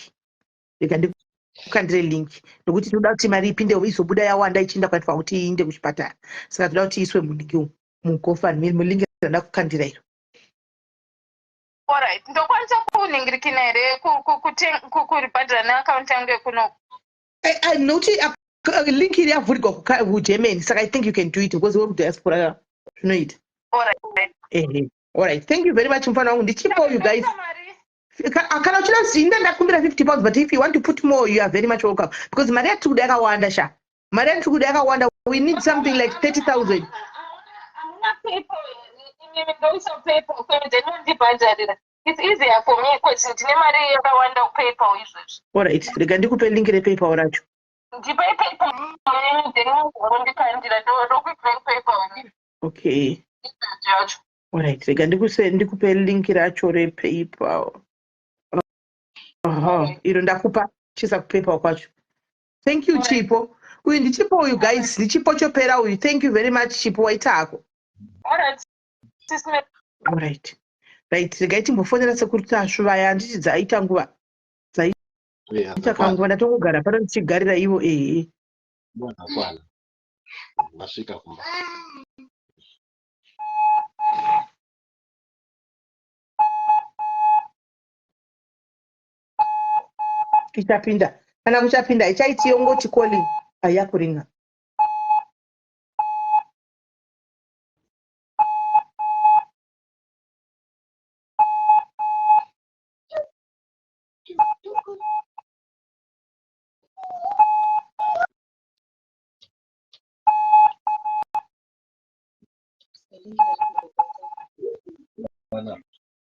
Rega ndikukandire link. Nokuti tinoda kuti mari ipinde izobuda yawanda ichienda kwatwa kuti iinde kuchipatara. Saka toda kuti iswe mulink muGoFundMe mulink ndakukandira iro. Alright, ndokwanisa kuningirikina here kuribhadhara neaccount yangu yekuno. Noti link iri yavhurirwa kuGermany, saka I think you can do it because we're diaspora. Zvinoita. Alright. Alright, thank you very much mfana wangu. Ndichipo you guys. Kana uchida zinda ndakumbira 50 pounds, but if you want to put more you are very much welcome because mari yatikuda yakawanda sha. Mari yatikuda yakawanda. We need something like 30,000. It's easier for me because ndine mari yakawanda kuPayPal izvozvo. Alright, rega ndikupe link rePayPal racho. Ndipe PayPal ndikandira PayPal. Okay. Alright, rega ndikupe link racho rePayPal. Iro ndakupa chisa kuPayPal kwacho. Thank you Chipo. Uyu ndichipo you guys, ndichipo chopera uyu. Thank you very much Chipo waitako. Alright. Right, rega timbofonera security ashuvaya handiti dzaita nguva. Dzaita kanguva ndatongogara pano ndichigarira ivo Mwana. Masvika kumba. Ichapinda. Kana kuchapinda ichaiti yongoti calling. Ayakuringa.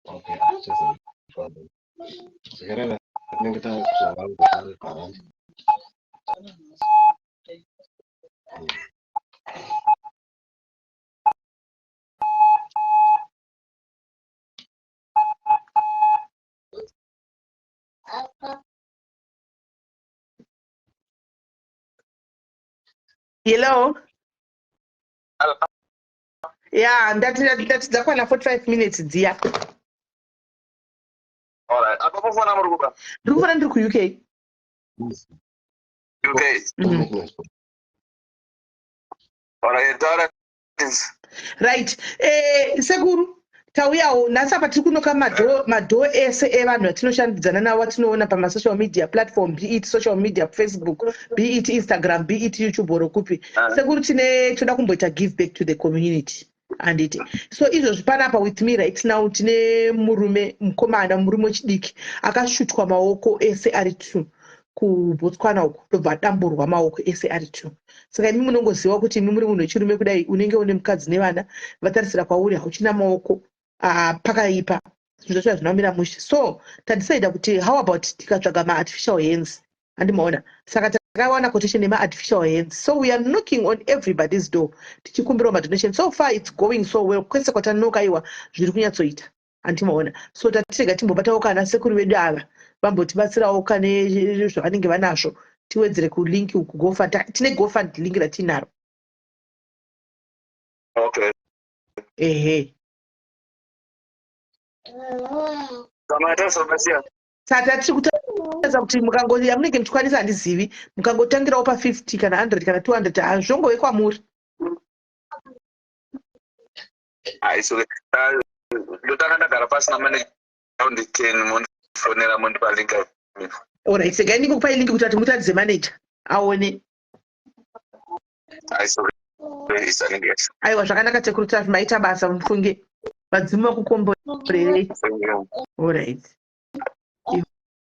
Okay, just a problem. So here I think that Hello. Yeah, that's the one 45 minutes dear. All right. Apa kau phone number buka? Ndikufana ndiri ku UK. UK. All right. Right. Sekuru tauyawo nhasi apa tiri kunoka madhoo ese evanhu vatinoshandidzana navo atinoona pamasocial media platform, be it social media, Facebook, be it Instagram, be it YouTube oro kupi. Sekuru toda kumboita give back to the community. And it so izvozvi panapa with me right now tine murume wechidiki akashutwa maoko ese ari 2 kuBotswana uko ndobva adamburwa maoko ese ari 2. Saka imi munongoziva kuti imi muri munhu wechirume kudai unenge une mukadzi nevana vatarisira kwauri hauchina maoko pakaipa zvinhu zvacho zvinomira mushe. So tadisaida kuti how about tikatsvaga ma-artificial hands handimaona. Saka takawana quotation nema-artificial hands. So we are knocking on everybody's door tichikumbirawo madonation. So far it's going so well. Kwese kwatanoka iwa zviri kunyatsoita handimaona. So tatirega timbobatawo kana sekuru vedu ava vambotibatsirawo kane zvavanenge vanazvo tiwedzere kulinki uku GoFund. Tine GoFund link ratinaro. Okay. Ehe. Saka tiri kutaridza kuti yamunenge muchikwanisa handizivi mukangotangirawo pa50 kana 100 kana 200 hazvongove kwamuri. Ndotanga ndagara pasi namane raundi 10 mundifonera mundipa link. Alright, saka ndikupai link kuti mutaridze manager aone. Aiwa zvakanaka tekuruta maita basa mufunge vadzimu vakukomborere. Alright.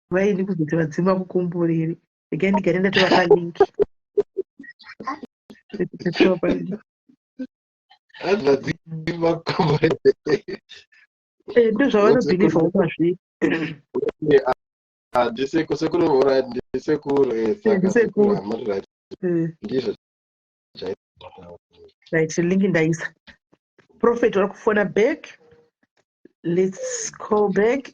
Vaini kuzoti vadzimu vakukomborere. Rega ndigare ndatovapa link. Ndozvavanobhilivhawo mazviri. Right, link ndaisa. Prophet wakufona back. Let's call back.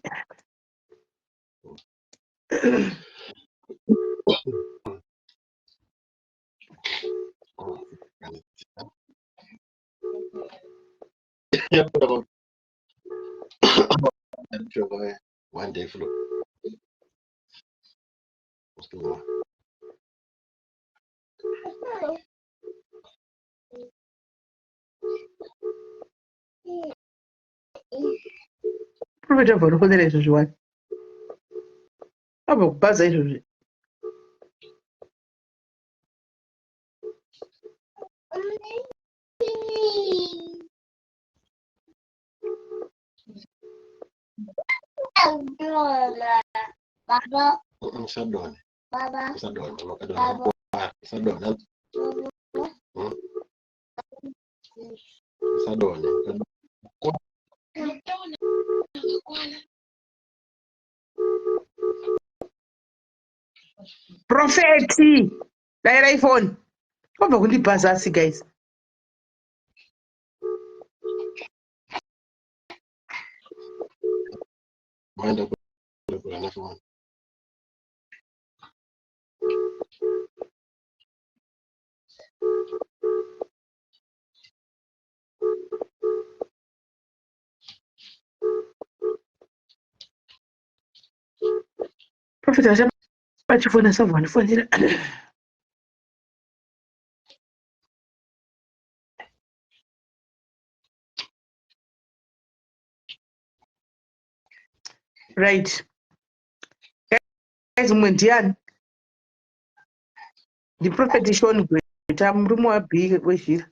One day flu. Prophet wavanofonera izvozvi wani abva kubhaza izvozvi. Profeti daira iphone wabva kundibhaza asi guys. Prophet vachifona savho vanofonera. Right. Guys, mumwe ndiani? Ndiprofeti Shoni Gweta, murume wabhi wezhira.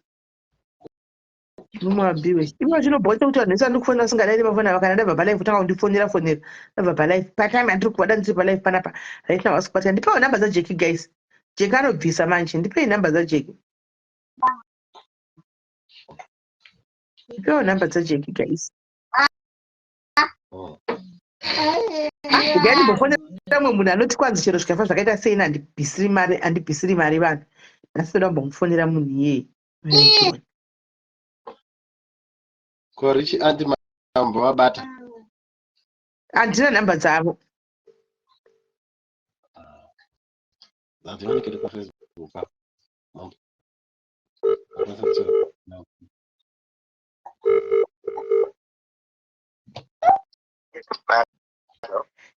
Murume wabhi wezhira. Ivo zvinobhotsa kuti vanhu vese vandikufona vasingadai nemafoni ava kana ndabva palive kutanga kundifonera ndabva palive. Patime andiri kubada ndiri palive panapa. Right now vasikubatira. Ndipewo namba dzaJeki guys. Jeki anobvisa manje. Ndipei namba dzaJeki. Ndipewo namba dzaJeki guys. Ndingani mbofonera mwe munhu anoti kwanzi chero zvikafa zvakaita sei handibvisiri mari vanhu. Ndasinoda kumbomufonera munhu iyeye. Korichi anti mambo wabata. Handina namba dzavo. Ndionekere pa Facebook pa.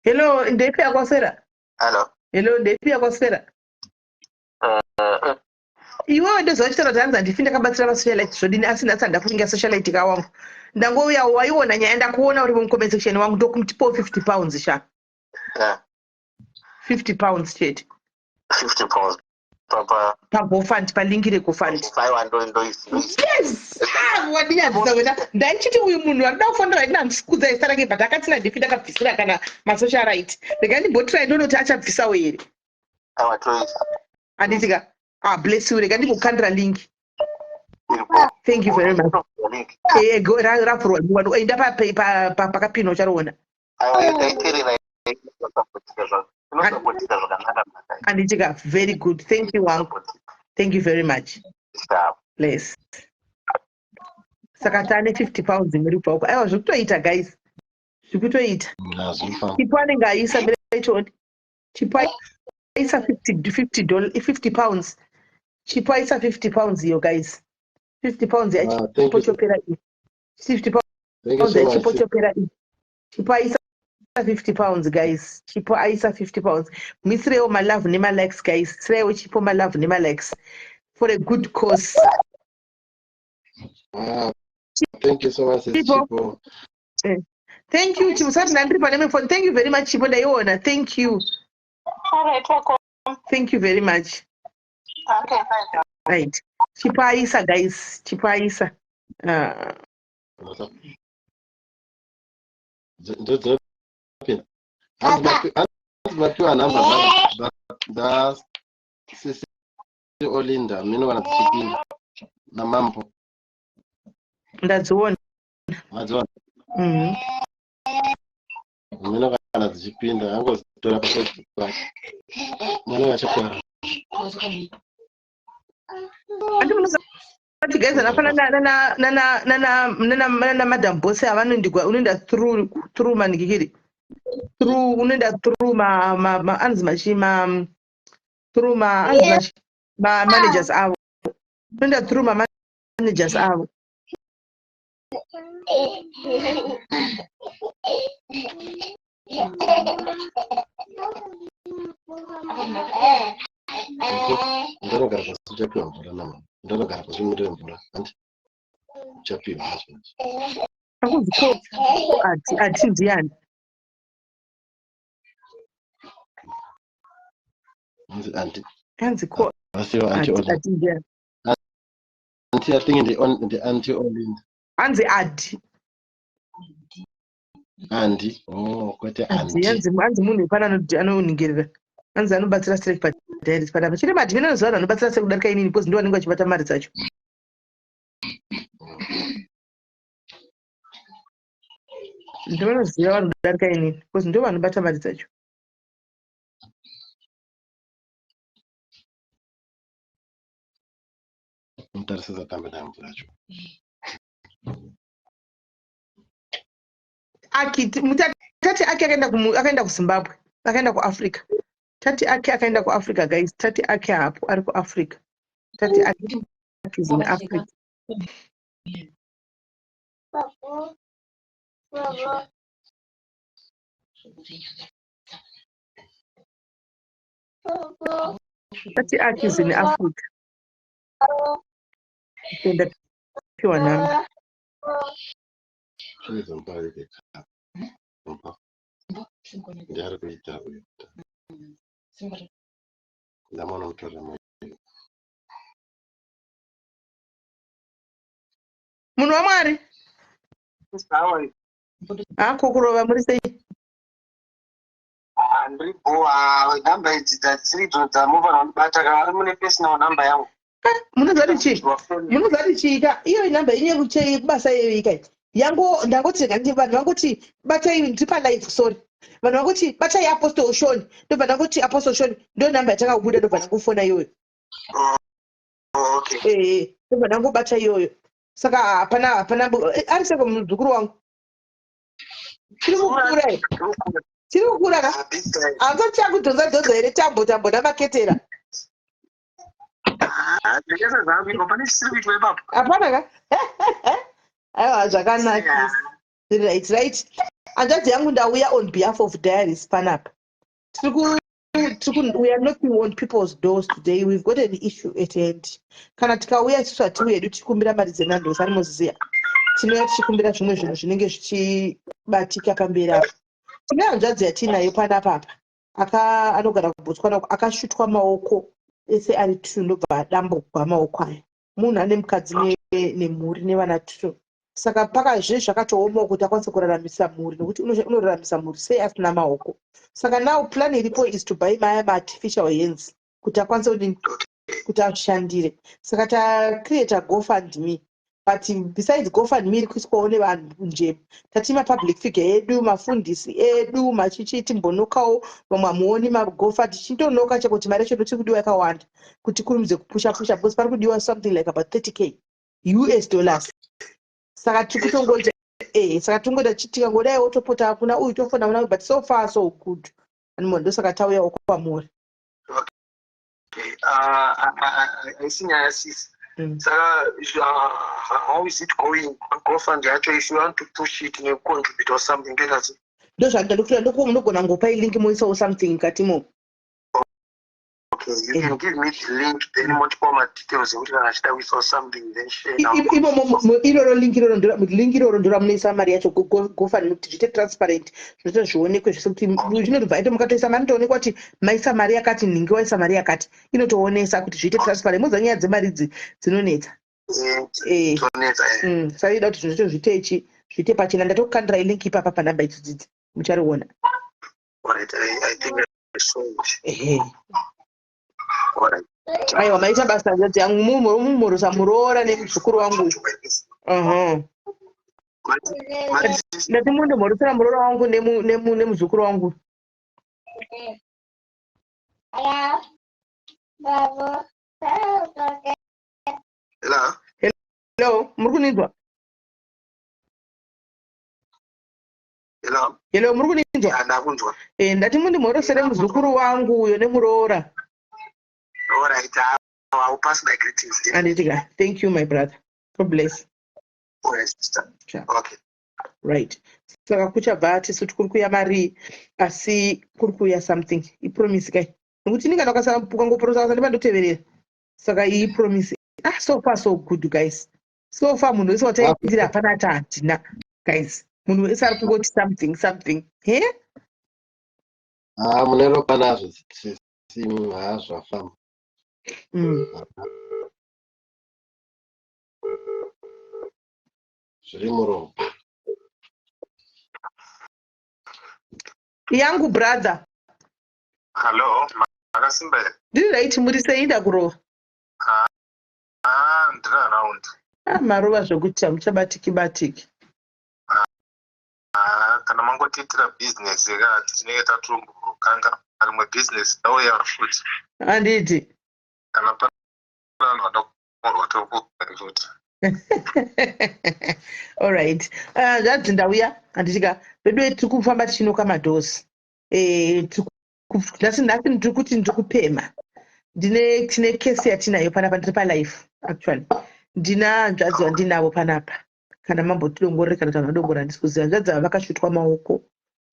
Hello, ndepi yakwaswera? Hello, ndepi yakwaswera? Iwewe ndozvachitaura kuti hanzi handifi ndakabatsira masocialite zvodini asi nhasi handafunga socialite kawangu. Ndangouya waiona nyaya ndakuona uri mucomment section wangu ndokumutipo 50 pounds sha. 50 pounds chete. 50 pounds. Papa. PaGoFund, palingi reGoFund. Yes! Wadinyadzisa wena. Ndaichiti uyu munhu arida kufonera ina mfukudza isa rake but akati ndifi ndakabvisira kana masocialite. Rega ndimbotira ndonoti achabvisawo here. Anditika. Bless you. Rega ndikukandira link. Thank you very much. Go rafurwa. Enda pakapino chariona. Anditika, very good. Thank you, Uncle. Thank you very much. Bless. Saka tane 50 pounds muri pauko. Aiwa zvikutoita guys. Zvikutoita. Chipo anenge aisa berechoni. Chipo aisa 50 pounds. Chipo aisa 50 pounds iyo guys. 50 pounds ya chipo chopera iyo. 50 pounds ya chipo chopera iyo. Chipo aisa 50 pounds guys. Chipo aisa 50 pounds. Misreo my love nema likes guys. Sreo chipo my love nema likes for a good cause. Thank you so much Chipo. Thank you Chipo. Thank you very much Chipo ndaiona. Thank you. All right, welcome. Thank you very much. Okay, fine. Right. Chipo aisa guys. Chipo aisa. Anzibakiwa namba da sisi Olinda mino wanachipinda na mambo ndadziona mino kana dzichipinda angozitora pasoti mwana wachakora ati guys anafanana na madam boss avanondigwa unoenda through manikikiri unoenda through anzi machima through managers avo unoenda through managers avo ndinogara pasi chapiwa mvura nama ndinogara pasi mutore mvura anti chapiwa akunzi ati ndiani anti anzi ko ati ndiani anti I think the anti Olinda anzi andi kwete anti munhu pana anoningirira anzi anobatsira strike padirect panapa chiri madhimini anoziva anobatsira strike kudarika inini because ndiwo anenge achibata mari dzacho ndinoziva vanhu kudarika inini because ndiwo vanobata mari dzacho mutarisisa tambe dambu racho tati ake akaenda kuZimbabwe akaenda kuAfrica tati ake akaenda kuAfrica guys tati ake hapo ari kuAfrica tati ake is in Africa tati ake is in Africa tenda piwa namba ndihari kuita uyu ndamona mutora munhu waMwari kokurova muri sei ndiripo namba idzi dziridzo dzamuvanhu vanobata mune personal namba yangu munozati chika iyo inamba inye kuchei basa yeika yango ndangoti ngati vanhu vangoti batai ndipa live sorry vanhu vangoti batai apostle Shoni ndobva ndangoti apostle Shoni ndo namba yatakabuda ndobva ndangofona iyoyo ndobva ndangobata iyoyo saka hapana ari seko muzukuru wangu chiri kukura ka hanzo chakudhonza here tambo namaketera hapana ka aiwa zvakanakisa right hanzvadzi yangu ndauya on behalf of Diaries panapa we are knocking on people's doors today. We've got an issue at hand. Kana tikauya isusu hatiuyedu tichikumbira mari dzenandos ari muziya tinouya tichikumbira zvimwe zvinhu zvinenge zvichibatika pamberi apo. Tine hanzvadzi yatinayo panapa apa anogara kuBotswana akashutwa maoko ese ari 2 ndobva adambogwa maoko aya. Munhu ane mukadzi nemhuri nevana 2. Saka pakazve zvakatooma kuti akwanise kuraramisa mhuri nokuti unoraramisa mhuri sei asina maoko. Saka now plan iripo is to buy my artificial hands kuti akwanise kuti ashandire. Saka create a GoFundMe. But besides GoFundMe iri kuiswawo nevanhu nje tatima public figure edu mafundisi edu machichi timbonokawo vamwe hamuoni magofa tichitonoka chekuti mari yacho tiri kudiwa yakawanda kuti kurumidze kupusha because pari kudiwa something like about 30k US dollars. Saka tikutongoita saka tongoita tikangodai wotopota hakuna uyu tofona muna but so far so good ndo saka tauya uko pamuri. I see nyaya sisi. Saka how is it going? GoFund yacho if you want to push it and contribute or something like ndo zvandakufira ndokumunogona ngopa link moisawo something katimo. Okay, you can give me the link, then multiple details ukuthi kana chita with or something then share now. Iroro link iroro ndora munoisa mari yacho GoFund kuti zvite transparent zvinoita zvionekwe zvese kuti zvinobva ite mukatoisa mari ndoonekwa kuti maisa mari yakati ningi waisa mari yakati inotoonesa kuti zviite transparent muza nyaya dzemari dzinonetsa. Saka ida kuti zvinhu zvite zvite pachena ndatokukandira link ipapa panamba idzidzi muchariona. Alright, I think so. Aiwa maita basa nzadzi yangu mumhorosa muroora nemuzukuru wangu. Ndati mundomhorosera muroora wangu nemuzukuru wangu. Hello, muri kuninzwa? Hello, muri kuninzwa? Ndakunzwa. Ndati mundimhorosere muzukuru wangu uyo nemuroora. All right, I'll pass my greetings. Anditika, thank you, my brother. God bless. All right, sister. Okay. Right. Saka kuchabva atisu tikuri kuya mari asi kuri kuya something. Ipromise kai. Nokuti ndingana kasara ukangoporosa kasara ndoteverera. Saka ipromise. So far so good guys. So far munhu wese wataitira hapana hatina guys. Munhu wese ari kungoti something. He? Munero panazvo simu zvafamba. Zviri muromo. Yangu brother. Hello, makasimba here. Ndiri right muri seinda kurova. Ndiri around. Maruva zvokuti hamuchabatiki. Kana mangotiitira business tinenge taturumburukanga rimwe business dauya futi. Handiti. Kana pana vanhu vada kumorwa tokufuti. All right. Zvanzi ndauya handitika vedu tiri kufamba tichinoka madhozi. Nhasi ndiri kuti ndiri kupema. Tine kesi yatinayo panapa ndiri palife actually. Ndina hanzvadzi wandinavo panapa. Kana mambotidongorere kana kuti vanodongora handisi kuziva. Hanzvadzi ava vakashutwa maoko.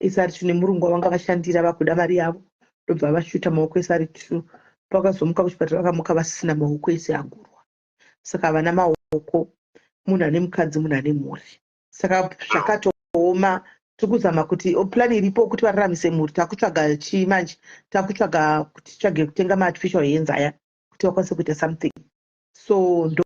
Isari tune murungu wavanga vashandira vakuda mari yavo. Ndobva vashuta maoko isari tu. Pakazomuka kuchipatara vakamuka vasisina maoko ese agurwa. Saka havana maoko. Munhu ane mukadzi, munhu ane mhuri. Saka zvakatooma tiri kuzama kuti plan iripo kuti vararamise mhuri. Takutsvaga chimanje. Takutsvaga kuti titsvage kutenga maartificial hands aya kuti vakwanise kuita something. So ndo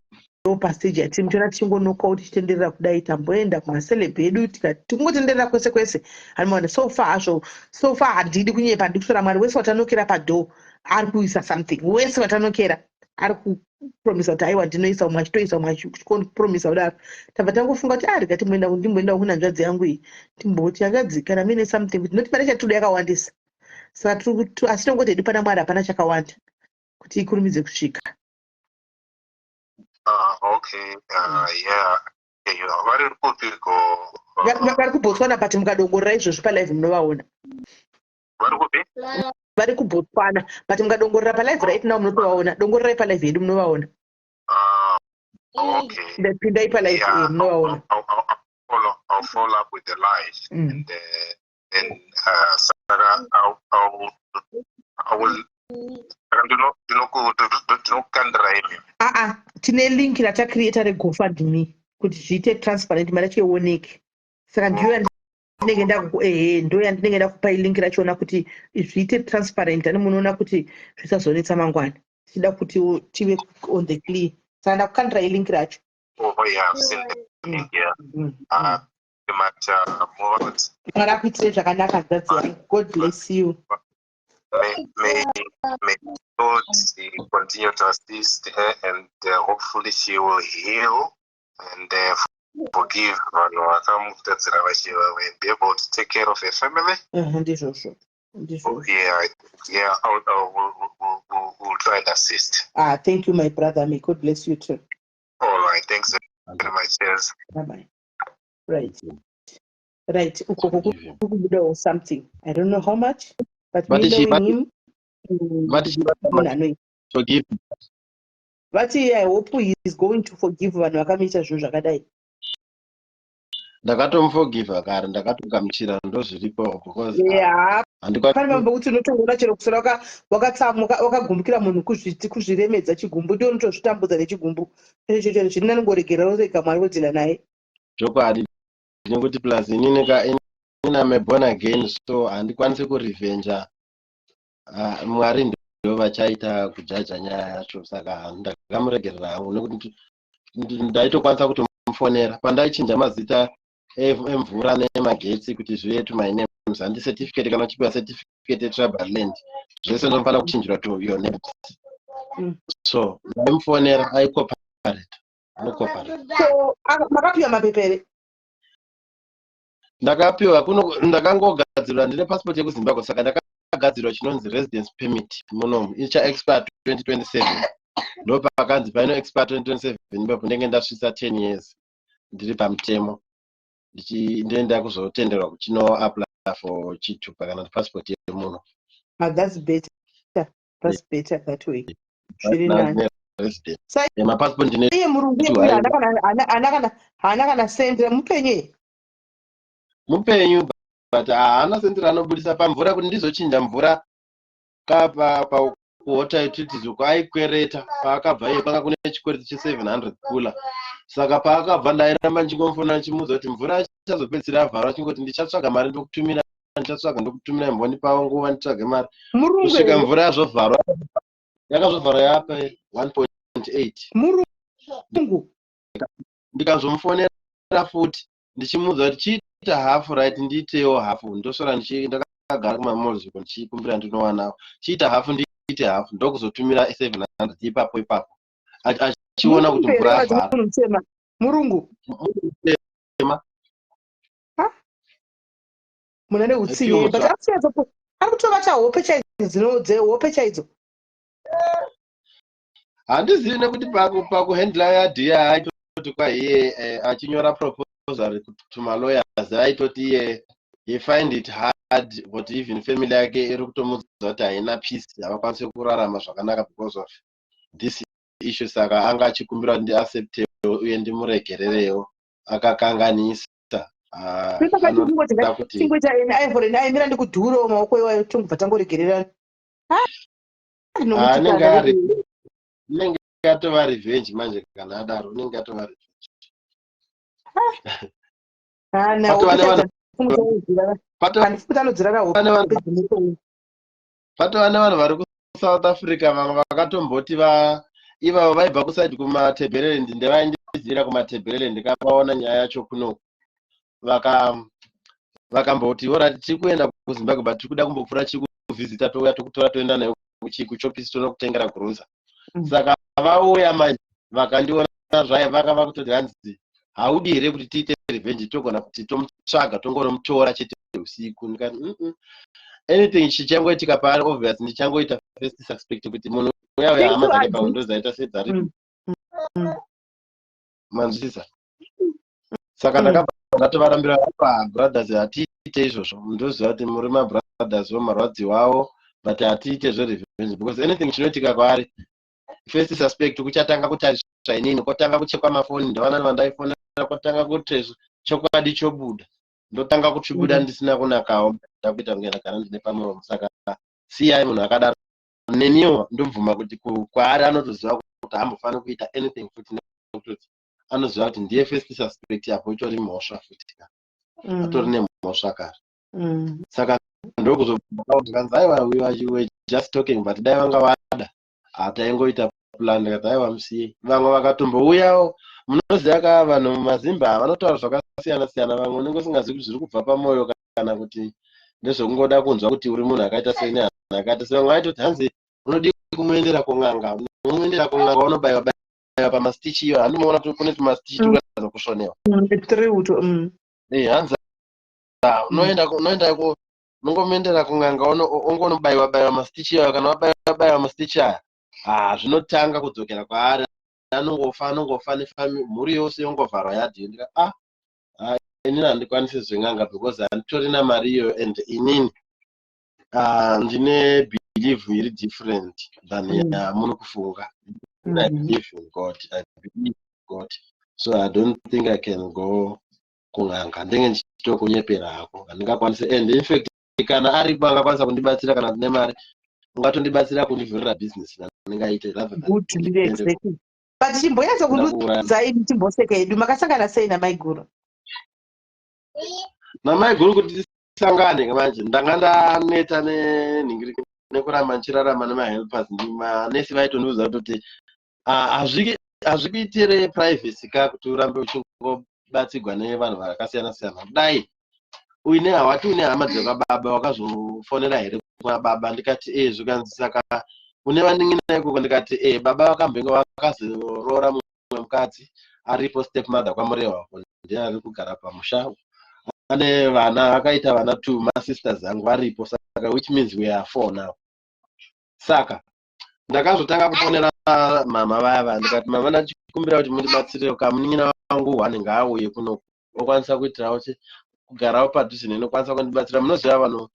pastage yatiri tiona tichingonoka kuti tichitenderera kudai tamboenda kumacelebhe edu tikungotenderera kwese kwese. Hanimaona so far handidi kunyepa ndiri kutora mwari wese watanokera padhoo ari kuisa something. Wese watanokera ari promisa kuti aiwa ndinoisa umwe achitoisa umwe achipromisa kudaro tabva tangofunga kuti rikati ndimboenda kuna hanzvadzi yangu iyi timboti hanzvadzi kana muine something kuti noti pane chatinoda yakawandisa saka asi tongo tedu pana Mwari hapana chakawanda kuti ikurumidze kusvika. Okay, yeah. Vari kupiko vari kuBotswana but mukadongorera izvozvi palive munovaona. Vari kupi? Vari kuBotswana but mukadongorera palive right now munotovaona. Dongororai palive yedu munovaona. Okay. Ndapindai palive munovaona. I'll follow up with the live and then Sarah, I will tine link ratacreata reGoFundMe kuti zviite transparent mari yacho ioneke saka ndo yandinenge ndakupai link rachona kuti zviite transparent ani munoona kuti zvisazonetsa mangwana tichida kuti tive on the clear saka ndakukandirai link racho. Mwari akuitire zvakanaka hanzvadzi yangu. God bless you. May God continue to assist her and hopefully she will heal and forgive and be able to take care of her family. Yeah, we'll try and assist. Thank you, my brother. May God bless you too. All right, thanks very much. Cheers. Bye-bye. Right. Or something. I don't know how much, but me knowing him, forgive. But I hope he is going to forgive vanhu vakamuita zvinhu zvakadai. Ndakatomforgiva kare ndakatogamuchira ndozviripo because pane mambo kuti unotongoona chero kusara wakagumbukira munhu kuzviremedza chigumbu ndiwo unotozvitambudza nechigumbu chero chiri nanongoregera rega Mwari wodzina naye chokwadi nekuti plus inina born again so handikwanisi kurevenja Mwari ndivo vachaita kujaja nyaya yacho saka ndakamuregerera hangu nekuti ndaitokwanisa kutomufonera pandaichinja mazita emvura nemagetsi kuti zvive to my names handi certificate kana uchipiwa certificate yetribal land zvese ndofanira kuchinjirwa to your names so ndaimufonera aicooperate so makapiwa mapepere ndakapiwa ndakangogadzirwa ndine passport yekuZimbabwe saka ndakagadzirwa chinonzi residence permit munomu icha expire 2027 ndo pakanzi paino expire 2027 ipapo ndenge ndasvitsa 10 years ndiri pamutemo ndichienda kuzotenderwa kuchino apply for chitupa kana passport yemuno. That's better. That's better that way. Really nice. My passport ndine murungu ana kana sendera mupenyu but haana sendera anobudisa pamvura kuti ndizochinja mvura kapa kuwater utilities kwaikwereta paakabva iye kwanga kune chikwereti che700 kula saka paakabva ndairamba ndichingomufona ndichimuudza kuti mvura ichazopedzisira avharwa achingoti ndichatsvaga mari ndokutumira mboni pavo nguva nditsvage mari kusvika mvura yazovharwa yakazovharwa yapa 1.8 murungu ndikazomufonera futi ndichimuudza kuti chiita hafu right ndiitewo hafu ndosora ndakagara kumamolziko ndichikumbira ndinowanawo chiita hafu ndiite hafu ndokuzotumira 700 ipapo achiona kuti mvura avhara murungu muna neutsinye but arikutovata hope chaidzo handizivi nekuti pakuhandla yadhiya aitoti kwaiye achinyora proposal to malawyers aitoti iye he find it hard but even family yake iri kutomudza kuti haina peace havakwanisi kurarama zvakanaka because of this issue saka anga achikumbira kuti ndiacceptewo uye ndimuregererewo akakanganisa aimira ndikudhurawo maoko iwayo tongobva tangoregererana unenge atova revenge manje kana adaro unenge atova patova nevanhu vari kuSouth Africa vamwe vakatomboti ivavo vaibva kusaidi kumaTebeleland ndevaindizira kumaTebeleland kavaona nyaya yacho kuno vakamboti orati tiri kuenda kuZimbabwe but tiri kuda kumbopfuura chikuvhizita touya tokutora toenda nayo kuchopisi tono kutengera guruza saka vauya manje vakandiona zvaya vakava kutoti hanzi haudi here kuti tiite revenge togona kuti tomutsvaga tongonomutora chete usiku ndikati anything chichangoitika paari obvious ndichangoita first suspect kuti munhu uya hama dzake paundo dzaita sedzari manzwisisa saka ndatovarambira brothers hatiite izvozvo ndoziva kuti muri mabrothers vomarwadzi wavo but hatiite zverevenge because anything chinoitika kwaari first suspect kuchatanga kutariswa inini kotanga kuchekwa mafoni ndawana vandaifonera kotanga kuti chokwadi chobuda ndotanga kuchibuda ndisina kunakawo ndakuita kunge ndagara ndine pamuromo saka siyai munhu akadaro neniwo ndomvuma kuti kwaari anotoziva kuti hambofanira kuita anything futi nekuti anoziva kuti ndiye first suspect apo itori mhosva futi atori nemhosva kare saka ndokuzobvunza aiwa we were just talking but dai vanga vada hataingoita plan kati aiwa musiye vamwe vakatombouyawo munoziva ka vanhu mumazimba vanotaura zvakasiyana siyana vamwe unenge usingazivi kuti zviri kubva pamwoyo kana kuti ndezvokungoda kunzwa kuti uri munhu akaita sei nehanhu akaita sei vamwe vaitoti hanzi unodi kumuendera kun'anga unomuendera kun'anga unobayiwa pamastitch iyo handimuona kuti kune tumastitch tukaza kushonewa hanzi unoenda unongomuendera kun'anga ungonobayiwa mastitch iyo kana wabayiwa mastitch aya zvinotanga kudzokera kwaari anongofa mhuri yose yongovharwa yadhiyo ndika inini handikwanisi zveng'anga because handitorina mari iyo and inini ndine believe iri different than yamuno kufunga. I believe in God. I believe in God. So I don't think I can go kun'anga ndenge ndichito kunyepera hako handingakwanisi and in fact kana aripo angakwanisa kundibatsira kana ndine mari ungatondibatsira kundivhurira business ndingaite exactly. But chimboyanza kunduza ini chimboseka edu makasangana sei namaiguru kuti tisangane manje ndanga ndaneta nenhingiri nekuramba nchirarama nemahelpers ndimanesi vaitondiudza kuti hazvikuitire privacy ka kuti urambe uchingobatsirwa nevanhu vakasiyana siyana dai uine hawati une hama dzakababa wakazofonera here kumababa ndikati zvikanzi saka une vandingina ikoko ndikati baba vakambenge vakazorora mumwe mukadzi aripo step mother kwamureva wako ndiye ari kugara pamusha ane vana akaita vana 2 masisters angu varipo saka which means we are 4 now. Saka ndakazotanga kufonera mama vaya ndikati mama ndachikumbira kuti mundibatsire kamunin'ina wangu wanenge auye kuno okwanisa kuitirawo kugarawo padhuze nenokwanisa kundibatsira munoziva vanhu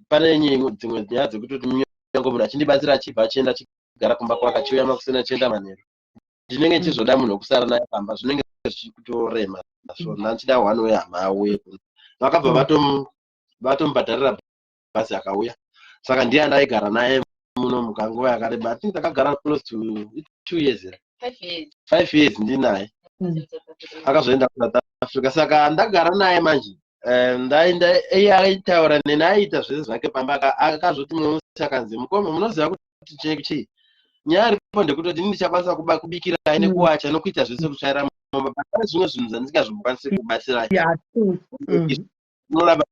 pane dzimwe nyaya dzekuti munyango munhu achindibatsira achibva achienda chigara kumba kwake achiuya makusena achienda manheru ndinenge chizoda munhu wokusara naye pamba zvinenge zvichikutorema so ndanchida one way hama auye vakabva vatomubhadharira bhazi akauya saka ndiye andaigara naye muno mukanguva yakareba I think takagara close to 2 years 5 years ndinaye akazoenda kuSouth Africa saka ndagara naye manje ndaenda aitaura neni aiita zvese zvake pamba akazoti mumwe musi akanzi mukoma munoziva kuti chii nyaya ripo ndekutoti ndichakwanisa kubikira nekuwacha nokuita zvese kutsvaira mumba pane zvimwe zvinhu zvandingazvikwanisi kubatsira unoramba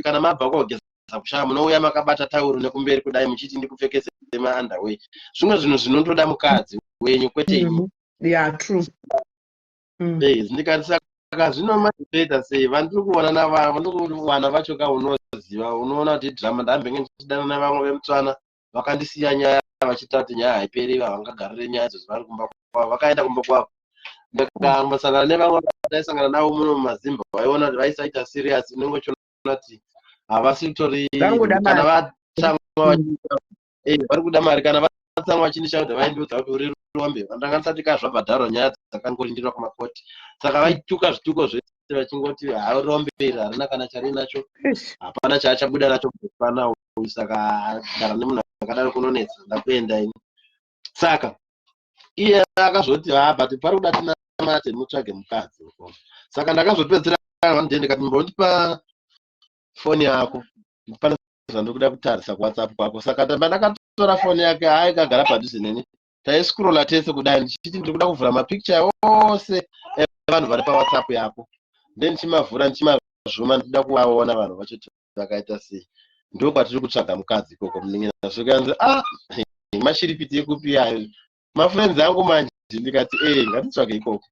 kana mabva kogeza kushaa munouya makabata tauro nekumberi kudai muchiti ndikupfekese maunderwear zvimwe zvinhu zvinondoda mukadzi wenyu kwete ini ndikati saka zvinomaita sei vandiri kuona navana vacho kaunoziva unoona kuti drama ndambenge ndichidana navamwe vemutsvana vakandisiya nyaya vachita kuti nyaya haiperi havangagarire nyaya idzo zvari kumba kwavo vakaenda kumba kwavo ndakambosangana nevamwe vataisangana navo muno mumazimba vaiona kuti vaisaita serious unenge uchiona kuti havasi kutori kana vatsamwa vari kuda mari kana vatsamwa vachindisha kuti vaindiudza kuti uri rombe ndanga ndisati kazvabhadharwa nyaya dzakangorindirwa kumakoti saka vaituka zvituko zvese vachingoti haromberi harina kana chari nacho hapana chaachabuda nacho mufana uyu saka gara nemunhu akadaro kunonetsa ndakuenda ini saka iye akazoti but pari kuda tinamate mutsvage mukadzi saka ndakazopedzera ndikati mbondipa foni yako pane zvandikuda kutarisa kuWhatsApp kwako saka ndakatora foni yake aikagara padhuze neni taiscrolla tese kudai ndichiti ndiri kuda kuvhura mapicture ose evanhu vari paWhatsApp yako then ndichimavhura ndichimazvuma ndikuda kuvaona vanhu vacho vakaita sei ndokwatiri kutsvaga mukadzi ikoko munin'ina zvikanzi mashiripiti ekupi ayo mafriends angu manje ndikati ngatitsvake ikoko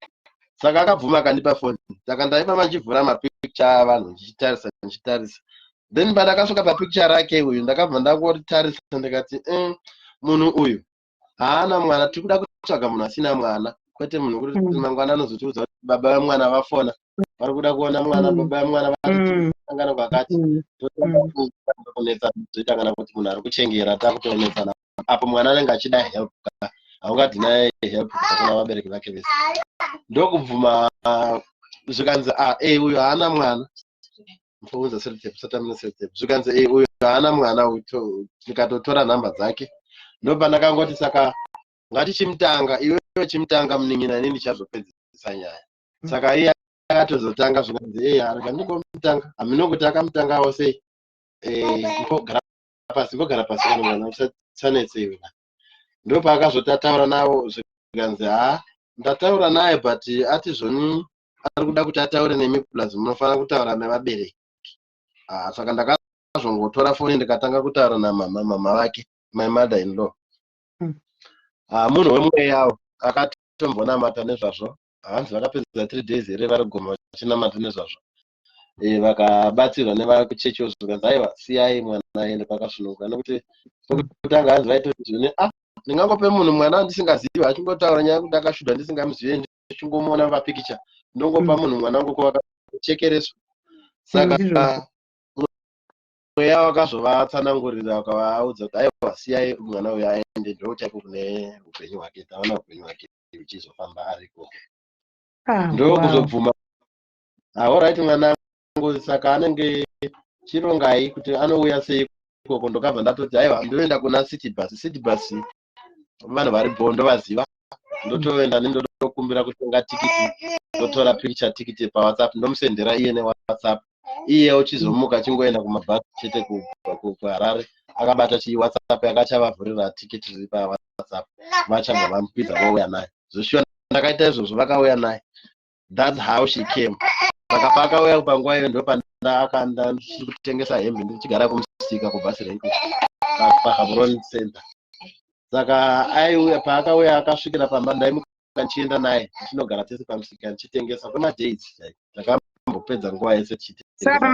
saka akabvuma akandipa foni saka ndaipa manjivhura mapicture avanhu ndichitarisa then pandakasvika papicture rake uyu ndakabva ndangotarisa ndikati munhu uyu haana mwana tiri kuda kutsvaga munhu asina mwana kwete munhu kuti mangwana anozotiudza kuti baba vemwana vafona vari kuda kuona mwana baba vemwana vatisangana kwakati totakunetsa zoita kana kuti munhu ari kuchengera takutonetsana apo mwana anenge achida help haungati naye help kuna vabereki vake vese ndokubvuma zvikanzi uyu haana mwana mfounza selotep satamina selotep zvikanzi uyu haana mwana uyu tikatotora nhamba dzake ndopandakangoti saka ngatichimutanga iwewe chimutanga munin'ina inini chazopedzisa nyaya saka iye akatozotanga zvikanzi arega ndingomutanga haminonguti akamutangawo sei ngogara pasi kana mwana usanetseiwe ndopaakazotataura navo zvikanzi ndataura naye but ati zvoni ari kuda kuti ataure nemi plus munofanira kutaura nevabereki saka ndakazongotora foni ndikatanga kutaura namama vake my mother in law munhu wemweyawo akatombonamata nezvazvo hanzi vakapedza 3 days here vari goma vachinamata nezvazvo vakabatsirwa nevakuchechiwo zvikanzi aiwa siyai mwana aende kwakasununguka nekuti kutanga hanzi vaitoti zvone ndingangope munhu mwana wandisingazivi achingotaura nyaya kuti akashuda ndisingamuzivi ndichingomuona papikicha ndongopa munhu mwana wangu kwakachekereswa saka mweya wakazovatsanangurira wakavaudza kuti aiwa siyai mwana uyu aende ndochako kune upenyu hwake taona upenyu hwake uchizofamba ariko ndokuzobvuma alright mwana wangu saka anenge chirongai kuti anouya sei ikoko ndokabva ndatoti aiwa ndoenda kuna city bus vanhu vari bondo vaziva ndotoenda nendokumbira kutenga tikiti ndotora picture tikiti pawhatsapp ndomusendera iye newhatsapp iye uchizomuka chingoenda kumabhasi chete kuharare akabata chiwhatsapp yakachavavhurira tikiti riri pawhatsapp vachabva vamukwidza vauya naye zvoshuwa ndakaita izvozvo vakauya naye that's how she came saka paakauya panguva iyo ndopandakanda ndichiri kutengesa hembe ndichigara kumusika kubhasi rengu pahabron center saka aiuya paakauya akasvikira pamba ndaimuka ndichienda naye ndichinogara tese pamusika ndichitengesa kwemadays ndakambopedza nguva yese saka apa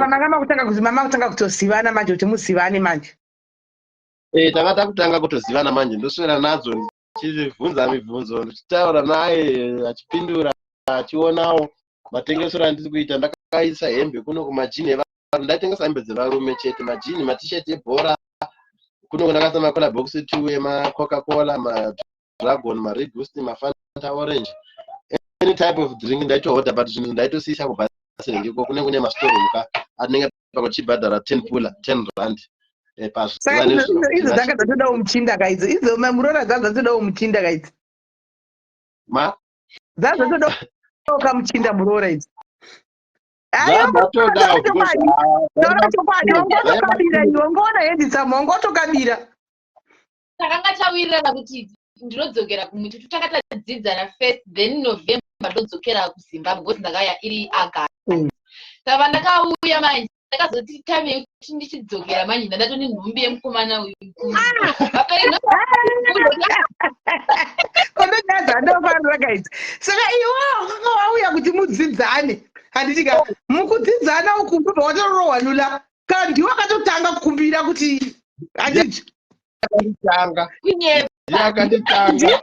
makamba kutanga kuzi mama kutanga kutozivana manje kuti muzivane manje tanga kutanga kutozivana manje ndoswera nadzo ndichivhunza mibvunzo ndichitaura naye achipindura achionawo matengesero andiri kuita ndakaisa hembe kuno kumajini evanhu ndaitengesa hembe dzevarume chete majini matisheti ebhora kuno ndakaisa makolabhokisi 2 emacoca-cola madragon mared boost mafanta orange any type of drink ndaitohodha but zvinhu ndaitosiisa kubhasi ndiko kune mastori muka anenge pakuchibhadhara 10 pula 10 rand idzo dzanga dzatodawo muchinda kaidzi idzo murora dzadzatodawo muchinda kaidzi dzadzatodawo kamuchinda murora idzi ongoona heditsamo ongotokabira takanga tawirirana kuti ndinodzokera kumitutu takanga tadzidzana first then November ndodzokera kuZimbabwe ngokuti ndakauya iri August saka ndakauya manje ndakazoti time kuti ndichidzokera manje ndatoni nhumbi yemukomana uyu kondodzadzandofanira kaidzi saka iwo wauya kuti mudzidzane handitika mukudzidzana uku ndobva watororohwanula kana ndiwe akatotanga kukumbira kuti handiti ndiye akatotanga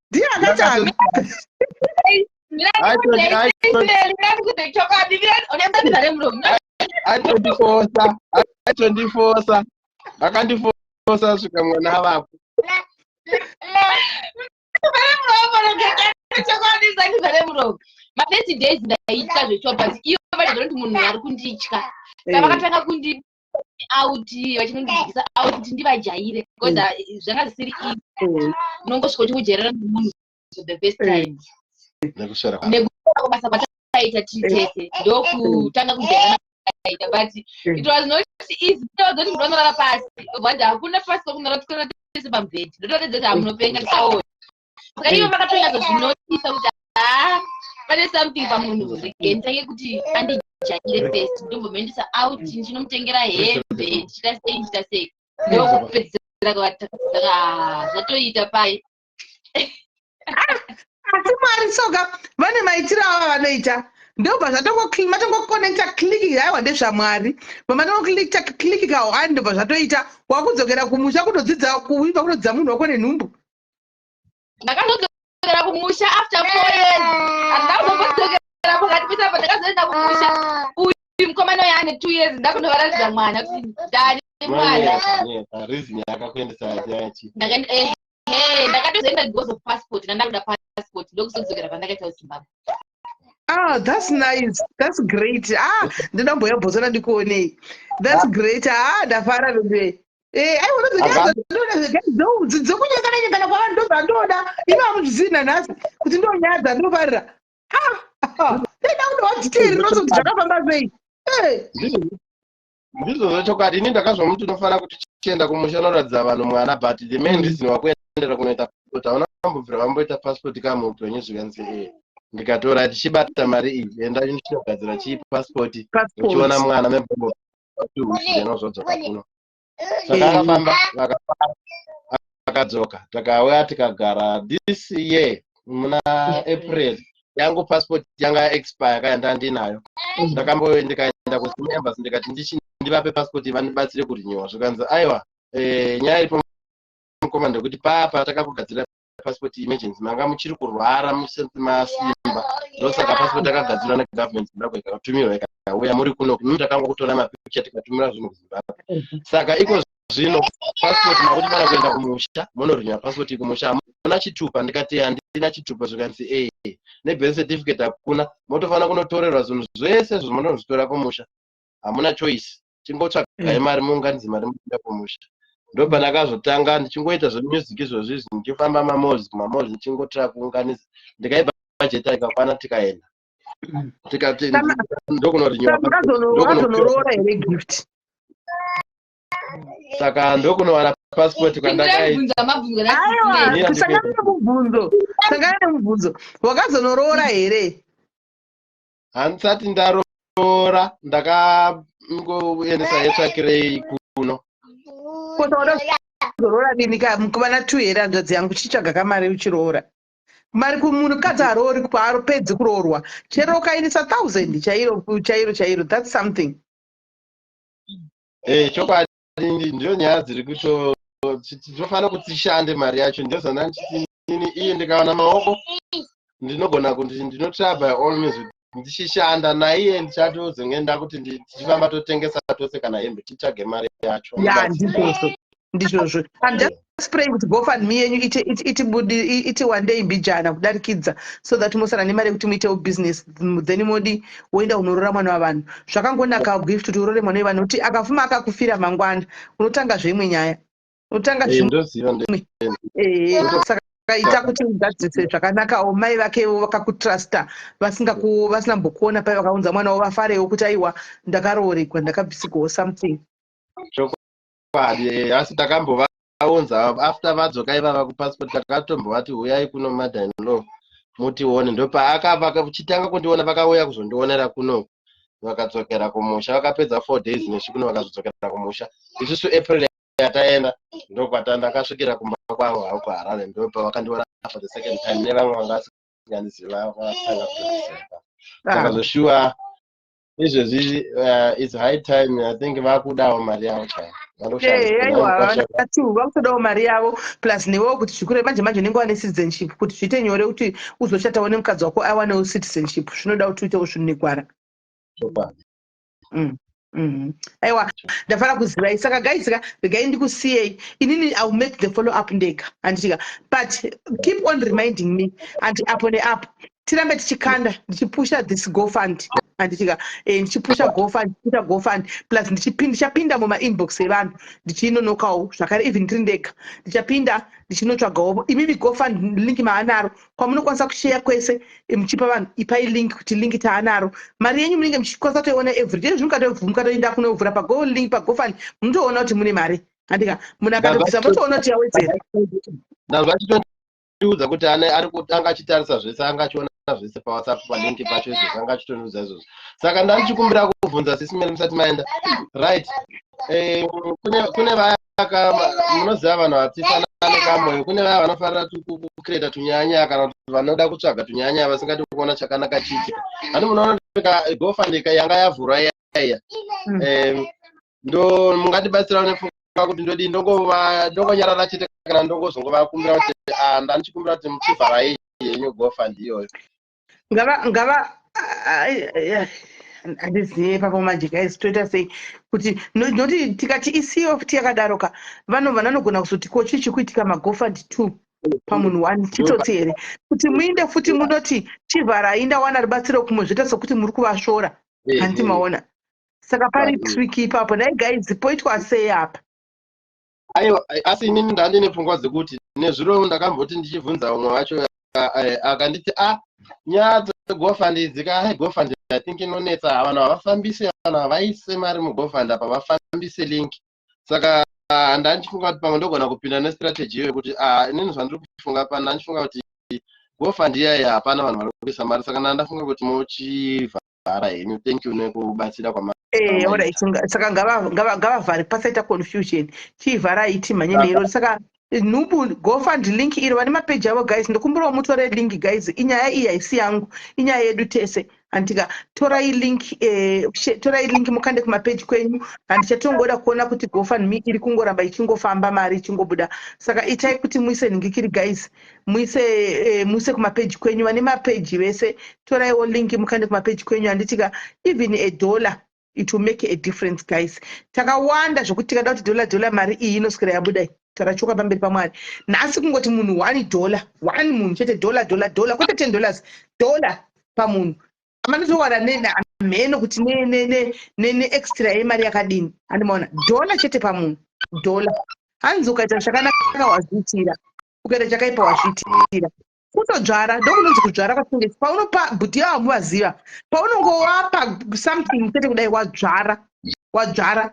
ndiye akatanga aitondifosa akandifosa svika mwana vapo mafirst days ndaita zvechiwa but ivo vachiziva kuti munhu ari kunditya saka vakatanga kundi out vachinondidzikisa out kuti ndivajaire because zvanga zvisiri unongosvika uchikujairana nemunhu for the first time nekusvera kubasa kwatakaita tiri tese ndokutanga kujairana kaita but it was not easy ndozoti munhu vanorara pasi but hakuna pasi pokunara tikona tese pamubhedhi ndototedza kuti hamunopenga tikaona saka ivo vakatonyatso zvinotisa kuti pane something pamunhu nditange kuti andijaire first ndombomendisa out ndichinomutengera hembe ndichita sei ndokupedzera kwataka zvatoita pai asi Mwari soka vane maitiro ava vanoita ndobva zvatongokonekta kliki haiwa ndezvaMwari mamatongoklikika hani ndobva zvatoita wakudzokera kumusha kutodzidza kuimba kutodzidza munhu wako nenhumbu ndakazodzokera kumusha after 4 years andakazodzokera pakati pesa pandakazoenda kumusha uyu mukomana uyu ane 2 years ndakundovaratidza mwana kuti ndani mwana reason yakakuendesa yachi ndakatozoenda because of passport ndandakuda passport ndokuzodzokera pandakaita kuZimbabwe. That's nice. That's great. Ndinamboya bhozona ndikuonei. That's great. Ndafara bebe. I want to dzokunyangana kwa ndoba ndoda. Ino amuzina nasi kuti ndonyaza ndobarira. Ndenda kuti wadziteri rozo dzakafamba sei. Ndizvo zvochokwadi ini ndakazva muti unofana kuti chienda kumusha noratidza vanhu mwana but the main reason wakuendera kunoita passport hauna mbobvira vamboita passport kamuupenyu zvikanzi ndikatora tichibata mari iyi enda ndinogadzira chii passport uchiona mwana membouzvinozvodzoka kuno saka akafamba vakadzoka takauya tikagara this year muna April yangu passport yanga expire kayanda ndinayo ndikaenda kuembassy ndikati ndivape passport vandibatsire kurinyowa zvikanzi aiwa nyaya iripo mukoma ndekuti papa takakugadzira passport emergency manga muchiri kurwara masimba ndosaka passport akagadzirwa negovernment Zimbabwe ikatumirwa ikauya muri kuno kuti takanga kutora mapikicha tikatumira zvinhu kuZimbabwe saka iko zvino passport makuti mana kuenda kumusha munorinywa passport kumusha muna chitupa ndikati handina chitupa zvikanzi nebirth certificate hakuna motofana kunotorerwa zvinhu zvese zvamunozvitora kumusha hamuna choice chingotsvagai mari muunganidze mari muenda kumusha ndobva ndakazotanga ndichingoita zvemusic izvozvi ndichifamba mamozi ndichingotora kuunganidza ndikaipa bajeti ikakwana tikaenda tikati ndokunorinyora here gift saka ndokunowana passport kwandakaisangana mubvunzo wakazonoroora here handisati ndaroora ndakangoendesa yetsvakirei kuno kuzoroora dini kuvana 2 here hanzvadzi yangu chichitsvaga kamari uchiroora mari kumunhukadzi aroori kwaaropedzi kuroorwa chero ukainisa 1000 chairo that's something chokwadi ndiyo nyaya dziri kuto tinofanira kuti tishande mari yacho ndozana ndichiti iye ndikawana maoko ndinogona kuti ndinotraba by all means ndichishanda naiye ndichatozongenda kuti tichifamba totengesa tose kana hembe titsvage mari yacho ndizvozvo I'm just praying kuti GoFundMe yenyu iti one day mbijana kudarikidza so that mosara nemari yekuti muitewo business then modi woenda unoroora mwana wavanhu zvakangonaka gift kuti urore mwana wavanhu kuti akafuma akakufira mangwana unotanga zvimwe nyaya unotanga zvimwe saka ita kuti ugadzise zvakanakawo mai vakewo vakakutrusta vasina mbokuona pai vakaunza mwana wavo vafarewo kuti aiwa ndakaroorerwa ndakabvisikawo something asi takambovaunza after vadzoka ivava kupassport takatombovati uyai kuno mother-in-law mutione ndopaakava chitanga kundiona vakauya kuzondionera kuno vakadzokera kumusha vakapedza 4 days nesvikuno vakazodzokera kumusha isusu April yataenda ndokwatandakasvikira kumba kwavo havo kuHarare ndopa vakandiona for the second time nevamwe vangasinganiziva vatanga kuziva saka zvoshuwa izvezvi it's high time I think vakudawo mari yavo chayo vakutodawo mari yavo plus newewo kuti zvikure manje unenge wane citizenship kuti zviite nyore kuti uzoshatawo nemukadzi wako awanewo citizenship zvinoda kuti uitewo zvinhu nekwara aiwa ndafana kuzivai saka guys regai ndikusiyei inini I'll make the follow up ndega handitika but keep on reminding me and apo neapo tirambe tichikanda ndichipusha this GoFund handitika ndichipusha GoFund plus ndichapinda mumainbox evanhu ndichinonokawo zvakare even ndiri ndega ndichapinda ndichinotsvagawo imimi GoFund link maanaro kwamunokwanisa kushare kwese muchipa vanhu ipai link kuti link taanaro mari yenyu munenge muchikwanisa kutoiona everyday mukatoenda kunovhura link paGoFund munotoona kuti mune mari handika munhu akatobvisa motoona kuti yawedzera ndiudza kuti ari kutanga achitarisa zvese angachiona zvese paWhatsApp palinki pacho izvozvo angachitoniudza izvozvo saka ndandichikumbira kubvunza sisimeri musati maenda right kune vaya munoziva vanhu vatifanane kamwe. Kune vaya vanofanira kukreta tunyanya kana kuti vanoda kutsvaga tunyanya vasingadi kuona chakanaka chiitika. Handi munoona GoFundMe yanga yavhurwa iya ndo mungatibatsirawo nepfungwa kuti ndodi ndongonyarara chete kana ndongozongovakumbira kuti ndanichikumbira kuti muchivhara yenyu GoFundMe iyoyo. ngava handizive papa manje guys toita sei kuti noti tikati ECOFT yakadaroka vanhu vanogona kuzoti ko chii chikuitika maGoFundMe 2 pamunhu 1 chitotsi here kuti muinde futi munoti chivhara indawana rubatsiro kumwe zvoita sokuti muri kuvashora handi maona saka pari trick ipapo dai guys poitwa sei apa. Aiwa asi inini ndandine pfungwa dzekuti nezviro ndakamboti ndichibvunza umwe wacho akanditi nyaya dzeGoFundMe dzika GoFundMe I think inonetsa vanhu havafambise vanhu havaise mari muGoFundMe apa vafambise link. Saka ndandichifunga kuti pamwe ndogona kupinda nestrategy iyoyo kuti inini zvandiri kufunga pana ndandichifunga kuti GoFundMe iyaya hapana vanhu vari kuisa mari saka ndandafunga kuti muchivhara henyu. Thank you nekubatsira kwamari. Alright, saka ngavavhare pasaita confusion chivhara iti manyenero saka nubu GoFundMe link iri vane mapeji avo guys ndokumbirawo mutore link guys inyaya iyi haisi yangu inyaya yedu tese andika torai link mukande kumapeji kwenyu handichatongoda kuona kuti GoFundMe iri kungoramba ichingofamba mari ichingobuda saka itai kuti muise ningikiri guys muise kumapeji kwenyu vane mapeji vese toraiwo link mukande kumapeji kwenyu handitika even $1 it will make a difference guys. Takawanda zvokuti tikada kuti $1 mari iyi inoswera yabuda tarachoka pamberi pamwari nhasi kungoti munhu $1 munhu chete $1 kwete $10 pamunhu amanotowana nemheno kuti ne extra yemari yakadini handimaona $1 chete pamunhu hanzi ukaita zvakanaka wazviitira ukaita chakaipa wazviitira kutodzvara ndokunonzi kudzvara kwachingezi paunopa bhuti yavo hamuvaziva paunongowapa something chete kudai wadzvara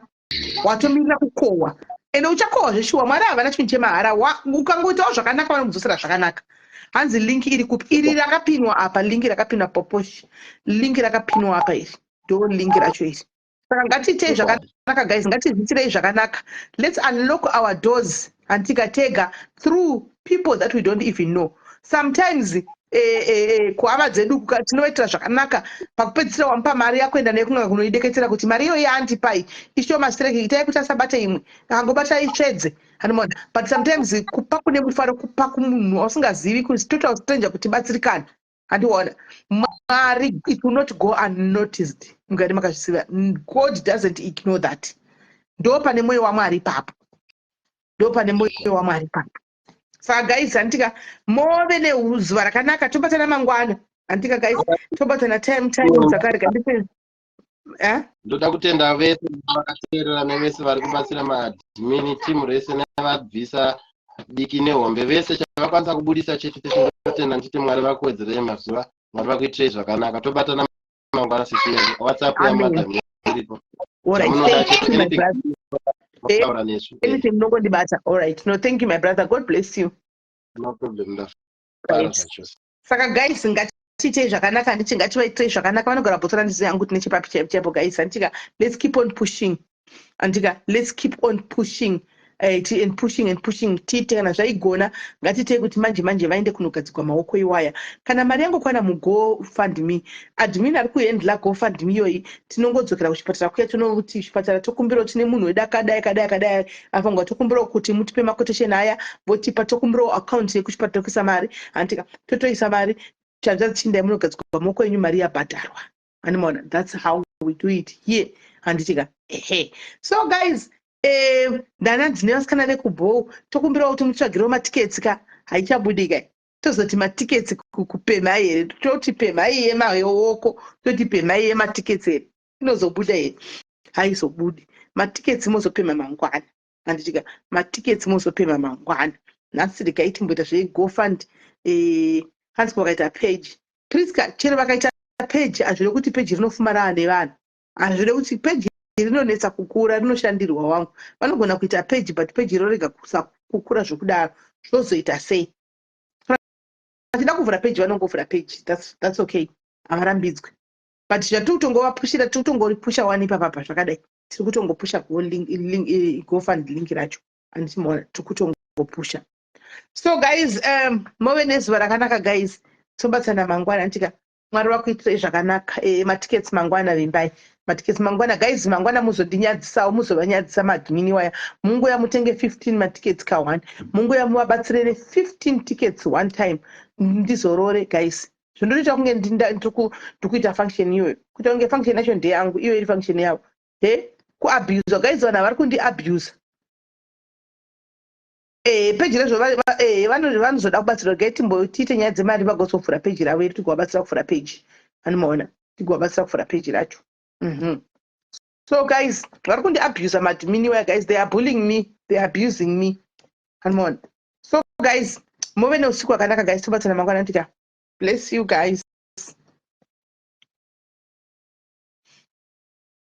watomirira kukohwa ende uchakohwa zveshuwa mwari havana chinhu chemahara ukangoitawo zvakanaka vanomudzosera zvakanaka. Hanzi link iri kupi iri rakapinwa apa link rakapinwa poposhi link rakapinwa apa iri ndo link racho iri saka ngatiitei zvakanaka guys ngatizviitirei zvakanaka let's unlock our doors and tikatega through people that we don't even know. Sometimes kuhama dzedu tinoitira zvakanaka pakupedzisira wamupa mari yakuenda nekunga kunoideketera kuti mari iyoyi andipai ishoma streki itai kuti asabate imwe akangobata itsvedze handimaona but sometimes kupa kune mufaro kupa kumunhu ausingazivi kuti total stranger kuti batsirikana handiona mari it will not go unnoticed mungati makazvisiva. God doesn't ignore that. Ndo pane mwoyo waMwari papo saka guys antika move nezuva rakanaka tobatana mangwana antika guys tobatana time dzakarega ndipe ndoda kutenda vese vakateerera nevese vari kubatsira maadmin team rese nevabvisa diki nehombe vese chavakwanisa kubudisa chete totenda nditi Mwari vakuwedzerei mazuva Mwari vakuitirei zvakanaka tobatana mangwana sisi WhatsApp yamadam iripo. Anything nobody all right. No, thank you, my brother. God bless you. No problem. Right. Saka guys, ngatiite zvakanaka nditi ngativaitei zvakanaka vanogara bhotora ndizo yangu tine chipapi chaipo guys andika let's keep on pushing andika let's keep on pushing and pushing tiite kana zvaigona ngatiitei kuti manje vaende kunogadzikwa maoko iwaya kana mari yangu kwana muGoFundMe admin ari kuhendla GoFundMe iyoyi tinongodzokera kuchipatara kuya tinoti chipatara tokumbirawo tine munhu wedu akadai afangwa tokumbirawo kuti mutipe makotesheni aya votipa tokumbirawo akaunti yekuchipatara kuisa mari andika totoisa mari chanza chindai munogadzikwa maoko enyu mari yabhadharwa animaona that's how we do it here handitika so guys ndana dzine vasikana vekubow tokumbirawo kuti mutsvagirawo matiketsi ka haichabudi kai tozoti matiketsi kupemhai here toti pemhai yemaoko toti pemhai yematiketsi here inozobuda here haizobudi matiketsi mozopema mangwana handitika matiketsi mozopema mangwana nhasi rikaitimboita zveGoFundMe hanzi vakaita page Priska chero vakaita page hazvide kuti page rinofumara nevanhu hazvide kuti page rinonetsa kukura rinoshandirwa wangu vanogona kuita page but page irorega kukura zvokudaro zvozoita sei vachida kuvhura page vanongovhura page that's okay havarambidzwe but zvatiutongovapushira tiutongoripusha wani papapa zvakadai tiri kutongopusha GoFundMe link racho anditi tikutongopusha. So guys, move nezuva rakanaka guys. Tobatsana mangwana ntika Mwari wakuitire zvakanaka. Matickets mangwana vimbai. Matickets mangwana guys, mangwana muzodinyadzisa muzovanyadzisa madmini waya. Mungu ya mutenge 15 matickets ka 1. Mungu ya muvabatsire 15 tickets one time. Ndizorore guys. Zvinoita kunge ndikuita function iyoyo. Kuti unge function yacho ndeyangu, iyo iri function yavo. Kuabuse guys, vana vari kundi abuse. Page rezvo vanozoda kubatsirwa gai tiite nyaya dzemari vagozofura page ravo iri tigovabatsira kufura page. Anomaona tigovabatsira kufura page racho. So guys, vari kundi abuse madmini waya guys, they are bullying me, they are abusing me. Anomaona. So guys, move neusiku hwakanaka guys, tobatsana mangwana ntika. Bless you guys.